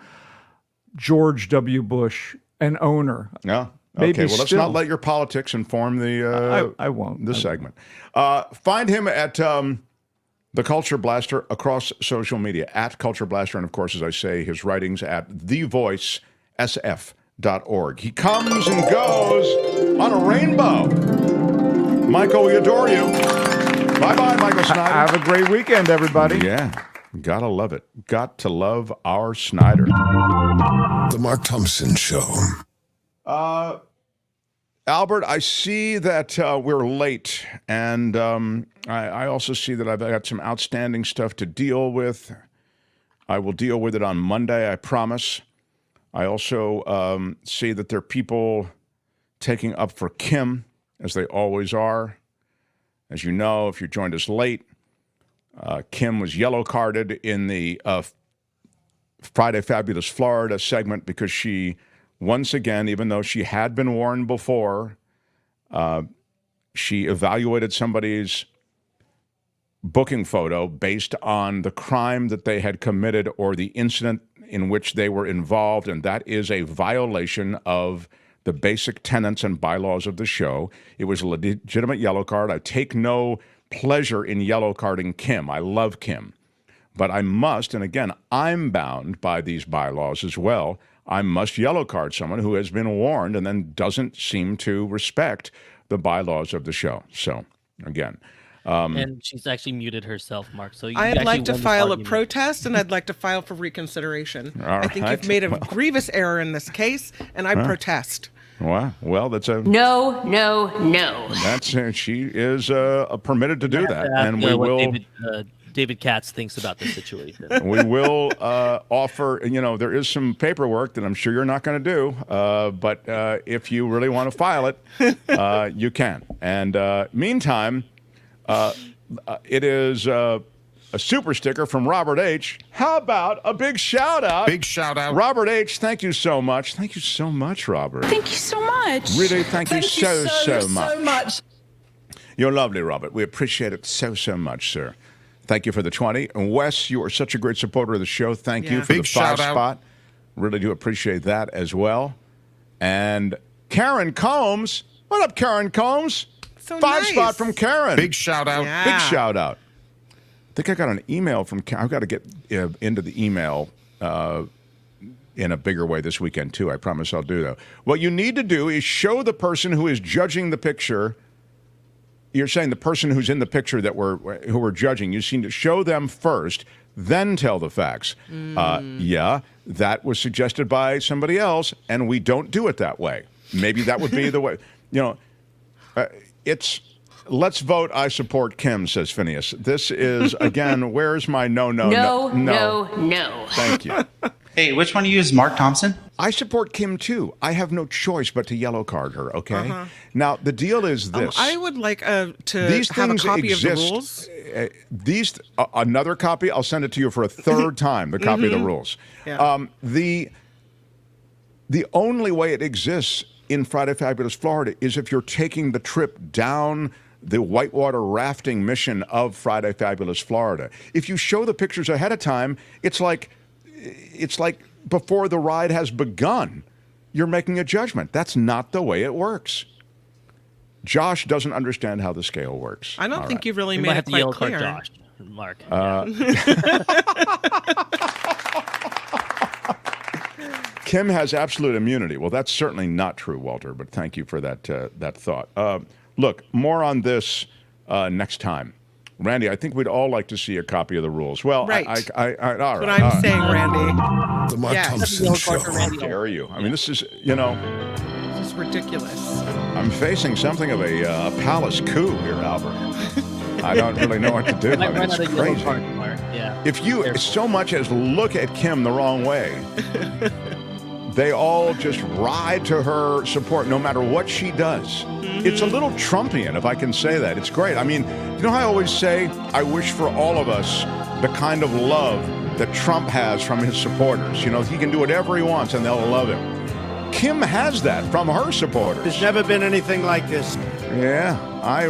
George W. Bush, an owner. Yeah. Maybe okay, well, let's not let your politics inform the I won't. This segment. Find him at The Culture Blaster across social media, at Culture Blaster, and of course, as I say, his writings at thevoicesf.org. He comes and goes on a rainbow. Michael, we adore you. Bye-bye, Michael Snyder. Have a great weekend, everybody. Yeah, gotta love it. Got to love our Snyder. The Mark Thompson Show. Albert, I see that we're late, and I also see that I've got some outstanding stuff to deal with. I will deal with it on Monday, I promise. I also see that there are people taking up for Kim, as they always are. As you know, if you joined us late, Kim was yellow carded in the Friday Fabulous Florida segment because she, once again, even though she had been warned before, she evaluated somebody's booking photo based on the crime that they had committed or the incident in which they were involved, and that is a violation of the basic tenets and bylaws of the show. It was a legitimate yellow card. I take no pleasure in yellow carding Kim. I love Kim. But I must, and again, I'm bound by these bylaws as well, I must yellow card someone who has been warned and then doesn't seem to respect the bylaws of the show. So, again. And she's actually muted herself, Mark. So I'd like to file a protest, and I'd like to file for reconsideration. I think you've made a grievous error in this case, and I protest. Well, that's a... No. That's she is permitted to do that, and we will... David Katz thinks about the situation. We will offer, there is some paperwork that I'm sure you're not going to do, but if you really want to file it, you can. And meantime, it is a super sticker from Robert H. How about a big shout out? Big shout out. Robert H., thank you so much. Thank you so much, Robert. Thank you so much. Really, thank you so much. You're lovely, Robert. We appreciate it so much, sir. Thank you for the 20. And Wes, you are such a great supporter of the show. Thank you for the 5 spot. Really do appreciate that as well. And Karen Combs. What up, Karen Combs? So 5 spot from Karen. Big shout out. Yeah. Big shout out. I think I got an email from Karen. I've got to get into the email in a bigger way this weekend, too. I promise I'll do that. What you need to do is show the person who is judging the picture. You're saying the person who's in the picture who we're judging, you seem to show them first, then tell the facts. Yeah, that was suggested by somebody else, and we don't do it that way. Maybe that would be the way. It's let's vote. I support Kim, says Phineas. This is again. Where's my no? Thank you. Hey, which one of you is Mark Thompson? I support Kim, too. I have no choice but to yellow card her, okay? Now, the deal is this. I would like to have a copy of the rules. Another copy, I'll send it to you for a third time, the copy of the rules. Yeah. The only way it exists in Friday Fabulous Florida is if you're taking the trip down the whitewater rafting mission of Friday Fabulous Florida. If you show the pictures ahead of time, it's like before the ride has begun, you're making a judgment. That's not the way it works. Josh doesn't understand how the scale works. I don't think you've really We made might it have to quite yell clear. for Josh, Mark. Kim has absolute immunity. Well, that's certainly not true, Walter, but thank you for that thought. Look, more on this next time. Randy, I think we'd all like to see a copy of the rules. Well, Right. all That's right. what I'm saying, Randy. The Mark Yes. Thompson Show. How dare you? I mean, this is, This is ridiculous. I'm facing something of a palace coup here, Albert. I don't really know what to do. I Might mean, run it's out of yellow crazy. card, Mark. Yeah. If you Careful. so much as look at Kim the wrong way, they all just ride to her support no matter what she does. It's a little Trumpian, if I can say that. It's great. I mean, you know how I always say, I wish for all of us the kind of love that Trump has from his supporters. You know, he can do whatever he wants and they'll love him. Kim has that from her supporters. There's never been anything like this. Yeah, I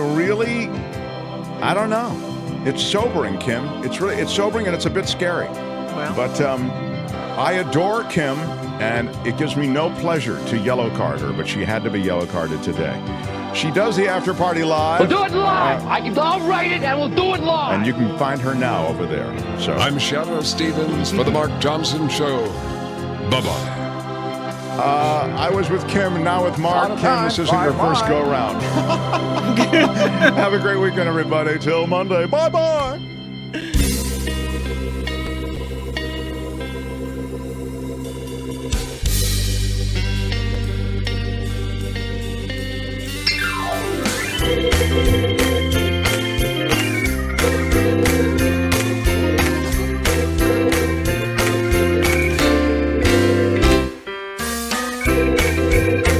don't know. It's sobering, Kim. It's sobering and it's a bit scary. Well. But I adore Kim, and it gives me no pleasure to yellow card her, but she had to be yellow carded today. She does the after party live. We'll do it live. I'll write it and we'll do it live. And you can find her now over there. So I'm Shadow Stevens for the Mark Thompson Show. Bye-bye. I was with Kim and now with Mark. Kim, this isn't your first go-round. Have a great weekend, everybody. Till Monday. Bye-bye. Thank you.